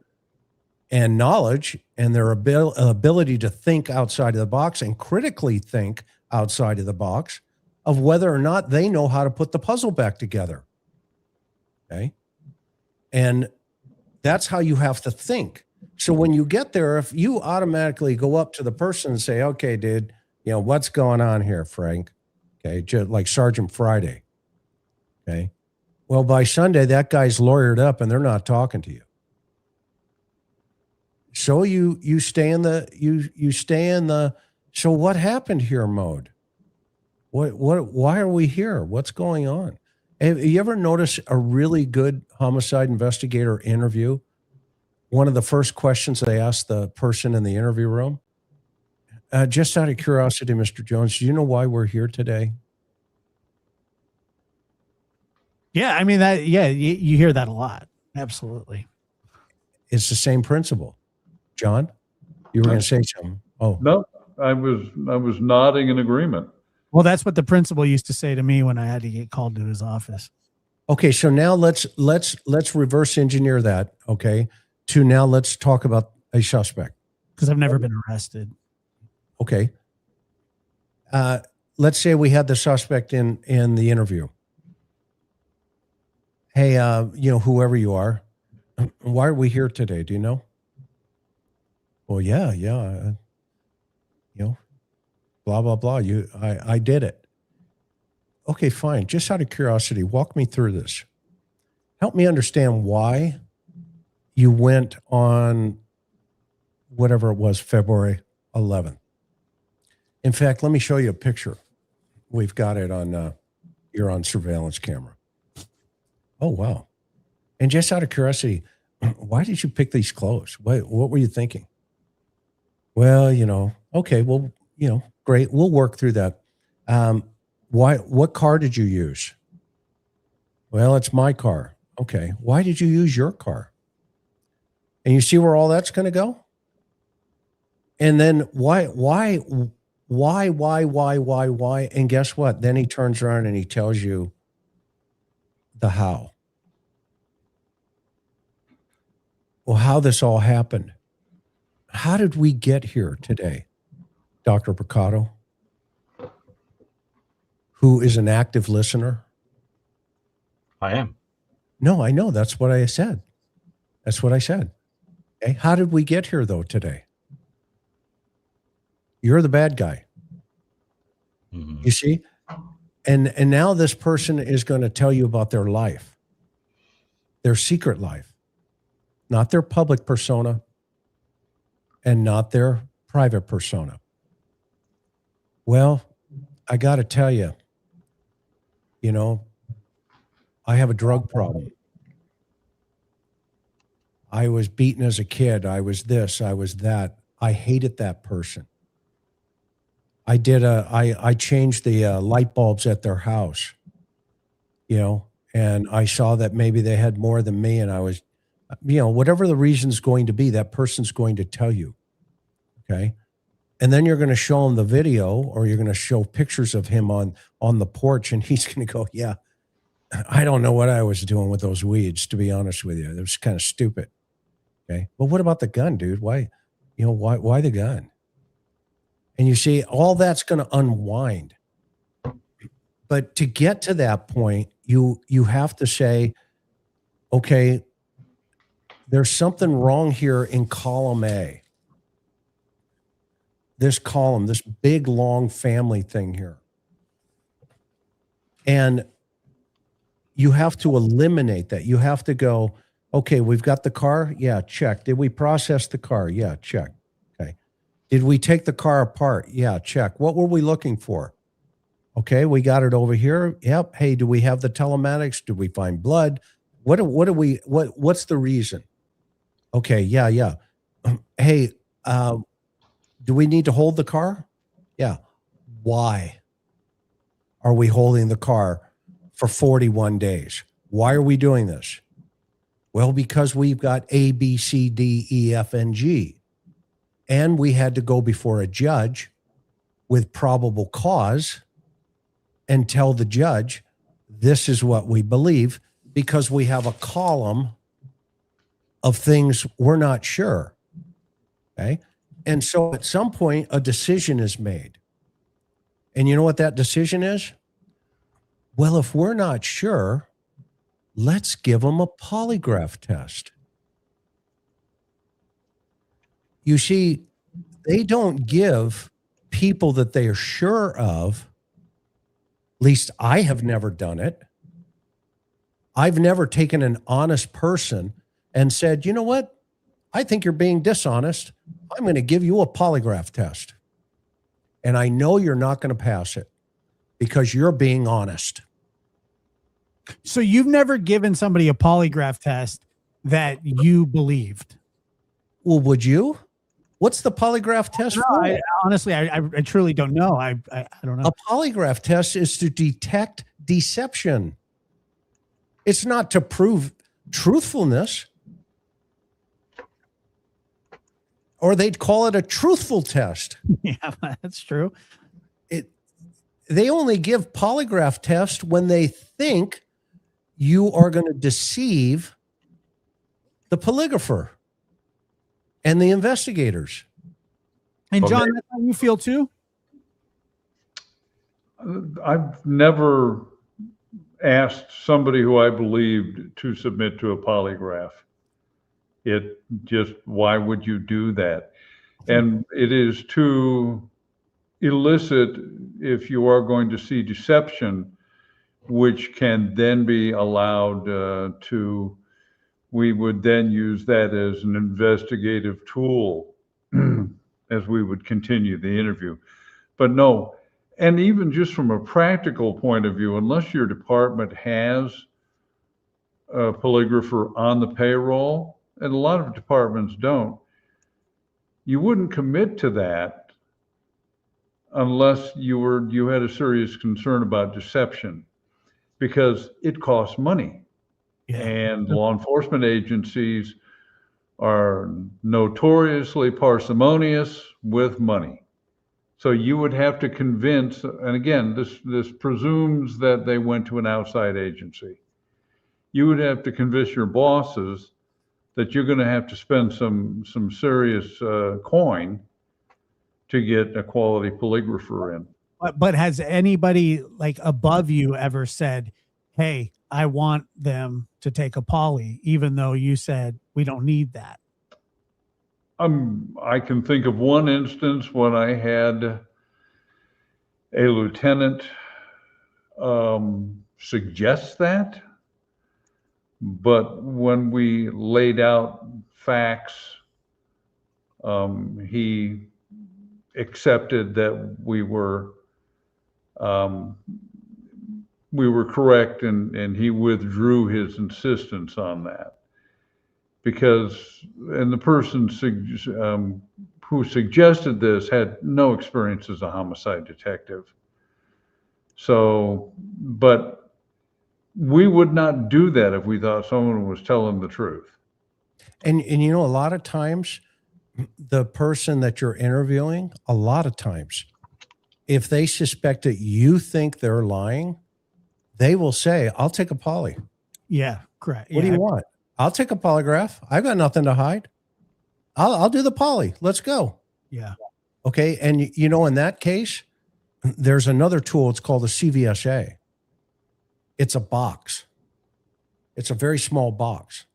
and knowledge, and their ability to think outside of the box and critically think outside of the box of whether or not they know how to put the puzzle back together. Okay. And that's how you have to think. So when you get there, if you automatically go up to the person and say, okay, dude, what's going on here, Frank? Okay. Just like Sergeant Friday. Okay. Well, by Sunday, that guy's lawyered up and they're not talking to you. So you stay in the so what happened here mode? Why are we here? What's going on? Have you ever noticed a really good homicide investigator interview? One of the first questions they ask the person in the interview room, just out of curiosity, Mr. Jones, do you know why we're here today? Yeah, I mean you hear that a lot. Absolutely. It's the same principle. John, you were going to say something. Oh no, I was nodding in agreement. Well, that's what the principal used to say to me when I had to get called to his office. Okay, so now let's reverse engineer that. Okay, to now let's talk about a suspect. Because I've never been arrested. Okay. Let's say we had the suspect in the interview. Hey, whoever you are, why are we here today? Do you know? Well, yeah. Blah, blah, blah. I did it. Okay, fine. Just out of curiosity, walk me through this. Help me understand why you went on whatever it was, February 11th. In fact, let me show you a picture. We've got it on, you're on surveillance camera. Oh, wow. And just out of curiosity, why did you pick these clothes? What were you thinking? Well, okay, well, great. We'll work through that. What car did you use? Well, it's my car. Okay. Why did you use your car? And you see where all that's going to go? And then why? And guess what? Then he turns around and he tells you the how. Well, how this all happened. How did we get here today, Dr. Brucato, who is an active listener? I am. No, I know. That's what I said. That's what I said. Okay. How did we get here, though, today? You're the bad guy. Mm-hmm. You see? And now this person is going to tell you about their life, their secret life, not their public persona and not their private persona. Well, I got to tell you, I have a drug problem. I was beaten as a kid. I was this, I was that. I hated that person. I changed the light bulbs at their house, and I saw that maybe they had more than me. And I was, whatever the reason's going to be, that person's going to tell you. Okay. And then you're going to show him the video, or you're going to show pictures of him on the porch, and he's going to go, yeah, I don't know what I was doing with those weeds, to be honest with you. It was kind of stupid. Okay. Well, what about the gun, dude? Why the gun? And you see, all that's going to unwind. But to get to that point, you have to say, okay, there's something wrong here in column A. This column, this big, long family thing here. And you have to eliminate that. You have to go, okay, we've got the car. Yeah, check. Did we process the car? Yeah, check. Okay. Did we take the car apart? Yeah, check. What were we looking for? Okay, we got it over here. Yep. Hey, do we have the telematics? Did we find blood? What's the reason? Okay, yeah. Hey, do we need to hold the car? Yeah. Why are we holding the car for 41 days? Why are we doing this? Well, because we've got A, B, C, D, E, F, and G. And we had to go before a judge with probable cause and tell the judge, this is what we believe, because we have a column of things we're not sure. Okay. And so at some point, a decision is made. And you know what that decision is? Well, if we're not sure, let's give them a polygraph test. You see, they don't give people that they are sure of, at least I have never done it. I've never taken an honest person and said, you know what? I think you're being dishonest. I'm going to give you a polygraph test. And I know you're not going to pass it because you're being honest. So you've never given somebody a polygraph test that you believed? Well, would you? What's the polygraph test for? Honestly, I truly don't know. I don't know. A polygraph test is to detect deception. It's not to prove truthfulness. Or they'd call it a truthful test. Yeah, that's true. They only give polygraph tests when they think you are going to deceive the polygrapher and the investigators. And John, that's how you feel too? I've never asked somebody who I believed to submit to a polygraph. It just, why would you do that? And it is to elicit, if you are going to see deception, which can then be allowed to, we would then use that as an investigative tool as we would continue the interview. But no, and even just from a practical point of view, unless your department has a polygrapher on the payroll, and a lot of departments don't, you wouldn't commit to that unless you had a serious concern about deception, because it costs money. Yeah. And law enforcement agencies are notoriously parsimonious with money. So you would have to convince, and again, this presumes that they went to an outside agency. You would have to convince your bosses that you're going to have to spend some serious coin to get a quality polygrapher in. But has anybody like above you ever said, "Hey, I want them to take a poly," even though you said we don't need that? I can think of one instance when I had a lieutenant suggest that, but when we laid out facts, he accepted that we were correct, and he withdrew his insistence on that. Because, and the person who suggested this had no experience as a homicide detective. So, but we would not do that if we thought someone was telling the truth. And you know, a lot of times, the person that you're interviewing, a lot of times, if they suspect that you think they're lying, they will say, "I'll take a poly." Yeah, correct. What do you want? I'll take a polygraph. I've got nothing to hide. I'll do the poly. Let's go. Yeah. Okay. And you know, in that case, there's another tool. It's called a CVSA. It's a box. It's a very small box.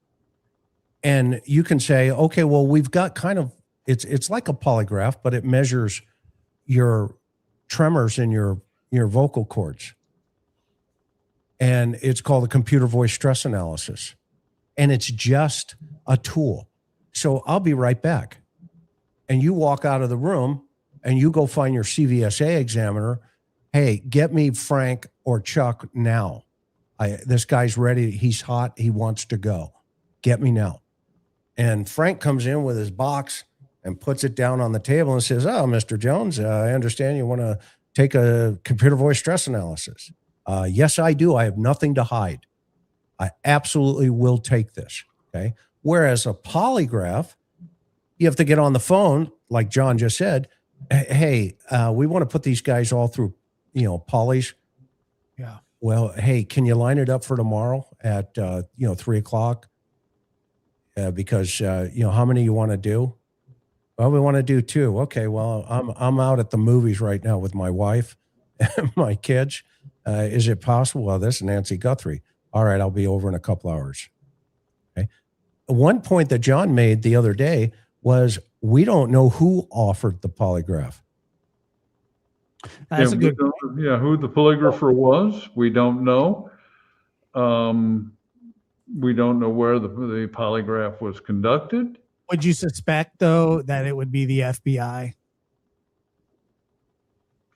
And you can say, okay, well, we've got kind of, it's like a polygraph, but it measures your tremors in your vocal cords. And it's called a computer voice stress analysis. And it's just a tool. So I'll be right back. And you walk out of the room and you go find your CVSA examiner. Hey, get me Frank or Chuck now. This guy's ready. He's hot. He wants to go. Get me now. And Frank comes in with his box and puts it down on the table and says, "Oh, Mr. Jones, I understand you want to take a computer voice stress analysis." Yes, I do. I have nothing to hide. I absolutely will take this. Okay. Whereas a polygraph, you have to get on the phone, like John just said. Hey, we want to put these guys all through, polys. Yeah. Well, hey, can you line it up for tomorrow at 3:00? Because how many you want to do? Well, we want to do 2. Okay. Well, I'm out at the movies right now with my wife and my kids. Is it possible? Well, this is Nancy Guthrie. All right, I'll be over in a couple hours. Okay. One point that John made the other day was we don't know who offered the polygraph. That's a good. Who the polygrapher was, we don't know. We don't know where the polygraph was conducted. Would you suspect, though, that it would be the FBI?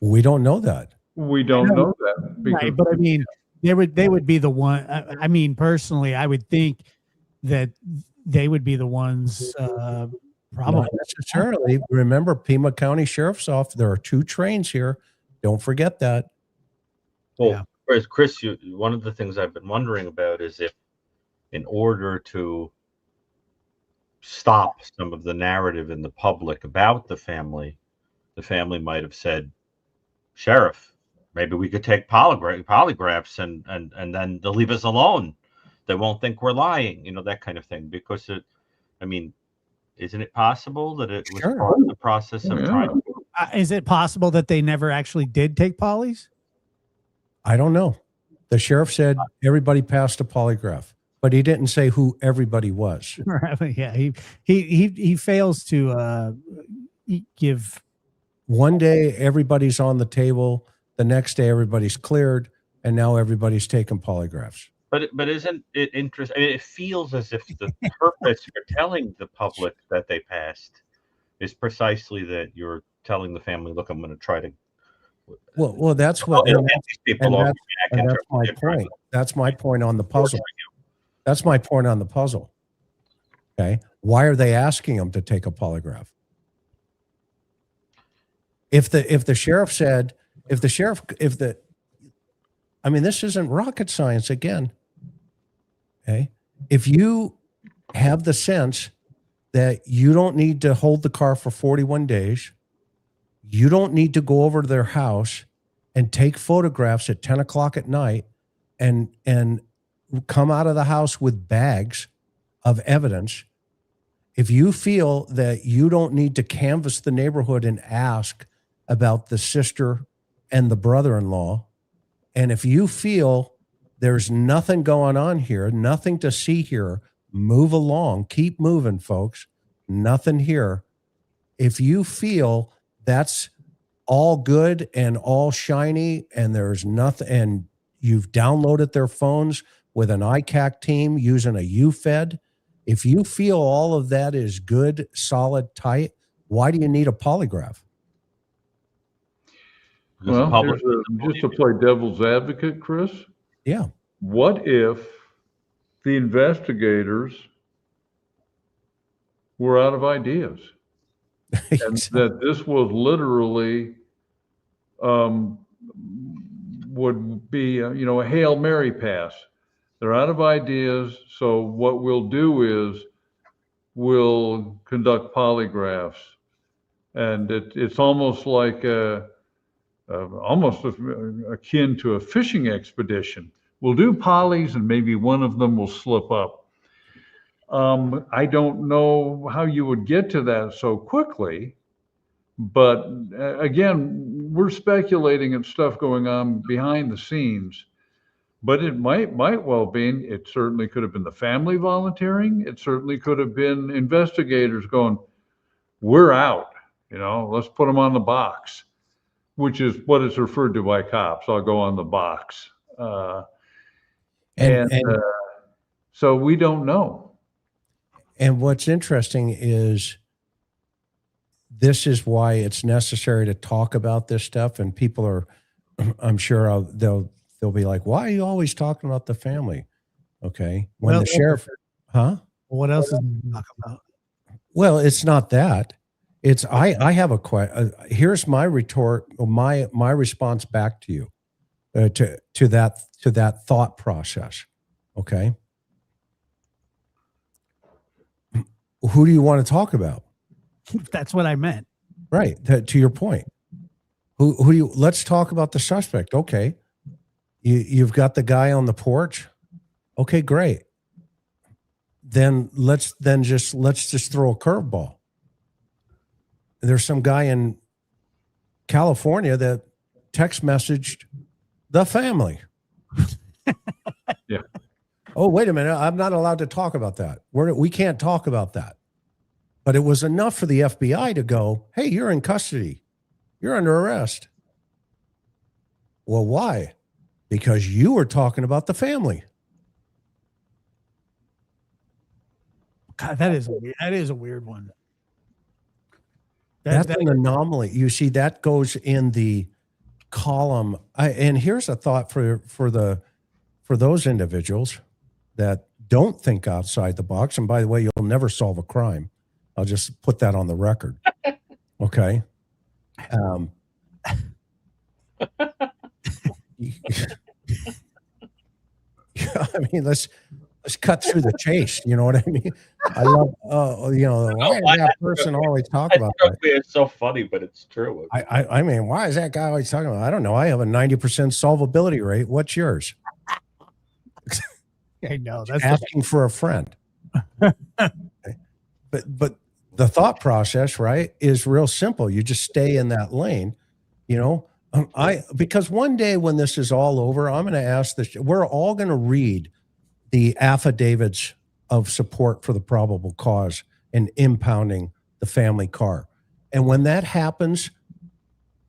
We don't know that. We don't know that. Right, but I mean, they would be the one. I mean, personally, I would think that they would be the ones. Probably not necessarily. Remember, Pima County Sheriff's Office. There are 2 trains here. Don't forget that. Well, yeah. Chris, one of the things I've been wondering about is if, in order to stop some of the narrative in the public about the family might have said, "Sheriff, maybe we could take polygraphs and then they'll leave us alone. They won't think we're lying," that kind of thing. Because isn't it possible that it was part of the process of trying? Is it possible that they never actually did take polys? I don't know. The sheriff said everybody passed a polygraph, but he didn't say who everybody was. Yeah, he fails to give. One day everybody's on the table, the next day everybody's cleared, and now everybody's taking polygraphs. But isn't it interesting? It feels as if the purpose for telling the public that they passed is precisely that you're telling the family, "Look, I'm going to try to." Well, that's what. That's my point. That's my point on the puzzle. That's my point on the puzzle. Okay. Why are they asking them to take a polygraph? If the sheriff said, I mean, this isn't rocket science again. Okay. If you have the sense that you don't need to hold the car for 41 days, you don't need to go over to their house and take photographs at 10 o'clock at night and come out of the house with bags of evidence. If you feel that you don't need to canvass the neighborhood and ask about the sister and the brother-in-law, and if you feel there's nothing going on here, nothing to see here, move along, keep moving, folks, nothing here. If you feel that's all good and all shiny and there's nothing, and you've downloaded their phones with an ICAC team using a UFED, if you feel all of that is good, solid, tight, why do you need a polygraph? Well, just to play devil's advocate, Chris. Yeah. What if the investigators were out of ideas? And that this was literally would be a Hail Mary pass. They're out of ideas, so what we'll do is we'll conduct polygraphs, and it's almost like almost akin to a fishing expedition. We'll do polys, and maybe one of them will slip up. I don't know how you would get to that so quickly, but again, we're speculating at stuff going on behind the scenes. But it might well be, it certainly could have been the family volunteering. It certainly could have been investigators going, we're out, let's put them on the box, which is what is referred to by cops. I'll go on the box. So we don't know. And what's interesting is this is why it's necessary to talk about this stuff. And people are, I'm sure they'll be like, why are you always talking about the family? Okay. When the sheriff, what else is to talk about? Well, it's not that. It's, I have a question. Here's my retort, my response back to you, to that thought process. Okay. Who do you want to talk about? That's what I meant. Right. To your point. Who do you, let's talk about the suspect. Okay. You've got the guy on the porch. Okay, great. Then let's just throw a curveball. There's some guy in California that text messaged the family. Yeah. Oh, wait a minute. I'm not allowed to talk about that. We can't talk about that. But it was enough for the FBI to go, hey, you're in custody. You're under arrest. Well, why? Because you were talking about the family. God, that is a weird one. That's an anomaly. You see, that goes in the column. And here's a thought for those individuals that don't think outside the box. And by the way, you'll never solve a crime. I'll just put that on the record. Okay. I mean, let's cut through the chase. You know what I mean? I love, why is that person always talking about that? It's so funny, but it's true. I mean, why is that guy always talking about? I don't know. I have a 90% solvability rate. What's yours? I know that's asking for a friend. But the thought process, right, is real simple. You just stay in that lane, because one day when this is all over, I'm going to ask this. We're all going to read the affidavits of support for the probable cause and impounding the family car. And when that happens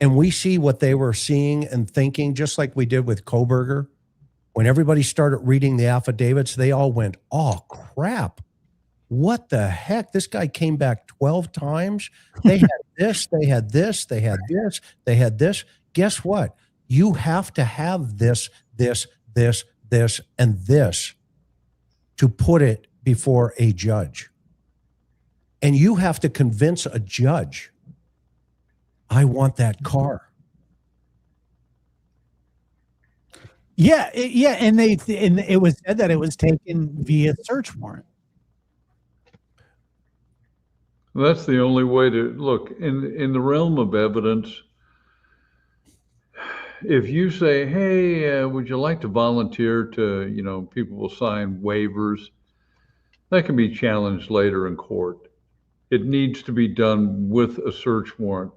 and we see what they were seeing and thinking, just like we did with Koberger, when everybody started reading the affidavits, they all went, oh, crap. What the heck? This guy came back 12 times. They had this, they had this, they had this, they had this. Guess what? You have to have this, and this. to put it before a judge. And you have to convince a judge, I want that car. Yeah, and it was said that it was taken via search warrant. That's the only way to look in the realm of evidence. If you say, hey, would you like to volunteer to, people will sign waivers, that can be challenged later in court. It needs to be done with a search warrant.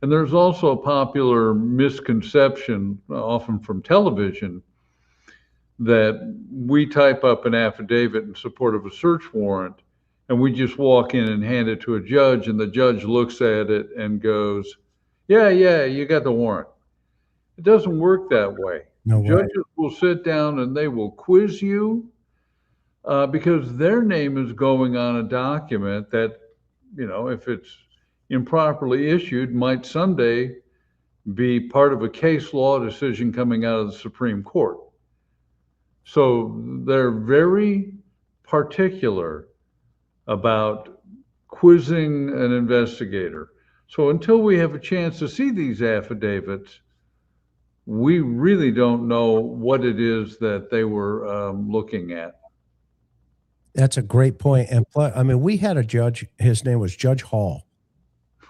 And there's also a popular misconception, often from television, that we type up an affidavit in support of a search warrant and we just walk in and hand it to a judge, and the judge looks at it and goes, yeah, you got the warrant. It doesn't work that way. No way. Judges will sit down and they will quiz you because their name is going on a document that, if it's improperly issued, might someday be part of a case law decision coming out of the Supreme Court. So they're very particular about quizzing an investigator. So until we have a chance to see these affidavits, we really don't know what it is that they were looking at. That's a great point. And we had a judge, his name was Judge Hall.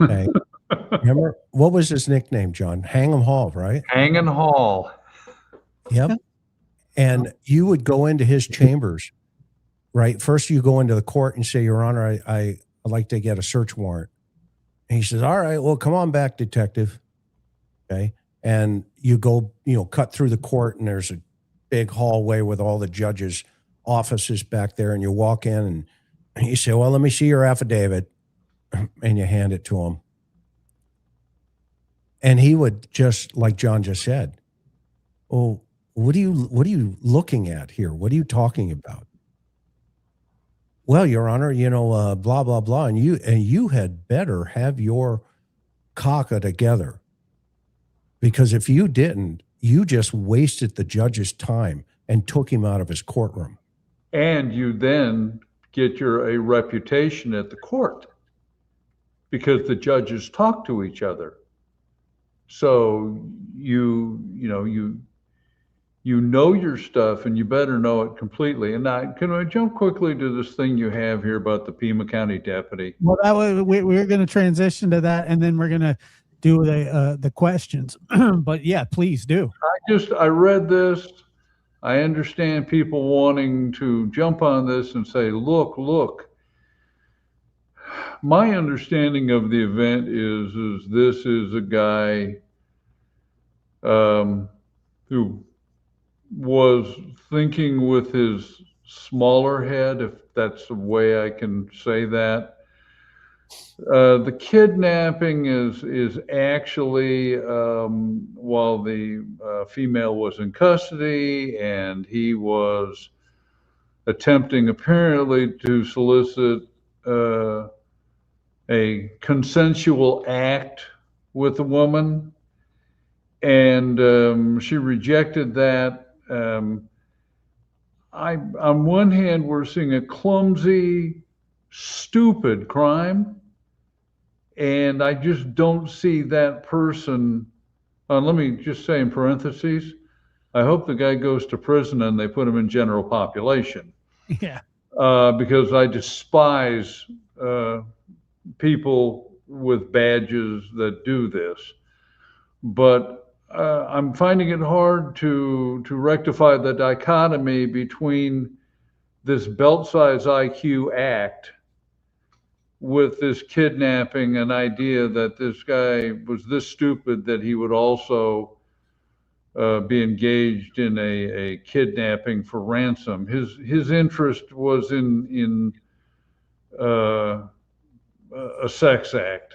Okay. Remember, what was his nickname, John? Hang'em Hall, right? Hanging Hall. Yep. And you would go into his chambers, right? First, you go into the court and say, Your Honor, I'd like to get a search warrant. And he says, all right, well, come on back, detective. Okay. And you go, cut through the court, and there's a big hallway with all the judges' offices back there. And you walk in and you say, well, let me see your affidavit. And you hand it to him. And he would just, like John just said, oh, what are you looking at here? What are you talking about? Well, Your Honor, blah, blah, blah. And you had better have your caca together. Because if you didn't, you just wasted the judge's time and took him out of his courtroom. And you then get a reputation at the court because the judges talk to each other. So you know your stuff, and you better know it completely. And can I jump quickly to this thing you have here about the Pima County deputy? Well, that way we're going to transition to that, and then we're going to do the questions. But yeah, please do. I read this. I understand people wanting to jump on this and say, look. My understanding of the event is this is a guy who was thinking with his smaller head, if that's the way I can say that. The kidnapping is actually while the female was in custody, and he was attempting apparently to solicit a consensual act with a woman, and she rejected that. On one hand, we're seeing a clumsy, stupid crime, and I just don't see that person. Let me just say in parentheses, I hope the guy goes to prison and they put him in general population. Yeah. Because I despise people with badges that do this. But I'm finding it hard to rectify the dichotomy between this belt-size IQ act with this kidnapping, an idea that this guy was this stupid that he would also be engaged in a kidnapping for ransom. His interest was in a sex act,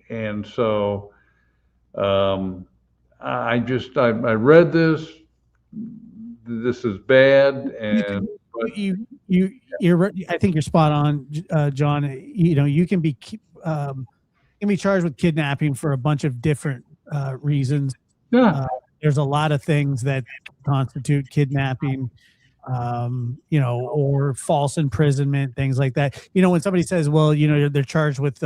and so I read this. This is bad, and I think you're spot on, John. You can be charged with kidnapping for a bunch of different reasons. Yeah. There's a lot of things that constitute kidnapping. or false imprisonment, things like that. When somebody says, well, they're charged with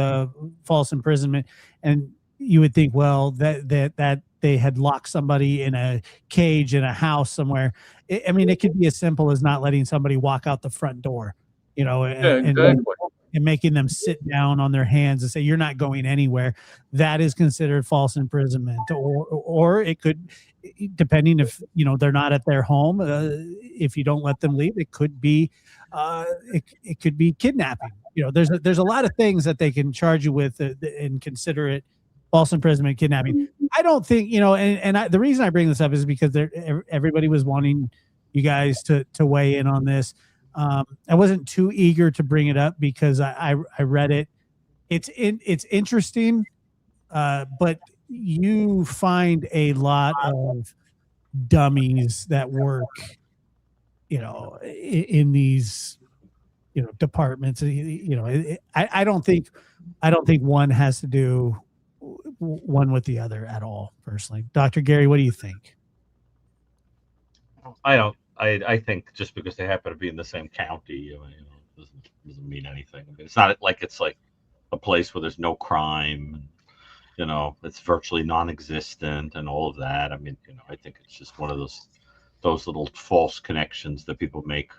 false imprisonment, and you would think, well, that they had locked somebody in a cage in a house somewhere. It could be as simple as not letting somebody walk out the front door, and making them sit down on their hands and say, you're not going anywhere. That is considered false imprisonment. Or it could, depending if, they're not at their home, if you don't let them leave, it could be, it could be kidnapping. There's a lot of things that they can charge you with and consider it false imprisonment, kidnapping. I don't think, the reason I bring this up is because everybody was wanting you guys to weigh in on this. I wasn't too eager to bring it up because I read it. It's interesting, but you find a lot of dummies that work, in these, departments. I don't think one has to do one with the other at all. Personally, Dr. Gary, what do you think? I think just because they happen to be in the same county, doesn't mean anything. It's not like it's like a place where there's no crime, it's virtually non-existent and all of that. I think it's just one of those little false connections that people make.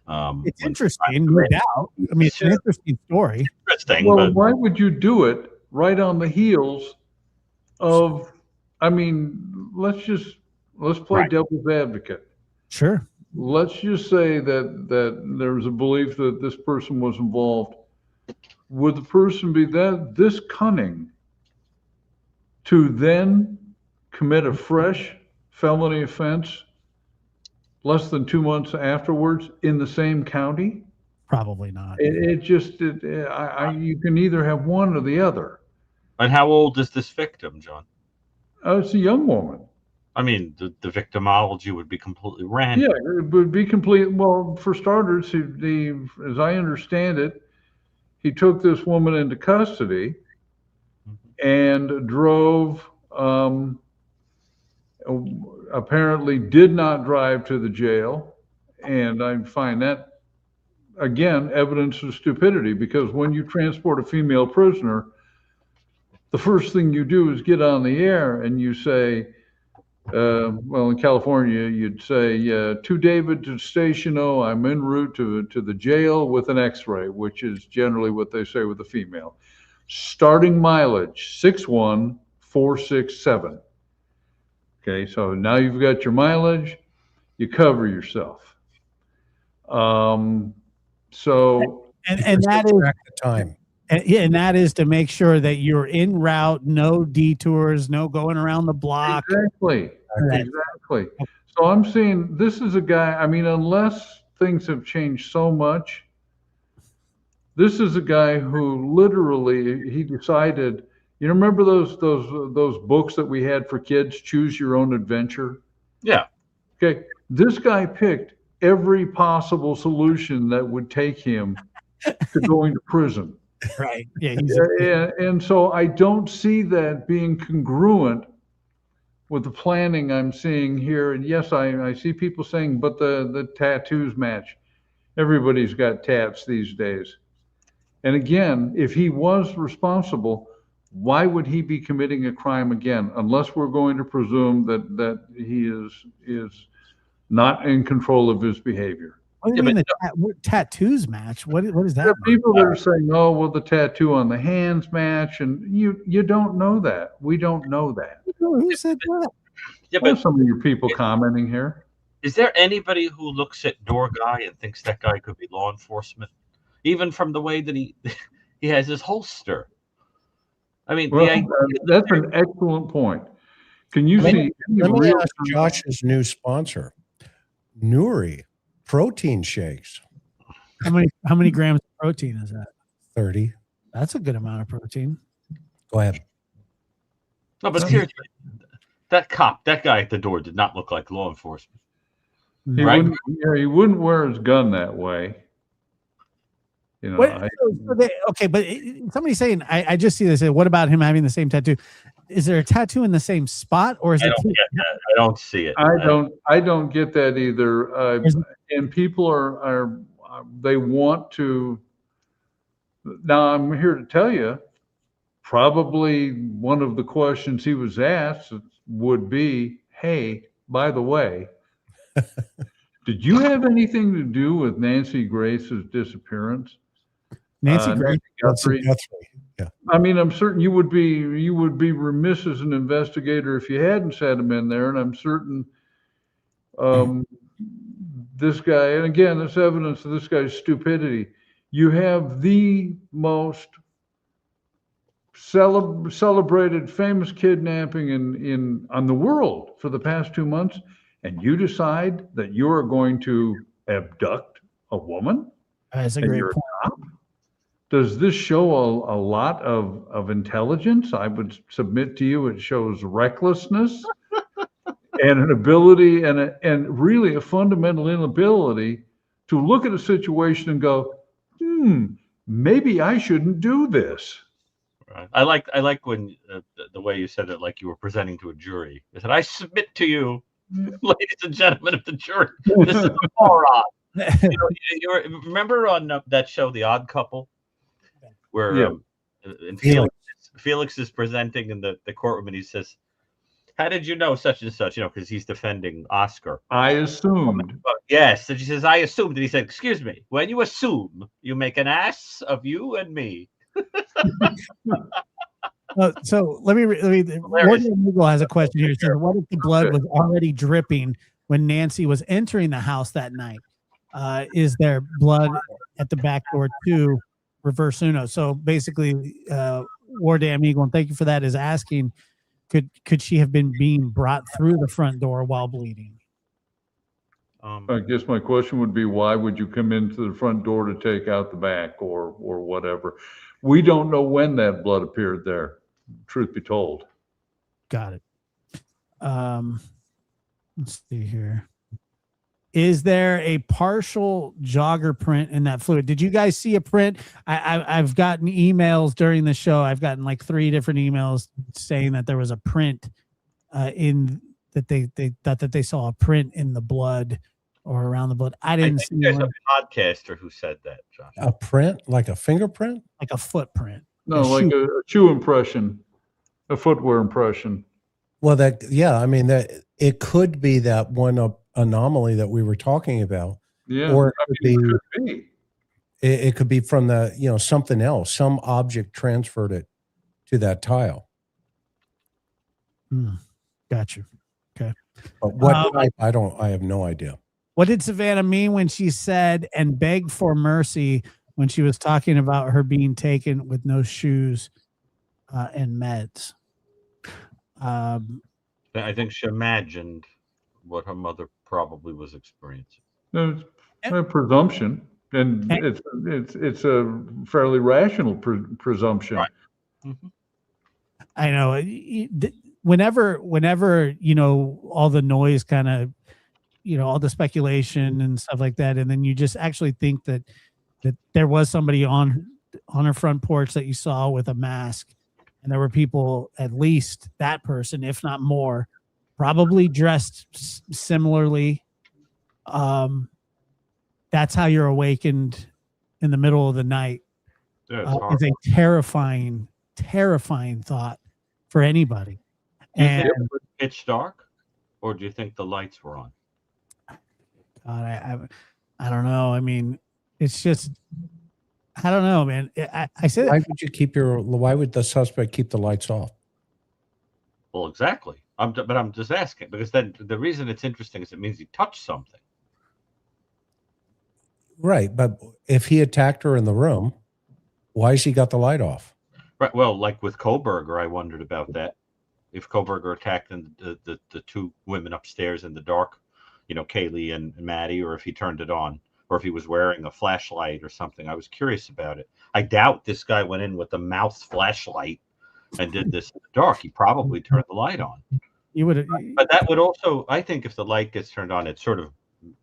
It's interesting, no doubt. It's an interesting story. Interesting. Well, why would you do it right on the heels of? Let's play devil's advocate. Sure. Let's just say that there was a belief that this person was involved. Would the person be this cunning to then commit a fresh felony offense less than 2 months afterwards in the same county? Probably not. You can either have one or the other. And how old is this victim, John? It's a young woman. The victimology would be completely random. Yeah, it would be complete. Well, for starters, as I understand it, he took this woman into custody and drove, apparently did not drive to the jail. And I find that, again, evidence of stupidity, because when you transport a female prisoner, the first thing you do is get on the air and you say, in California, you'd say, to David to Station O, I'm en route to the jail with an x-ray, which is generally what they say with a female. Starting mileage, 61,467. Okay, so now you've got your mileage, you cover yourself. And that is the time. And that is to make sure that you're en route, no detours, no going around the block. Exactly. So I'm seeing this is a guy, unless things have changed so much, this is a guy who literally, he decided, remember those books that we had for kids, Choose Your Own Adventure? Yeah. Okay. This guy picked every possible solution that would take him to going to prison. Right. Yeah. And so I don't see that being congruent with the planning I'm seeing here. And yes, I see people saying, but the tattoos match. Everybody's got tats these days. And again, if he was responsible, why would he be committing a crime again? Unless we're going to presume that he is not in control of his behavior. What do you mean the tattoos match? What is that? There are people that are saying, oh, well, the tattoo on the hands match, and you don't know that. We don't know that. Who said that? Yeah, but some of your people commenting here. Is there anybody who looks at Door Guy and thinks that guy could be law enforcement? Even from the way that he has his holster. That's an excellent point. Can you see? Let me ask Josh's new sponsor, Nuri protein shakes. How many grams of protein is that? 30. That's a good amount of protein. Go ahead. No, but seriously, that guy at the door did not look like law enforcement. He wouldn't wear his gun that way. Okay, but somebody's saying, I just see this. What about him having the same tattoo? is there a tattoo in the same spot, or is I it? don't get that. I don't see it. I don't get that either. And people are they want to. Now I'm here to tell you, probably one of the questions he was asked would be, "Hey, by the way, did you have anything to do with Nancy Grace's disappearance?" Nancy Grace. Guthrie. Yeah. I mean, I'm certain you would be remiss as an investigator if you hadn't sat him in there, and I'm certain this guy, and again, it's evidence of this guy's stupidity. You have the most celebrated, famous kidnapping on the world for the past 2 months, and you decide that you are going to abduct a woman. That's a great point. Does this show a lot of intelligence? I would submit to you it shows recklessness and an ability and really a fundamental inability to look at a situation and go, maybe I shouldn't do this. Right. I like when the way you said it, like you were presenting to a jury. You said, "I submit to you, ladies and gentlemen of the jury, this is a moron." You remember on that show, The Odd Couple, where and Felix is presenting in the courtroom, and he says, "How did you know such and such?" Because he's defending Oscar. I assumed. Yes, and she says, "I assumed." And he said, "Excuse me, when you assume, you make an ass of you and me." So let me Warden Eagle has a question here. It says, what if the blood was already dripping when Nancy was entering the house that night? Is there blood at the back door too? Reverse Uno. So basically, War Damn Eagle, and thank you for that, is asking, could she have been being brought through the front door while bleeding? I guess my question would be, why would you come into the front door to take out the back or whatever? We don't know when that blood appeared there, truth be told. Got it. Let's see here. Is there a partial jogger print in that fluid? Did you guys see a print? I've gotten emails during the show. I've gotten like 3 different emails saying that there was a print in that they thought that they saw a print in the blood or around the blood. I didn't see there's a podcaster who said that, Josh. A print, like a fingerprint? Like a footprint. No, like a shoe impression, a footwear impression. Well, I mean, that it could be that one anomaly that we were talking about. Yeah, or it could be. It could be from the, something else, some object transferred it to that tile. Got you. Okay. But what type, I have no idea. What did Savannah mean when she said and begged for mercy when she was talking about her being taken with no shoes and meds? I think she imagined what her mother probably was experiencing. No, it's a presumption, and it's a fairly rational presumption. Right. Mm-hmm. I know. Whenever all the noise kind of, all the speculation and stuff like that, and then you just actually think that there was somebody on her front porch that you saw with a mask, and there were people, at least that person, if not more, probably dressed similarly. That's how you're awakened in the middle of the night. It's a terrifying thought for anybody. And it was pitch dark, or do you think the lights were on? God, I don't know. I mean, it's just, I don't know, man. I said, why would the suspect keep the lights off? Well, exactly. But I'm just asking, because then the reason it's interesting is it means he touched something. Right. But if he attacked her in the room, why has he got the light off? Right. Well, like with Koberger, I wondered about that. If Koberger attacked the 2 women upstairs in the dark, Kaylee and Maddie, or if he turned it on, or if he was wearing a flashlight or something. I was curious about it. I doubt this guy went in with a mouth flashlight and did this in the dark. He probably turned the light on. You would, but that would also, I think, if the light gets turned on, it sort of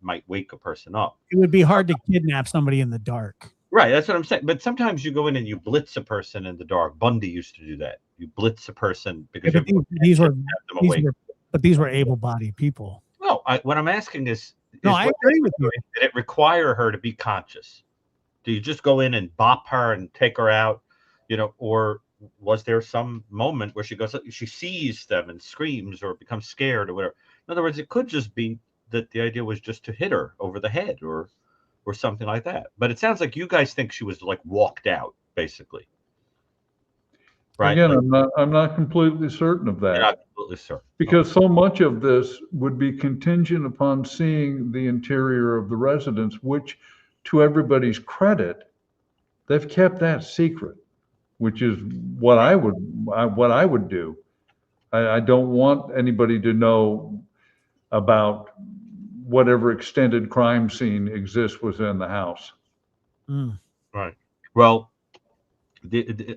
might wake a person up. It would be hard to kidnap somebody in the dark. Right, that's what I'm saying. But sometimes you go in and you blitz a person in the dark. Bundy used to do that. You blitz a person because but these were able-bodied people. No, what I'm asking is I agree with you. Did it require her to be conscious? Do you just go in and bop her and take her out, or was there some moment where she sees them and screams or becomes scared or whatever? In other words, it could just be that the idea was just to hit her over the head or something like that. But it sounds like you guys think she was like walked out, basically. Right? Again, I'm not completely certain of that. You're not completely certain. Because so much of this would be contingent upon seeing the interior of the residence, which, to everybody's credit, they've kept that secret, which is what I would do. I don't want anybody to know about whatever extended crime scene exists within the house. Right. Well,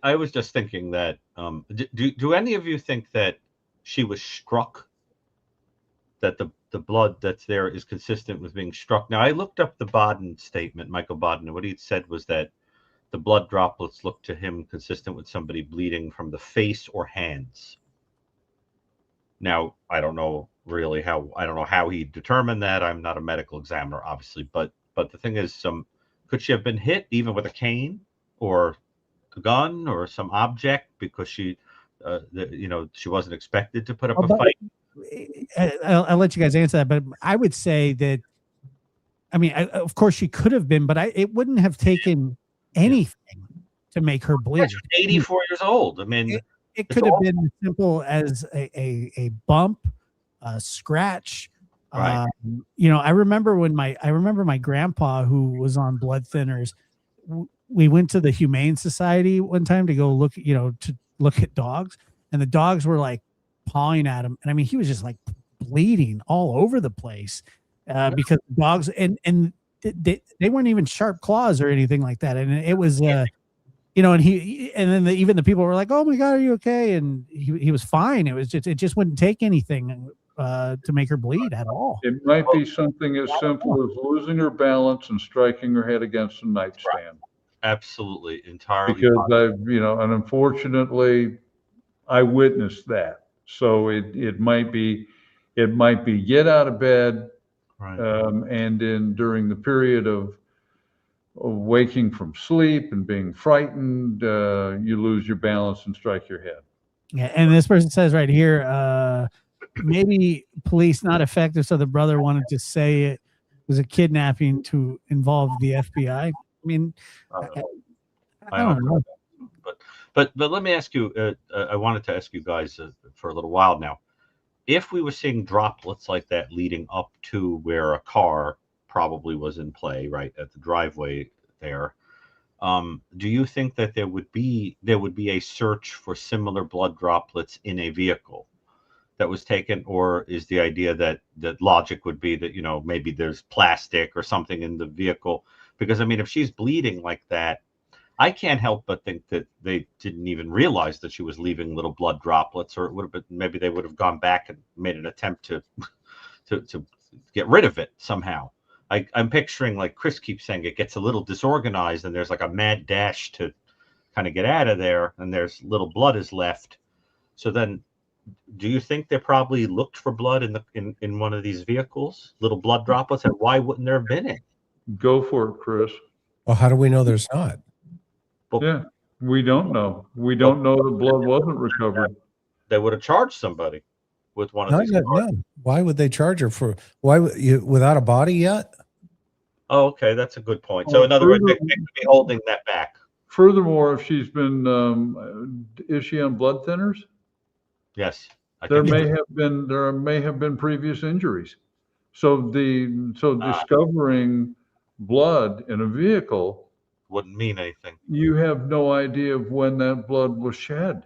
I was just thinking that do any of you think that she was struck, that the blood that's there is consistent with being struck? Now, I looked up the Baden statement, Michael Baden, and what he said was that the blood droplets looked to him consistent with somebody bleeding from the face or hands. Now, I don't know how he determined that. I'm not a medical examiner, obviously, but the thing is, could she have been hit even with a cane or a gun or some object because she wasn't expected to put up a fight? I'll let you guys answer that, but I would say that, of course she could have been, but it wouldn't have taken anything to make her bleed. She's 84 years old. It could have been as simple as a bump, a scratch. Right. I remember my grandpa, who was on blood thinners. We went to the Humane Society one time to go look at dogs, and the dogs were like pawing at him, and he was just like bleeding all over the place because dogs and they weren't even sharp claws or anything like that, and it was and then even the people were like, "Oh my God, are you okay?" And he was fine. It just wouldn't take anything to make her bleed at all. It might be something as simple as losing her balance and striking her head against a nightstand. Absolutely, entirely. Because and unfortunately, I witnessed that. So it might be get out of bed, right. And during the period of waking from sleep and being frightened, you lose your balance and strike your head. Yeah, and this person says right here, maybe police not effective, so the brother wanted to say it was a kidnapping to involve the FBI. I don't know. But let me ask you. I wanted to ask you guys for a little while now. If we were seeing droplets like that leading up to where a car probably was in play, right at the driveway there, do you think that there would be a search for similar blood droplets in a vehicle that was taken, or is the idea that logic would be that maybe there's plastic or something in the vehicle? Because if she's bleeding like that, I can't help but think that they didn't even realize that she was leaving little blood droplets, or it would have been, maybe they would have gone back and made an attempt to get rid of it somehow. I'm picturing, like Chris keeps saying, it gets a little disorganized and there's like a mad dash to kind of get out of there, and there's little blood is left. So then, do you think they probably looked for blood in one of these vehicles, little blood droplets, and why wouldn't there have been it? Go for it, Chris. Well, how do we know there's not? Yeah, we don't know. We don't know the blood wasn't recovered. They would have charged somebody with one of these cars. No. Why would they charge her for without a body yet? Oh, okay, that's a good point. So in other words, they could be holding that back. Furthermore, if she's been, is she on blood thinners? Yes. There may have been previous injuries. So discovering blood in a vehicle wouldn't mean anything. You have no idea of when that blood was shed.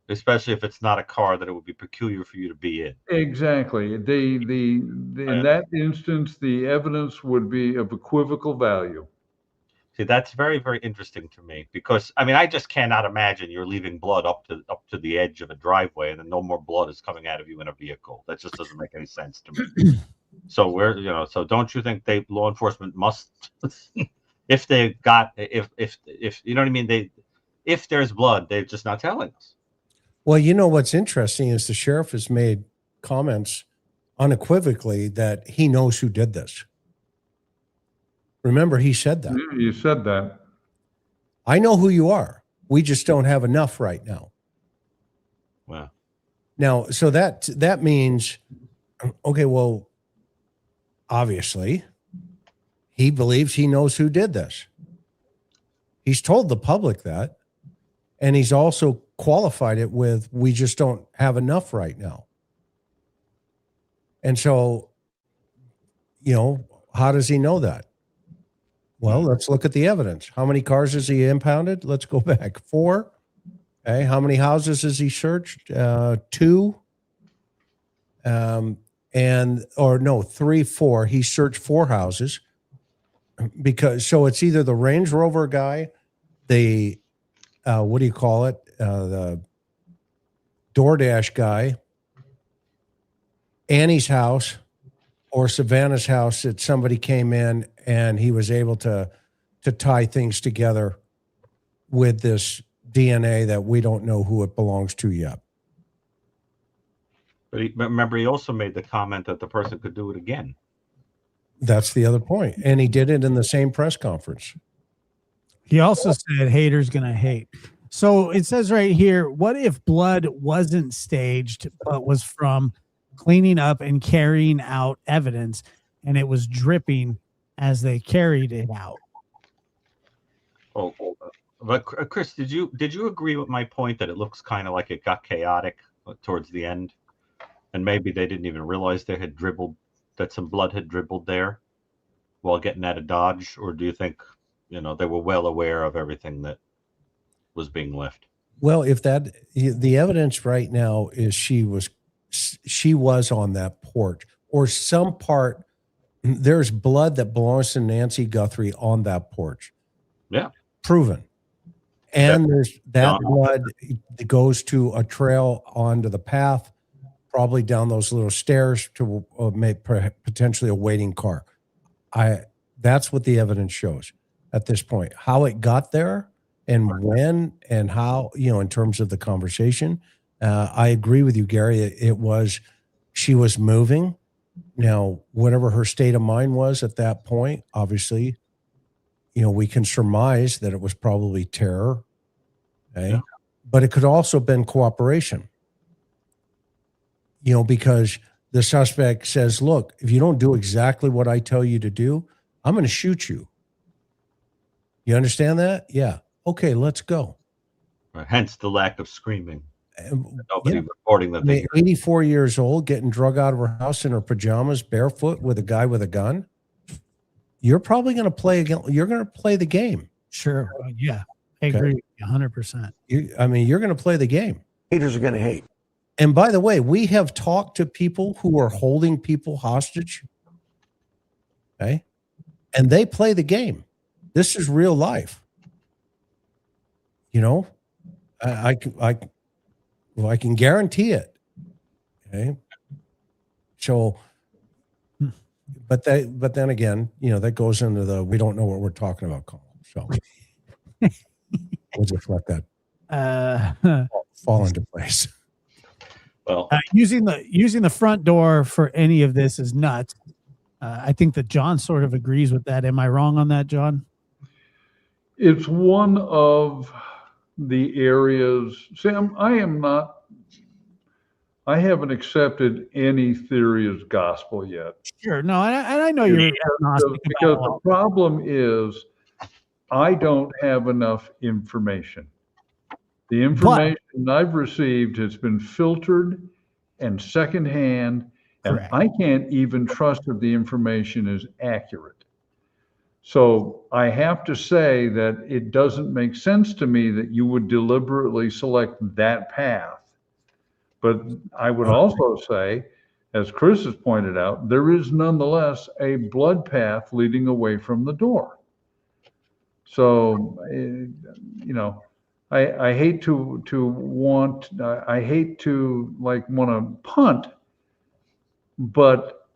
Especially if it's not a car that it would be peculiar for you to be in. Exactly. In that instance, the evidence would be of equivocal value. See, that's very, very interesting to me, because I just cannot imagine you're leaving blood up to the edge of a driveway and then no more blood is coming out of you in a vehicle. That just doesn't make any sense to me. So so don't you think law enforcement must If they got, if you know what I mean, if there's blood, they're just not telling us. Well, you know what's interesting is the sheriff has made comments unequivocally that he knows who did this. Remember, he said that. You said that. I know who you are. We just don't have enough right now. Wow. Now, so that means, okay, well, obviously, he believes he knows who did this. He's told the public that, and he's also qualified it with, we just don't have enough right now. And so, you know, how does he know that? Well, let's look at the evidence. How many cars has he impounded? Let's go back. 4. Okay. How many houses has he searched? 2. Or no, 3, 4. He searched 4 houses because, so it's either the Range Rover guy, the, what do you call it? The DoorDash guy, Annie's house, or Savannah's house that somebody came in and he was able to tie things together with this DNA that we don't know who it belongs to yet. But remember, he also made the comment that the person could do it again. That's the other point. And he did it in the same press conference. He also said haters gonna hate. So it says right here, what if blood wasn't staged, but was from cleaning up and carrying out evidence, and it was dripping as they carried it out? Oh, but Chris, did you agree with my point that it looks kind of like it got chaotic towards the end, and maybe they didn't even realize they had that some blood had dribbled there while getting out of Dodge? Or do you think, you know, they were well aware of everything that was being left? Well, if that, the evidence right now is she was on that porch, or some part, there's blood that belongs to Nancy Guthrie on that porch. Yeah. Proven. And there's that blood that goes to a trail onto the path, probably down those little stairs to make potentially a waiting car. That's what the evidence shows at this point. How it got there and when and how, you know, in terms of the conversation, I agree with you, Gary. She was moving. Now, whatever her state of mind was at that point, obviously, you know, we can surmise that it was probably terror. Okay. Yeah. But it could also have been cooperation. You know, because the suspect says, look, if you don't do exactly what I tell you to do, I'm going to shoot you. You understand that? Yeah. Okay, let's go. Hence the lack of screaming. Nobody reporting that they 84 years old, getting drug out of her house in her pajamas, barefoot, with a guy with a gun. You're probably going to play again. You're going to play the game. Sure. Yeah. I agree 100%. You're going to play the game. Haters are going to hate. And by the way, we have talked to people who are holding people hostage. Okay. And they play the game. This is real life. You know, I can guarantee it. Okay. So, but then again, you know, that goes into the, we don't know what we're talking about column. So we'll just let that fall into place. Well, using the front door for any of this is nuts. I think that John sort of agrees with that. Am I wrong on that, John? It's one of the areas, Sam, I haven't accepted any theory as gospel yet. Sure. No, and I know you're agnostic because the problem is I don't have enough information. The information I've received has been filtered and secondhand, and correct. I can't even trust that the information is accurate. So I have to say that it doesn't make sense to me that you would deliberately select that path. But I would also say, as Chris has pointed out, there is nonetheless a blood path leading away from the door. So, you know, I hate to want to punt, but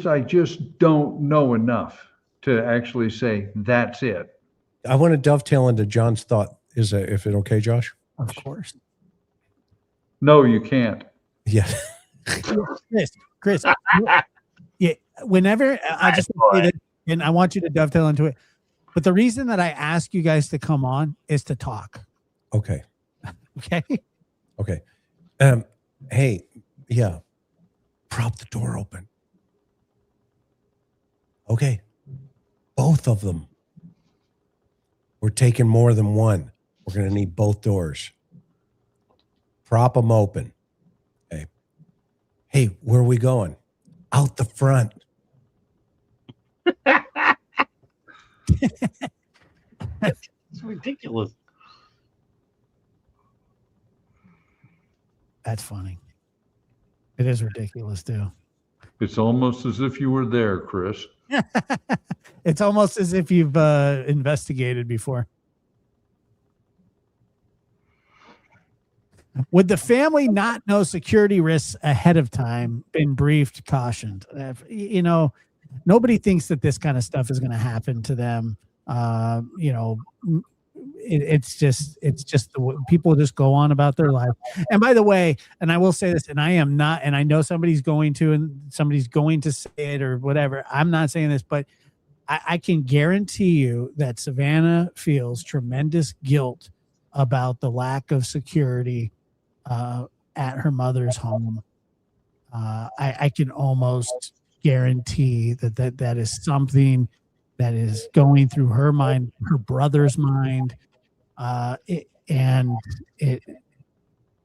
I just don't know enough. to actually say, that's it. I want to dovetail into John's thought. Is that, if it okay, Josh? Of course. No, you can't. Yeah. Chris, yeah, whenever I just say that, and I want you to dovetail into it. But the reason that I ask you guys to come on is to talk. Okay. Okay. Okay. Hey, yeah. Prop the door open. Okay. Both of them. We're taking more than one. We're going to need both doors. Prop them open. Okay. Hey, where are we going? Out the front. It's ridiculous. That's funny. It is ridiculous too. It's almost as if you were there, Chris. It's almost as if you've investigated before. Would the family not know security risks ahead of time, been briefed, cautioned? You know, nobody thinks that this kind of stuff is going to happen to them. You know, it's just the people just go on about their life. And by the way, and I will say this, and I am not, and I know somebody's going to say it or whatever. I'm not saying this, but I can guarantee you that Savannah feels tremendous guilt about the lack of security at her mother's home. I can almost guarantee that is something that is going through her mind, her brother's mind. You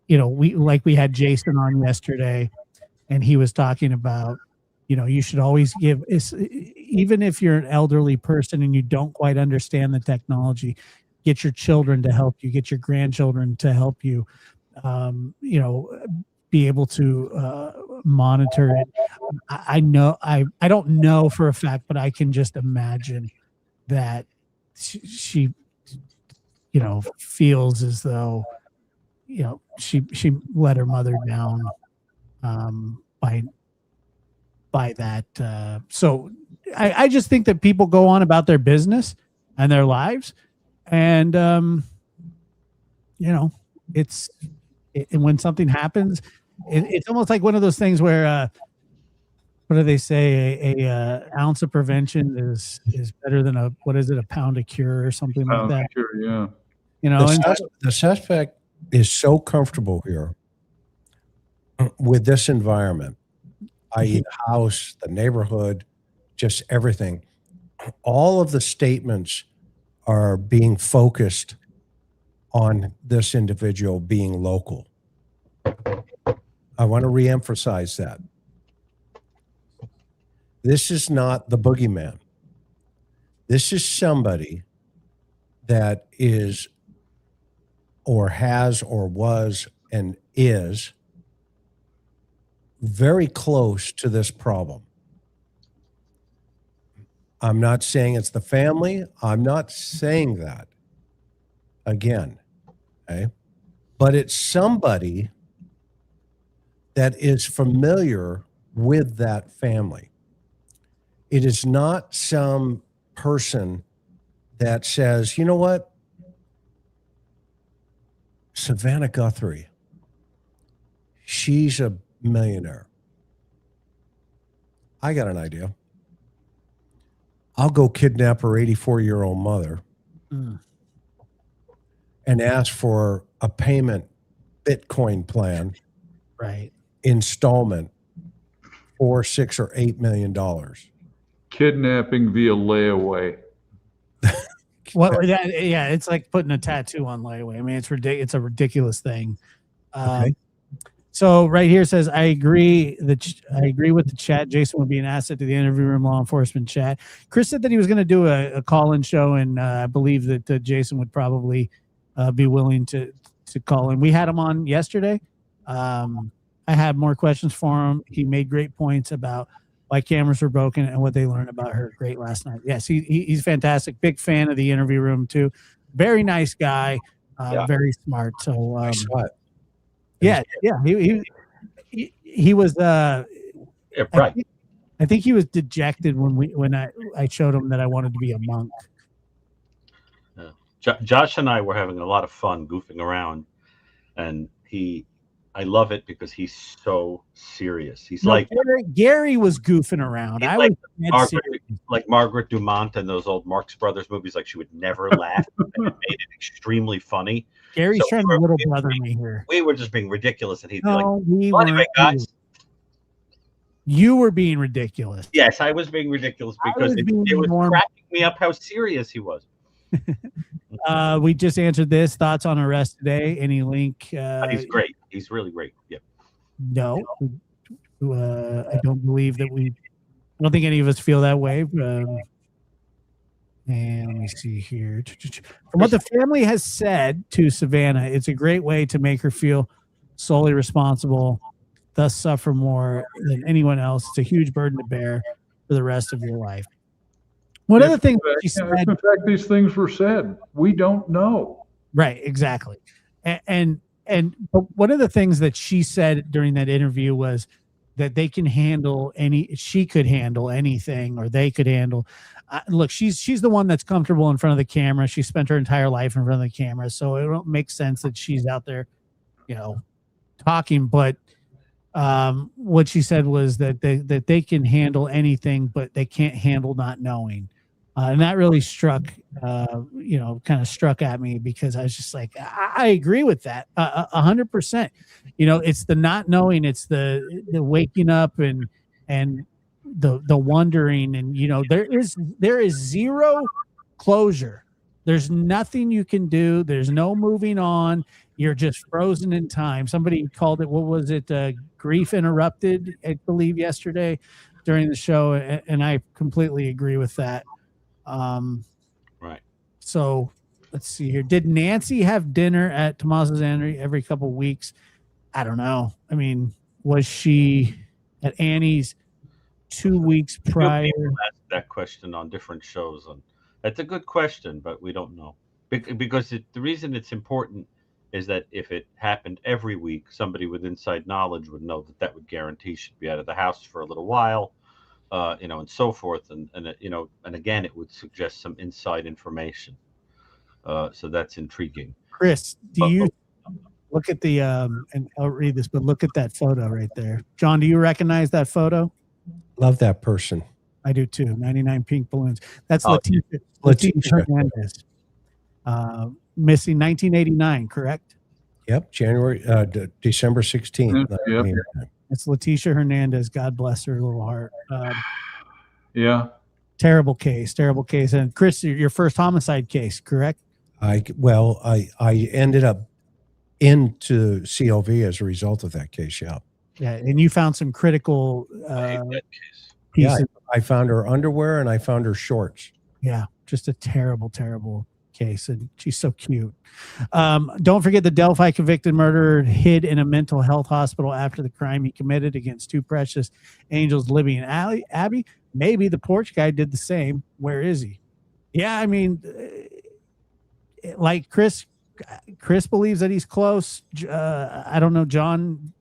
know, we had Jason on yesterday, and he was talking about, you know, you should always give, even if you're an elderly person and you don't quite understand the technology, get your children to help you, get your grandchildren to help you, you know, be able to monitor it. I know, I don't know for a fact, but I can just imagine that she you know, feels as though, you know, she let her mother down by that. So I just think that people go on about their business and their lives, and you know, and when something happens, it's almost like one of those things where what do they say? A ounce of prevention is better than a pound of cure or something like that. Cure, yeah. You know, the suspect is so comfortable here with this environment, i.e., the house, the neighborhood, just everything. All of the statements are being focused on this individual being local. I want to reemphasize that. This is not the boogeyman. This is somebody that is or has or was and is very close to this problem. I'm not saying it's the family. I'm not saying that again, okay? But it's somebody that is familiar with that family. It is not some person that says, you know what? Savannah Guthrie, she's a millionaire. I got an idea. I'll go kidnap her 84-year-old mother and ask for a payment Bitcoin plan, right? Installment for $6 or $8 million. Kidnapping via layaway. Well, yeah, it's like putting a tattoo on layaway. I mean, it's a ridiculous thing. Okay. So right here says, I agree with the chat. Jason would be an asset to the interview room law enforcement chat. Chris said that he was going to do a call-in show, and I believe that Jason would probably be willing to call in. We had him on yesterday. I had more questions for him. He made great points about why cameras were broken and what they learned about her. Great last night. Yes, he's fantastic. Big fan of the interview room too. Very nice guy. Very smart. So he was right. I think he was dejected when I showed him that I wanted to be a monk. Josh and I were having a lot of fun goofing around, and I love it because he's so serious. He's like Gary was goofing around. I was like Margaret Dumont in those old Marx Brothers movies. Like she would never laugh. And it made it extremely funny. Gary's trying to little brother me here. We were just being ridiculous, and he'd be well, anyway, guys. You were being ridiculous. Yes, I was being ridiculous because it was cracking me up how serious he was. We just answered this. Thoughts on arrest today? Any link? He's great. He's really great. Yep. No, I don't believe that I don't think any of us feel that way. And let me see here. From what the family has said to Savannah, it's a great way to make her feel solely responsible, thus suffer more than anyone else. It's a huge burden to bear for the rest of your life. One other thing she said, in fact, these things were said. We don't know. Right, exactly. But one of the things that she said during that interview was that she could handle anything, or they could handle. Look, she's the one that's comfortable in front of the camera. She spent her entire life in front of the camera, so it don't make sense that she's out there, talking. But what she said was that they can handle anything, but they can't handle not knowing. And that really kind of struck at me, because I was just like, I agree with that 100%. It's the not knowing, it's the waking up and the wondering, and there is zero closure. There's nothing you can do. There's no moving on. You're just frozen in time. Somebody called it, what was it? Grief interrupted, I believe, yesterday during the show. And I completely agree with that. Right. So let's see here. Did Nancy have dinner at Tomaso's every couple of weeks? I don't know. I mean, was she at Annie's 2 weeks prior? Ask that question on different shows. That's a good question, but we don't know. Because the reason it's important is that if it happened every week, somebody with inside knowledge would know that would guarantee she'd be out of the house for a little while. And so forth, and again, it would suggest some inside information. So that's intriguing. Chris, do you look at the and I'll read this, but look at that photo right there. John, do you recognize that photo? Love that person. I do too. 99 pink balloons. That's Leticia Hernandez. Missing 1989, correct? Yep, December 16th. Yep. It's Leticia Hernandez. God bless her little heart. Yeah. Terrible case. And Chris, your first homicide case, correct? I ended up into COV as a result of that case. Yeah. Yeah, and you found some critical pieces. Yeah, I found her underwear and I found her shorts. Yeah, just a terrible, terrible case, and she's so cute. Don't forget the Delphi convicted murderer hid in a mental health hospital after the crime he committed against two precious angels, Libby and Abby. Maybe the porch guy did the same. Where is he? Yeah, I mean, like Chris believes that he's close. I don't know, John.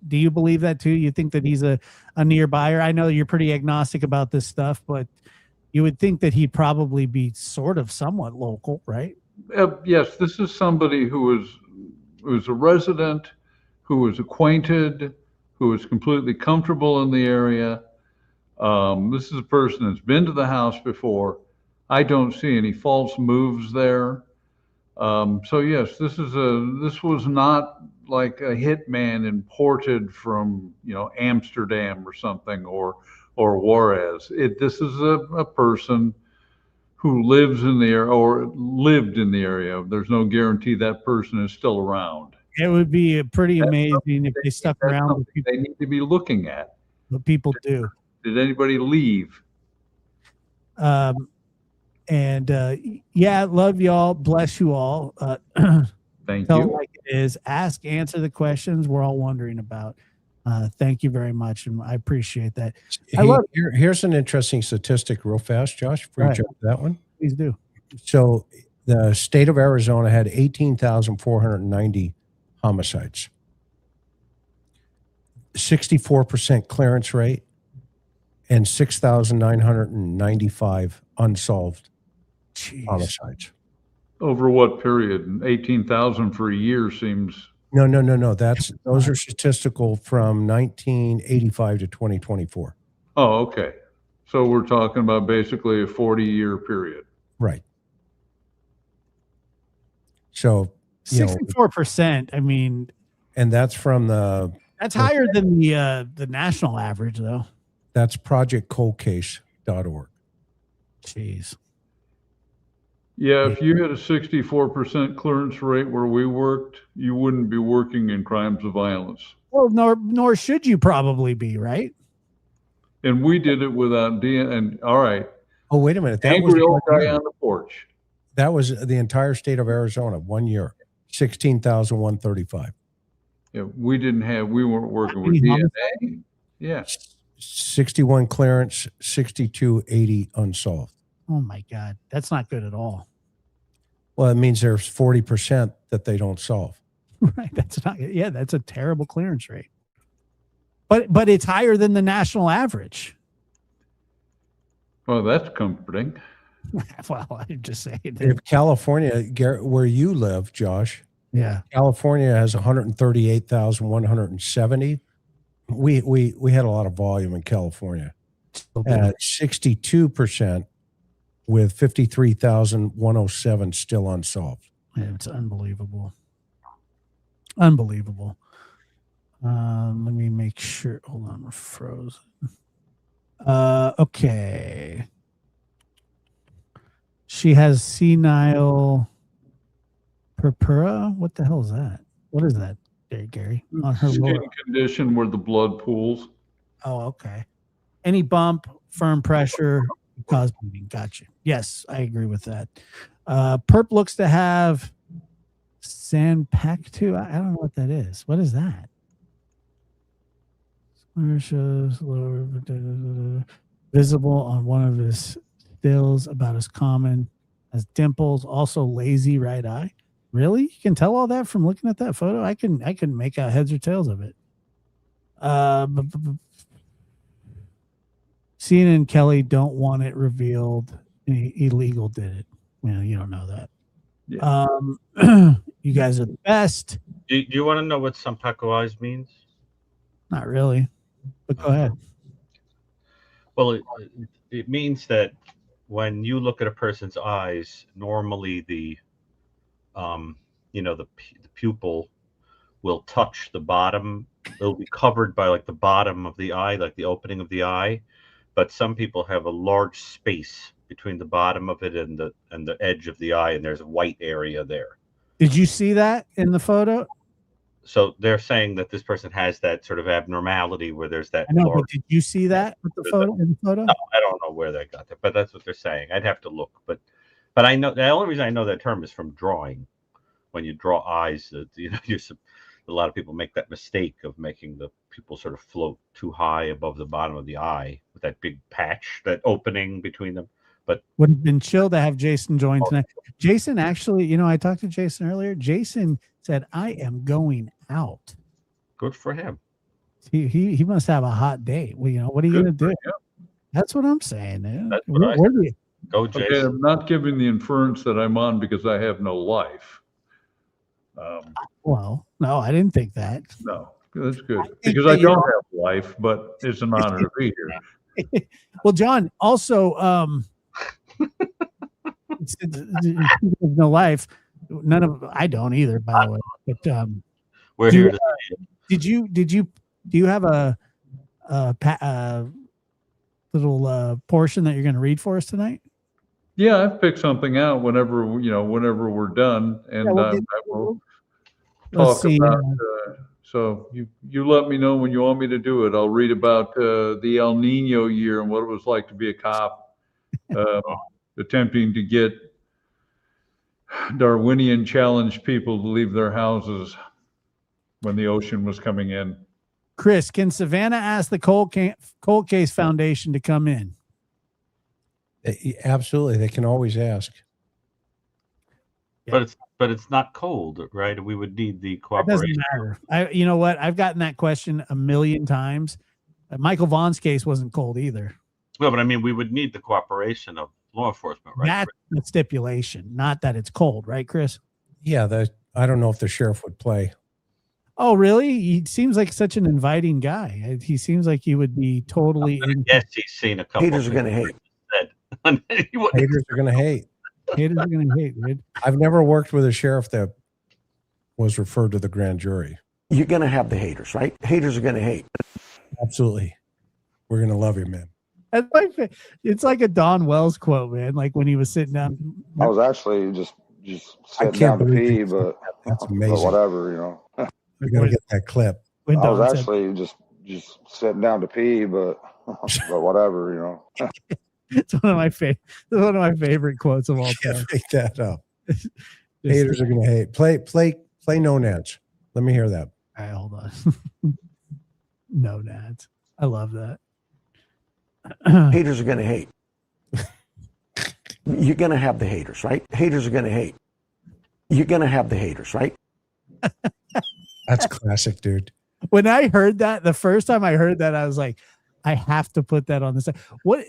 Do you believe that too? You think that he's a nearby? I know you're pretty agnostic about this stuff, but you would think that he'd probably be sort of somewhat local, right? Yes, this is somebody who was a resident, who was acquainted, who was completely comfortable in the area. This is a person that's been to the house before. I don't see any false moves there. So yes, this was not like a hitman imported from Amsterdam or something, or Juarez. This is a person who lives in the area or lived in the area. There's no guarantee that person is still around. It would be pretty amazing if they stuck around. With people. They need to be looking at. What people do. Did anybody leave? Yeah, love y'all. Bless you all. Thank you. Like it is. Ask, answer the questions we're all wondering about. Thank you very much, and I appreciate that. Here's an interesting statistic real fast, Josh, before you jump to that one. Please do. So the state of Arizona had 18,490 homicides, 64% clearance rate, and 6,995 unsolved Jeez. homicides. Over what period? 18,000 for a year seems. No. Those are statistical from 1985 to 2024. Oh, okay. So we're talking about basically a 40-year period. Right. So 64%. I mean, and that's from that's higher than the national average, though. that's projectcoldcase.org. Jeez. Yeah, if you had a 64% clearance rate where we worked, you wouldn't be working in crimes of violence. Well, nor should you probably be, right? And we did it without and all right. Oh, wait a minute. That Angry old was guy on the porch. That was the entire state of Arizona, 1 year, 16,135. Yeah, we weren't working with DNA. Yeah. 61 clearance, 6280 unsolved. Oh my God, that's not good at all. Well, it means there's 40% that they don't solve. Right. That's not. Yeah, that's a terrible clearance rate. But it's higher than the national average. Well, that's comforting. Well, I'm just saying. If California, where you live, Josh, Yeah, California has 138,170. We had a lot of volume in California at 62% with 53,107 still unsolved. Yeah, it's unbelievable. Unbelievable. Let me make sure. Hold on, we're frozen. Okay. She has senile purpura. What the hell is that? What is that, Gary? On her Skin lower. condition where the blood pools. Oh, okay. Any bump, firm pressure, cause bleeding. Gotcha. Yes, I agree with that. Perp looks to have Sanpactu. I don't know what that is. What is that? Shows visible on one of his stills, about as common as dimples. Also lazy right eye. Really? You can tell all that from looking at that photo? I can make out heads or tails of it. Cena and Kelly don't want it revealed. Illegal did it. You don't know that. Yeah. You guys are the best. Do you want to know what Sampakuais means? Not really, but go ahead. Well, it means that when you look at a person's eyes, normally the pupil will touch the bottom. It'll be covered by like the bottom of the eye, like the opening of the eye. But some people have a large space between the bottom of it and the edge of the eye, and there's a white area there. Did you see that in the photo? So they're saying that this person has that sort of abnormality where there's that. I know, but did you see that with the photo? In the photo? No, I don't know where they got that, but that's what they're saying. I'd have to look, but I know the only reason I know that term is from drawing. When you draw eyes, a lot of people make that mistake of making the pupil sort of float too high above the bottom of the eye with that big patch, that opening between them. But would have been chill to have Jason join tonight. Jason actually, I talked to Jason earlier. Jason said, "I am going out." Good for him. He must have a hot day. Well, what are you going to do? That's what I'm saying. That's what Where do you go, Jason? Okay, I'm not giving the inference that I'm on because I have no life. Well, no, I didn't think that. No, that's good because I don't have life, but it's an honor to be here. Well, John, also, no life. I don't either, by the way. But we're here. Do you have a little portion that you're going to read for us tonight? Yeah, I've picked something out whenever we're done, and I will talk about. So you let me know when you want me to do it. I'll read about the El Nino year and what it was like to be a cop, attempting to get Darwinian challenged people to leave their houses when the ocean was coming in. Chris, can Savannah ask the Cold Case Foundation to come in? Absolutely, they can always ask. But it's not cold, right? We would need the cooperation. It doesn't matter. You know what? I've gotten that question a million times, Michael Vaughn's case wasn't cold either. Well, but I mean, we would need the cooperation of law enforcement, right? That's the stipulation, not that it's cold, right, Chris? Yeah, I don't know if the sheriff would play. Oh, really? He seems like such an inviting guy. He seems like he would be totally. Yes, he's seen a couple. Haters are going to hate. Haters are going to hate. Haters are going to hate, dude. I've never worked with a sheriff that was referred to the grand jury. You're going to have the haters, right? Haters are going to hate. Absolutely. We're going to love you, man. It's like a Don Wells quote, man. Like when he was sitting down. I was actually just sitting down to pee, but that's amazing. But whatever, you know. You're going to get that clip. I was actually just sitting down to pee, but whatever, you know. It's one of my favorite quotes of all time. Make that up. Haters are going to hate. Play no nads. Let me hear that. All right, hold on. No nads. I love that. Haters are going to hate. You're going to have the haters, right? Haters are going to hate. You're going to have the haters, right? That's classic, dude. When I heard that, the first time I heard that, I was like, I have to put that on the side. What,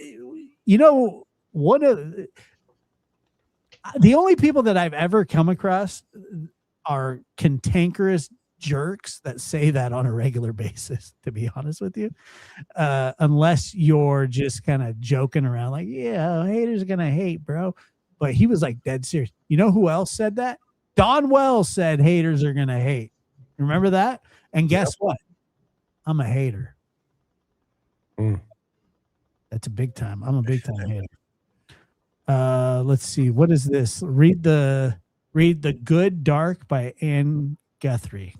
you know, one of the only people that I've ever come across are cantankerous jerks that say that on a regular basis, to be honest with you. Unless you're just kind of joking around like, yeah, haters are going to hate, bro. But he was like dead serious. You know who else said that? Don Wells said haters are going to hate. Remember that? And guess what? I'm a hater. That's a big time. I'm a big time hater. Let's see. What is this? Read the Good Dark by Anne Guthrie.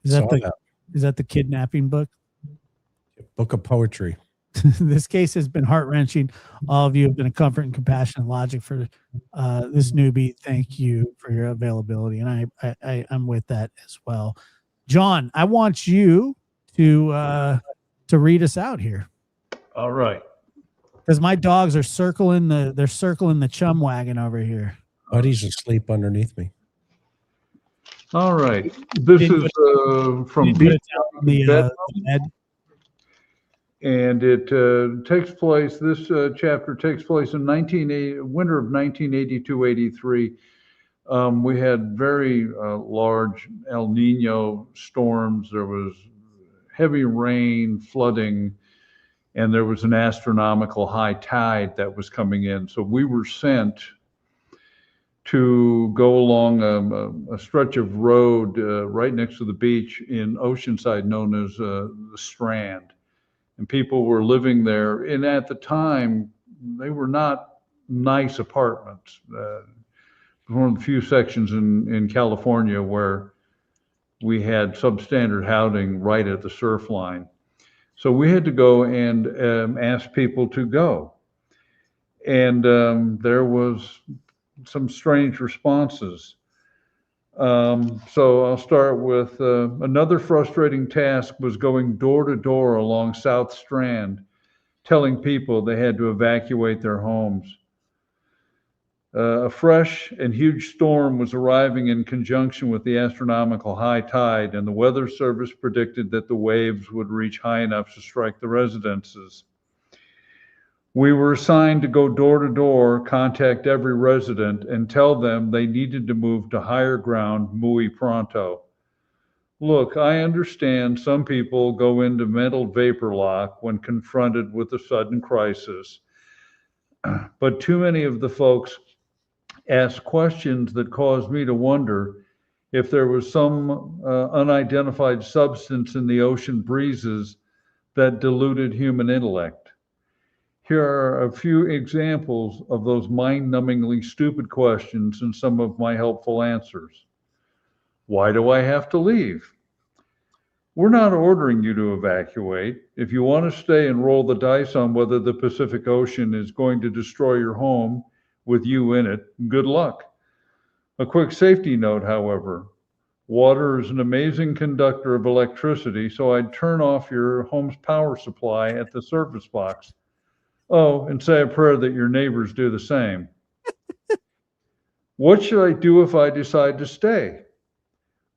Is that the kidnapping book? Book of poetry. This case has been heart-wrenching. All of you have been a comfort and compassion and logic for this newbie. Thank you for your availability. And I'm with that as well. John, I want you to read us out here. All right. Because my dogs are circling the chum wagon over here. Buddy's asleep underneath me. All right. This is from the bed. And it takes place, this chapter takes place in winter of 1982-83. We had very large El Nino storms. There was heavy rain, flooding, and there was an astronomical high tide that was coming in. So we were sent to go along a stretch of road right next to the beach in Oceanside known as the Strand. And people were living there. And at the time, they were not nice apartments. One of the few sections in California where we had substandard housing right at the surf line. So we had to go and ask people to go. And there was some strange responses. So I'll start with another frustrating task was going door to door along South Strand, telling people they had to evacuate their homes. A fresh and huge storm was arriving in conjunction with the astronomical high tide, and the Weather Service predicted that the waves would reach high enough to strike the residences. We were assigned to go door to door, contact every resident, and tell them they needed to move to higher ground muy pronto. Look, I understand some people go into mental vapor lock when confronted with a sudden crisis, but too many of the folks asked questions that caused me to wonder if there was some unidentified substance in the ocean breezes that diluted human intellect. Here are a few examples of those mind-numbingly stupid questions and some of my helpful answers. Why do I have to leave? We're not ordering you to evacuate. If you want to stay and roll the dice on whether the Pacific Ocean is going to destroy your home with you in it, good luck. A quick safety note, however. Water is an amazing conductor of electricity, so I'd turn off your home's power supply at the service box. Oh, and say a prayer that your neighbors do the same. What should I do if I decide to stay?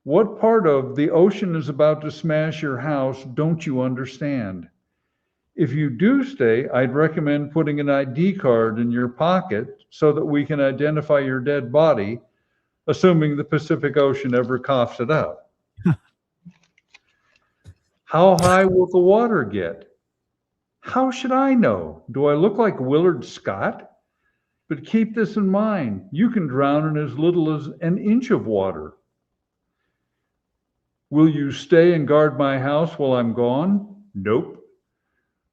What part of the ocean is about to smash your house don't you understand? If you do stay, I'd recommend putting an ID card in your pocket so that we can identify your dead body, assuming the Pacific Ocean ever coughs it up. How high will the water get? How should I know? Do I look like Willard Scott? But keep this in mind. You can drown in as little as an inch of water. Will you stay and guard my house while I'm gone? Nope.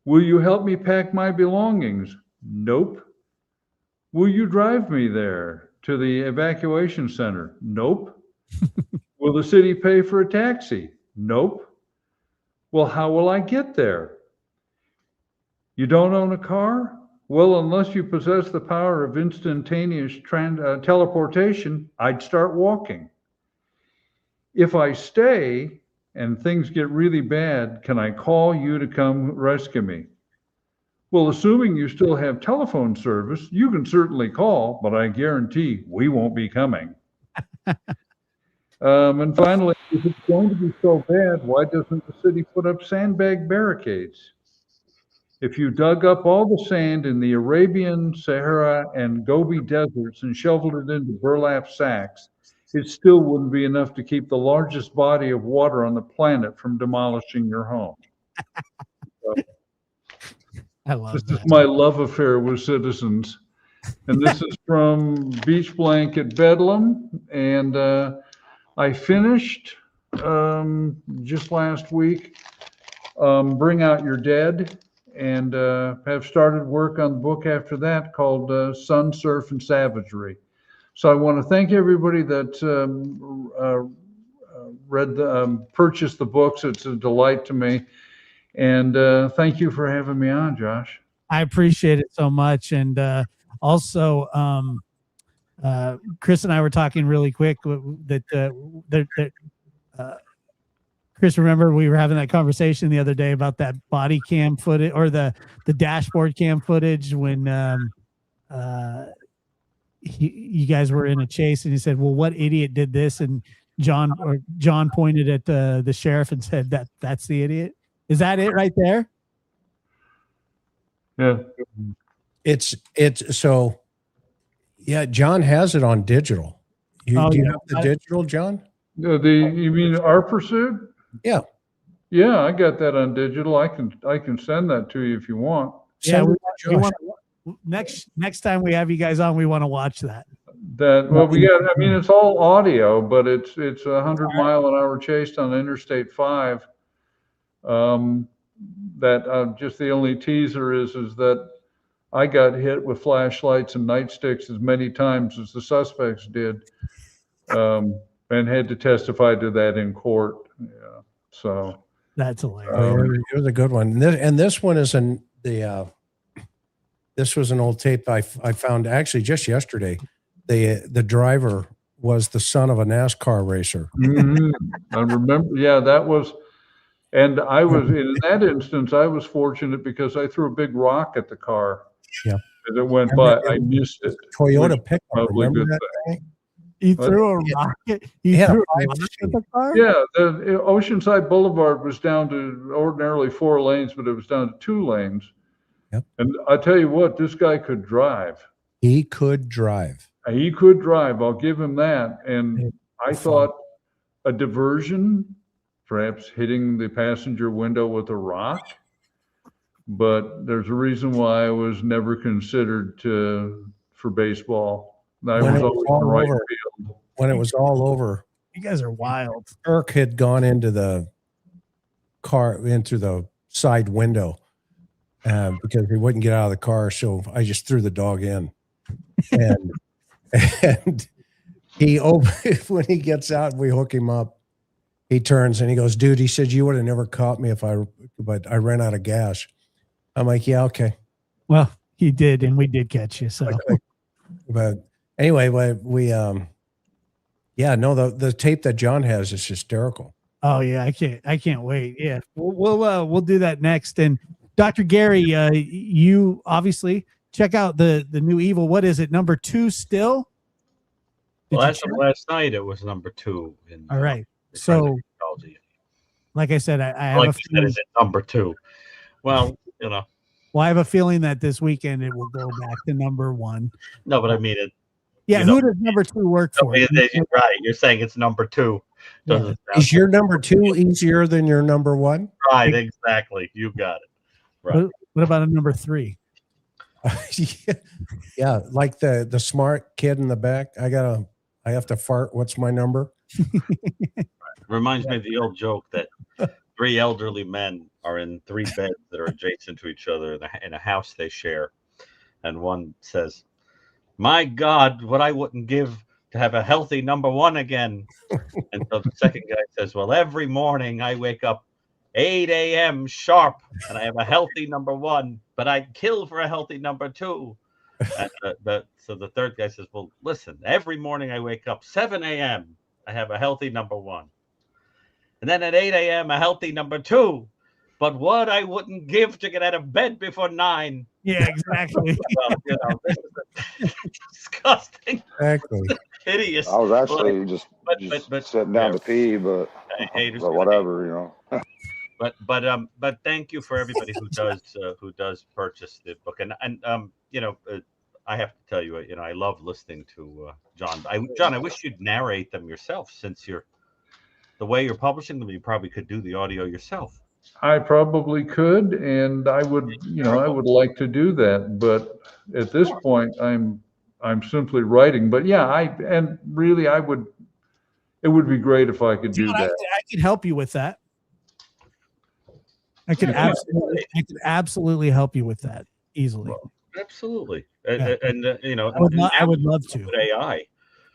Will you help me pack my belongings? Nope. Will you drive me there to the evacuation center? Nope. Will the city pay for a taxi? Nope. Well, how will I get there? You don't own a car? Well, unless you possess the power of instantaneous teleportation, I'd start walking. If I stay and things get really bad, can I call you to come rescue me? Well, assuming you still have telephone service, you can certainly call, but I guarantee we won't be coming. And finally, if it's going to be so bad, why doesn't the city put up sandbag barricades? If you dug up all the sand in the Arabian, Sahara, and Gobi deserts and shoveled it into burlap sacks, it still wouldn't be enough to keep the largest body of water on the planet from demolishing your home. So, I love this that. is my love affair with citizens. And this is from Beach Blanket Bedlam. And I finished just last week, Bring Out Your Dead, and have started work on the book after that called Sun, Surf, and Savagery. So I want to thank everybody that purchased the books. It's a delight to me. And thank you for having me on, Josh. I appreciate it so much. And also, Chris and I were talking really quick that Chris, remember we were having that conversation the other day about that body cam footage or the dashboard cam footage when you guys were in a chase, and he said, well, what idiot did this? And John pointed at the sheriff and said, that's the idiot. Is that it right there? Yeah. It's so, yeah, John has it on digital. Do you have the digital, John? You mean Our Pursuit? Yeah. Yeah, I got that on digital. I can send that to you if you want. Yeah, we want next time we have you guys on, we want to watch that. It's all audio, but it's 100-mile-an-hour chase on Interstate 5. Just the only teaser is that I got hit with flashlights and nightsticks as many times as the suspects did, and had to testify to that in court. Yeah, so that's hilarious. It was a good one, and this one is this was an old tape I found actually just yesterday. The driver was the son of a NASCAR racer. Mm-hmm. I remember. Yeah, that was. And I was in that instance, I was fortunate because I threw a big rock at the car. Yeah. As it went by, I missed it. Toyota pickup. Remember that thing? You threw a rocket. You threw a rocket at the car? Yeah, the Oceanside Boulevard was down to ordinarily 4 lanes, but it was down to 2 lanes. Yep. And I tell you what, this guy could drive. He could drive. He could drive. I'll give him that. And I thought a diversion, perhaps hitting the passenger window with a rock. But there's a reason why I was never considered for baseball. I was always in the right field. When it was all over, you guys are wild. Kirk had gone into the car, into the side window, because he wouldn't get out of the car. So I just threw the dog in, and he when he gets out, we hook him up. He turns and he goes, dude, he said, you would have never caught me but I ran out of gas. I'm like, yeah, okay. Well, he did, and we did catch you. So, but anyway, the tape that John has is hysterical. Oh yeah, I can't wait. Yeah, we'll do that next. And Dr. Gary, you obviously check out the new Evil. What is it? Number 2 still? Well, as of last night, it was number 2. All right. So, like I said, I have like a feeling. Is it number 2? Well, you know. Well, I have a feeling that this weekend it will go back to number 1. No, but I mean it. Yeah, who does number 2 work for? Right. You're saying it's number 2. Yeah. Is your number 2 easier than your number 1? Right, exactly. You got it. Right. What about a number 3? Yeah, like the smart kid in the back. I have to fart. What's my number? Reminds me of the old joke that 3 elderly men are in 3 beds that are adjacent to each other in a house they share. And one says, "My God, what I wouldn't give to have a healthy number 1 again." And so the second guy says, "Well, every morning I wake up 8 a.m. sharp and I have a healthy number 1, but I'd kill for a healthy number 2. And so the third guy says, "Well, listen, every morning I wake up 7 a.m. I have a healthy number 1. And then at 8 a.m. a healthy number 2. But what I wouldn't give to get out of bed before 9. Yeah, exactly. Well, this is disgusting. Exactly. Hideous. I was actually just but sitting down to pee, but whatever, But thank you for everybody who does purchase the book, and I have to tell you, I love listening to John. John, I wish you'd narrate them yourself, since the way you're publishing them, you probably could do the audio yourself. I probably could, and I would like to do that, but at this point, I'm simply writing. But yeah, it would be great if I could do that. I could help you with that. I could absolutely help you with that easily. Well, absolutely, Yeah. and I would love to. With AI,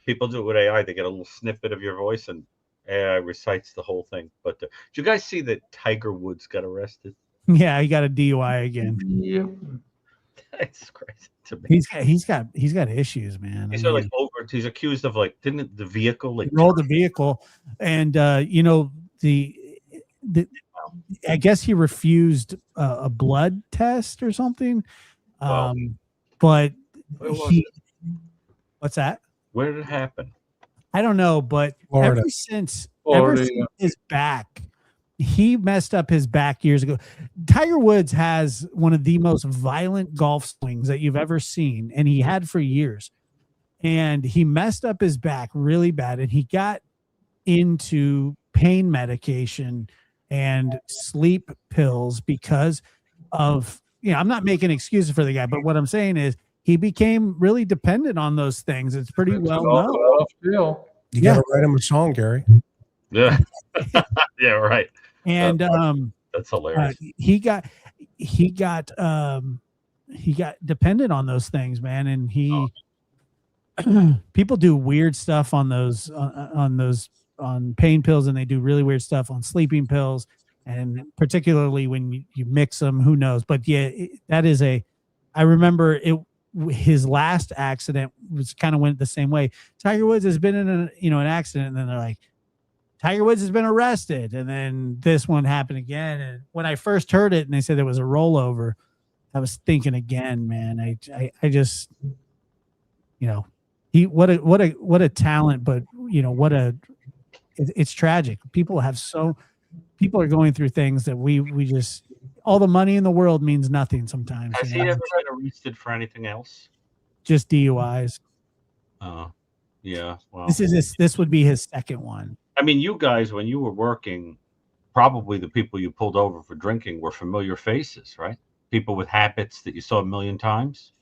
people do it with AI. They get a little snippet of your voice, and AI recites the whole thing. But did you guys see that Tiger Woods got arrested? Yeah, he got a DUI again. Yep. That's crazy to me. He's got issues, man. He's accused of didn't the vehicle roll the vehicle, and I guess he refused a blood test or something. But what's that? Where did it happen? I don't know, but Florida. ever since his back, he messed up his back years ago. Tiger Woods has one of the most violent golf swings that you've ever seen, and he had for years. And he messed up his back really bad, and he got into pain medication and sleep pills because of, I'm not making excuses for the guy, but what I'm saying is he became really dependent on those things. It's pretty well known. You got to write him a song, Gary. Yeah. Yeah, right. And that's hilarious. He got dependent on those things, man, and people do weird stuff on those on pain pills, and they do really weird stuff on sleeping pills, and particularly when you mix them, who knows? But yeah, I remember his last accident was kind of went the same way. Tiger Woods has been in an accident, and then they're like, Tiger Woods has been arrested, and then this one happened again. And when I first heard it and they said there was a rollover, I was thinking again, man, I just, what a talent, but it's tragic. People are going through things that we just, all the money in the world means nothing sometimes. Has he ever been arrested for anything else? Just DUIs. Oh, yeah. Well, this would be his second one. I mean, you guys, when you were working, probably the people you pulled over for drinking were familiar faces, right? People with habits that you saw a million times,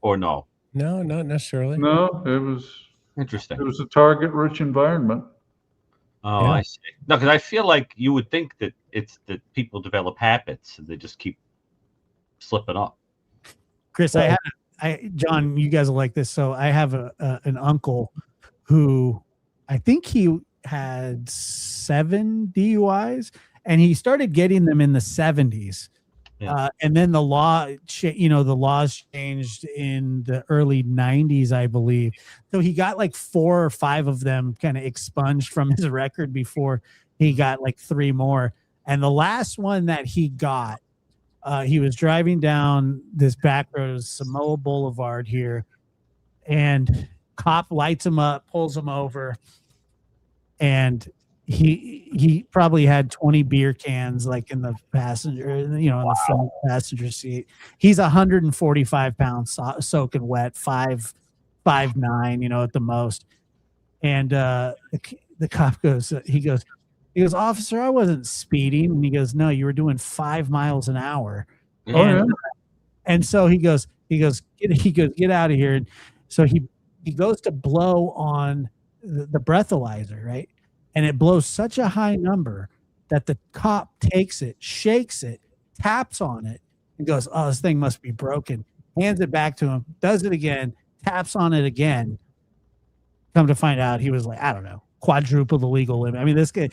or no? No, not necessarily. No, it was interesting. It was a target-rich environment. Oh, yeah. I see. No, because I feel like you would think that it's that people develop habits and they just keep slipping up. Chris, John, you guys will like this. So I have an uncle who I think he had 7 DUIs, and he started getting them in the 70s. Yeah. And then the laws changed in the early 90s, I believe. So he got like 4 or 5 of them kind of expunged from his record before he got like 3 more. And the last one that he got, he was driving down this back road, Samoa Boulevard here, and cop lights him up, pulls him over, and he probably had 20 beer cans like in the passenger, in the front passenger seat. He's 145 pounds, soaking wet, 5'9", at the most. And the cop goes, he goes, officer, I wasn't speeding. And he goes, no, you were doing 5 miles an hour. And so he goes, get out of here. And so he goes to blow on the breathalyzer, right? And it blows such a high number that the cop takes it, shakes it, taps on it, and goes, oh, this thing must be broken. Hands it back to him, does it again, taps on it again. Come to find out, he was like, I don't know, quadruple the legal limit. I mean, this guy,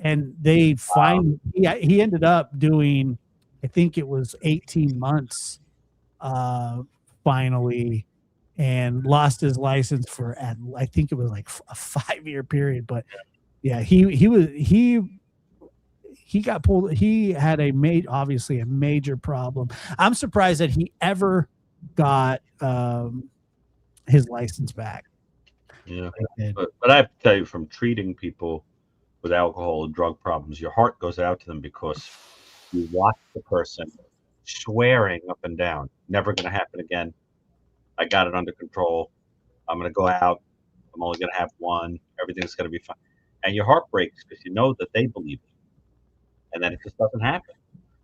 and they find he ended up doing, I think it was 18 months finally, and lost his license for, I think it was like a 5-year period. But yeah, he got pulled. He had obviously a major problem. I'm surprised that he ever got his license back. Yeah, but I have to tell you, from treating people with alcohol and drug problems, your heart goes out to them because you watch the person swearing up and down, never going to happen again. I got it under control. I'm going to go out. I'm only going to have one. Everything's going to be fine. And your heart breaks because you know that they believe it. And then it just doesn't happen.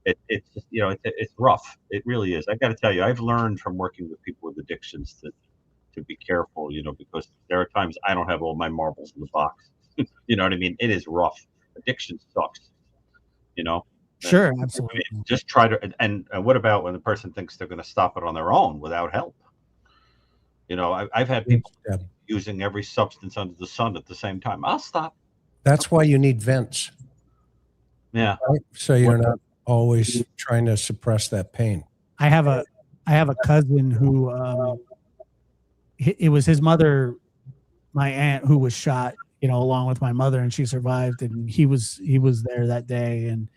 It's just, it's rough. It really is. I got to tell you, I've learned from working with people with addictions to be careful, because there are times I don't have all my marbles in the box. You know what I mean? It is rough. Addiction sucks, Sure, absolutely. Just try to, and what about when the person thinks they're going to stop it on their own without help? I've had people using every substance under the sun at the same time. I'll stop. That's why you need vents. Yeah. Right? So you're not always trying to suppress that pain. I have a cousin who, it was his mother, my aunt, who was shot, along with my mother, and she survived, and he was there that day. And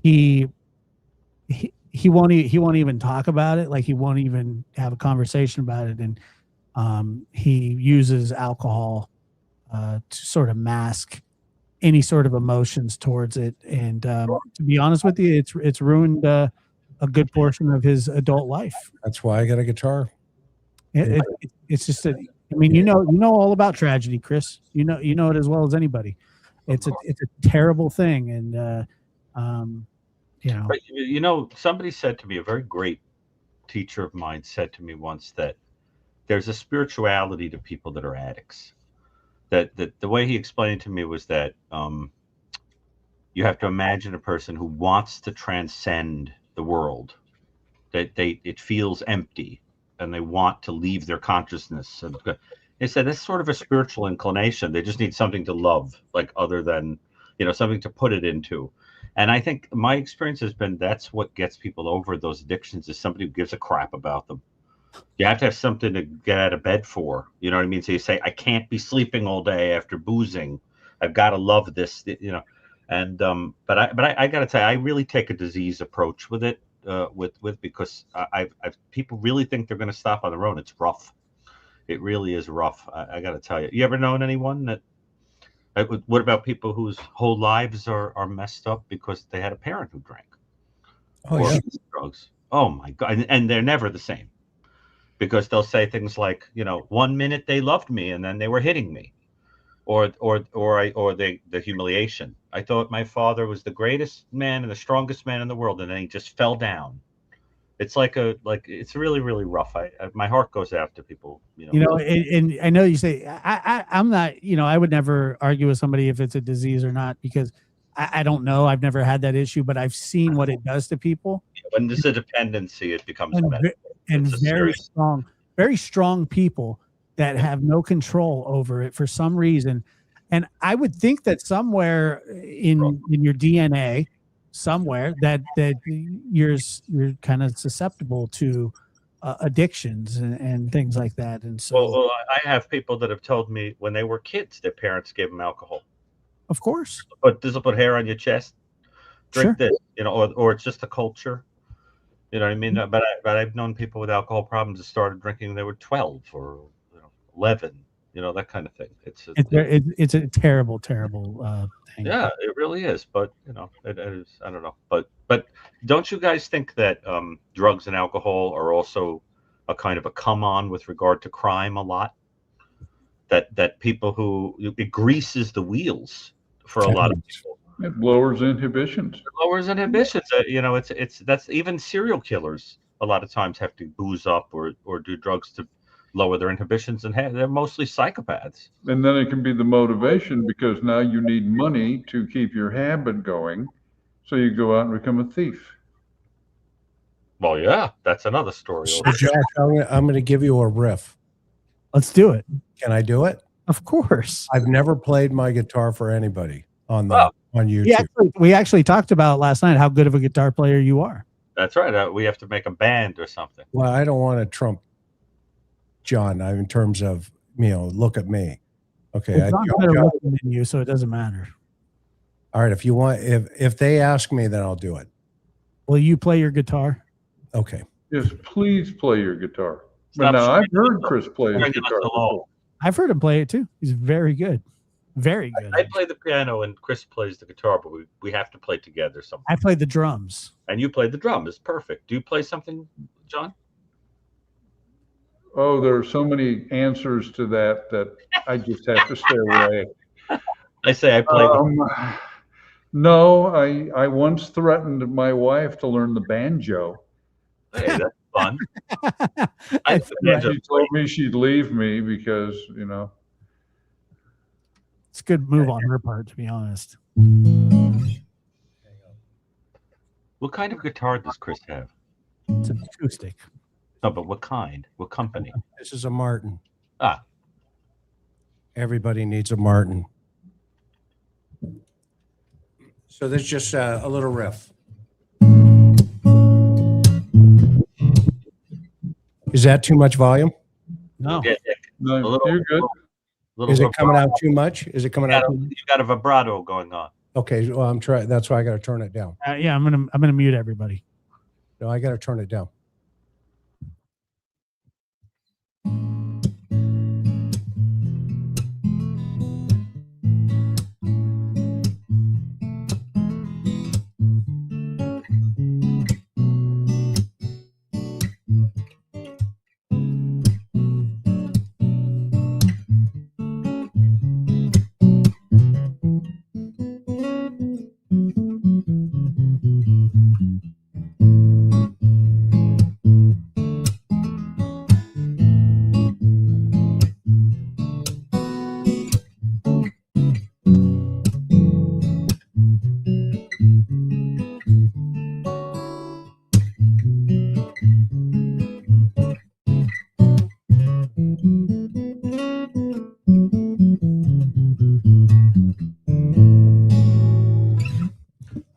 he won't even talk about it. Like, he won't even have a conversation about it. And he uses alcohol to sort of mask any sort of emotions towards it. And to be honest with you, it's ruined a good portion of his adult life. That's why I got a guitar. It's just you know all about tragedy, Chris. You know it as well as anybody. It's a terrible thing. And But somebody said to me, a very great teacher of mine said to me once, that there's a spirituality to people that are addicts. That the way he explained it to me was that you have to imagine a person who wants to transcend the world, that it feels empty and they want to leave their consciousness. And they said that's sort of a spiritual inclination. They just need something to love, like, other than, something to put it into. And I think my experience has been that's what gets people over those addictions, is somebody who gives a crap about them. You have to have something to get out of bed for. You know what I mean? So you say, I can't be sleeping all day after boozing. I've got to love this, And but I got to tell you, I really take a disease approach with it. Because I've people really think they're going to stop on their own. It's rough. It really is rough. I got to tell you. You ever known anyone that? What about people whose whole lives are messed up because they had a parent who drank? Oh, yeah. Drugs. Oh my God! And they're never the same, because they'll say things like, 1 minute they loved me and then they were hitting me, or the humiliation. I thought my father was the greatest man and the strongest man in the world, and then he just fell down. It's it's really, really rough. My heart goes out to people. And I know you say I'm not. I would never argue with somebody if it's a disease or not, because I don't know. I've never had that issue, but I've seen what it does to people. When there's a dependency, it becomes very strong people that have no control over it for some reason. And I would think that somewhere in your DNA, somewhere that you're kind of susceptible to addictions and things like that. And so, well, I have people that have told me when they were kids, their parents gave them alcohol. Of course, but this will put hair on your chest. Drink sure. this, or it's just a culture. You know what I mean? But I've known people with alcohol problems that started drinking when they were 12 or 11. that kind of thing. It's a terrible thing. Yeah, it really is. But it is. I don't know. But don't you guys think that drugs and alcohol are also a kind of a come on with regard to crime a lot? That people it greases the wheels for a lot of people. It lowers inhibitions. That's even serial killers a lot of times have to booze up or do drugs to lower their inhibitions, and they're mostly psychopaths. And then it can be the motivation because now you need money to keep your habit going, so you go out and become a thief. Well, yeah, that's another story. So Josh, I'm going to give you a riff. Let's do it. Can I do it? Of course. I've never played my guitar for anybody on YouTube. We actually talked about last night how good of a guitar player you are. That's right. We have to make a band or something. Well, I don't want to trump John in terms of, look at me. Okay. John's better looking than you, so it doesn't matter. All right. If you want, if they ask me, then I'll do it. Will you play your guitar? Okay. Yes, please play your guitar. But now I've heard Chris play his guitar before. I've heard him play it too. He's very good. Very good. I play the piano and Chris plays the guitar, but we have to play together sometime. I play the drums. And you play the drum. It's perfect. Do you play something, John? Oh, there are so many answers to that I just have to stay away. I say I play. No, I once threatened my wife to learn the banjo. Hey, that's fun. She told me she'd leave me because, It's a good move on her part, to be honest. What kind of guitar does Chris have? It's an acoustic. No, but what kind? What company? This is a Martin. Ah. Everybody needs a Martin. So there's just a little riff. Is that too much volume? No. No, you're good. Is it coming out too much? Is it coming out? You've got a vibrato going on. Okay, well, I'm trying. That's why I got to turn it down. Yeah, I'm gonna mute everybody. No, I got to turn it down.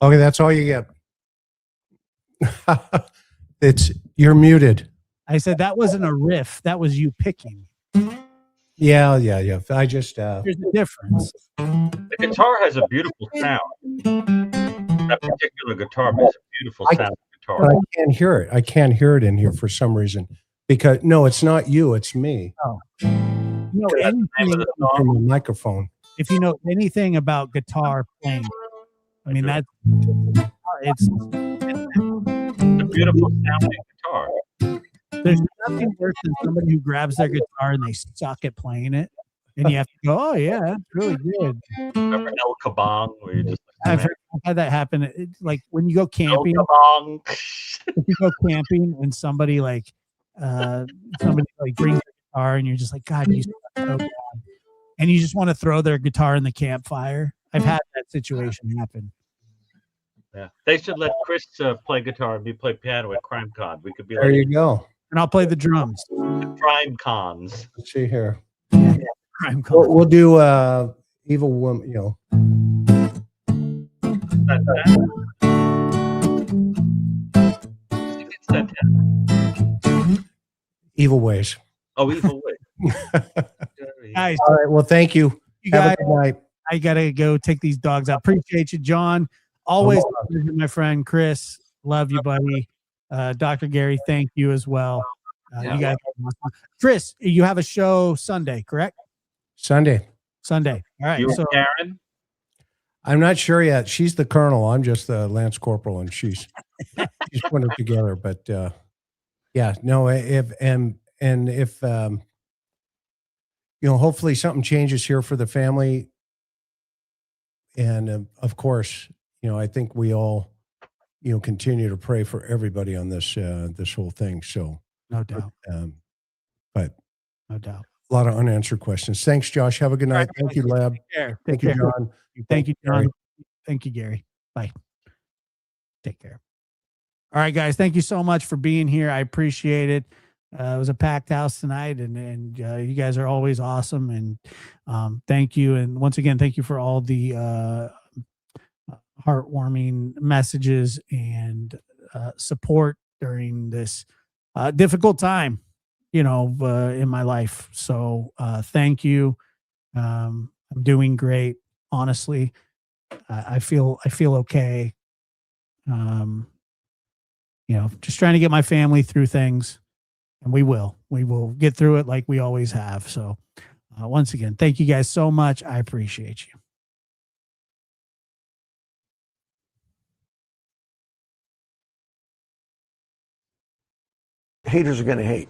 Okay, that's all you get. You're muted. I said that wasn't a riff. That was you picking. Yeah. I just There's a difference. The guitar has a beautiful sound. That particular guitar makes a beautiful sound guitar. I can't hear it. I can't hear it in here for some reason. Because no, it's not you, it's me. Oh. Anything from the microphone. If you know anything about guitar playing, I mean it's a beautiful sounding guitar. There's nothing worse than somebody who grabs their guitar and they suck at playing it, and you have to go, "Oh yeah, that's really good." Remember El Kabong, where you just I've had that happen. It's like when you go camping. If you go camping and somebody brings their guitar and you're just like, God, you suck so bad, and you just want to throw their guitar in the campfire. I've had that situation happen. Yeah, they should let Chris play guitar and me play piano at CrimeCon. We could be there. You go. And I'll play the drums. Crime cons. Let's see here. Yeah, crime cons. We'll do Evil Woman. Evil Ways. Oh, Evil Ways. Guys, all right. Well, thank you. Have a good night. I gotta go take these dogs out. Appreciate you, John. Always, my friend Chris. Love you, buddy. Dr. Gary, thank you as well. You guys, Chris, you have a show Sunday, correct? Sunday. Sunday. All right. You So and Karen? I'm not sure yet. She's the colonel. I'm just the lance corporal, and she's putting it together. But yeah, no. If hopefully something changes here for the family, and of course, I think we all, continue to pray for everybody on this this whole thing. So no doubt. But No doubt. a lot of unanswered questions. Thanks, Josh. Have a good night. Thank you, Lab. Take care. Thank Take you, care. John. Thank you, John. Gary. Thank you, Gary. Bye. Take care. All right, guys. Thank you so much for being here. I appreciate it. It was a packed house tonight, and you guys are always awesome. And thank you. And once again, thank you for all the heartwarming messages and support during this difficult time, in my life. So thank you. I'm doing great. Honestly, I feel okay. Just trying to get my family through things, and we will get through it like we always have. So once again, thank you guys so much. I appreciate you. Haters are going to hate.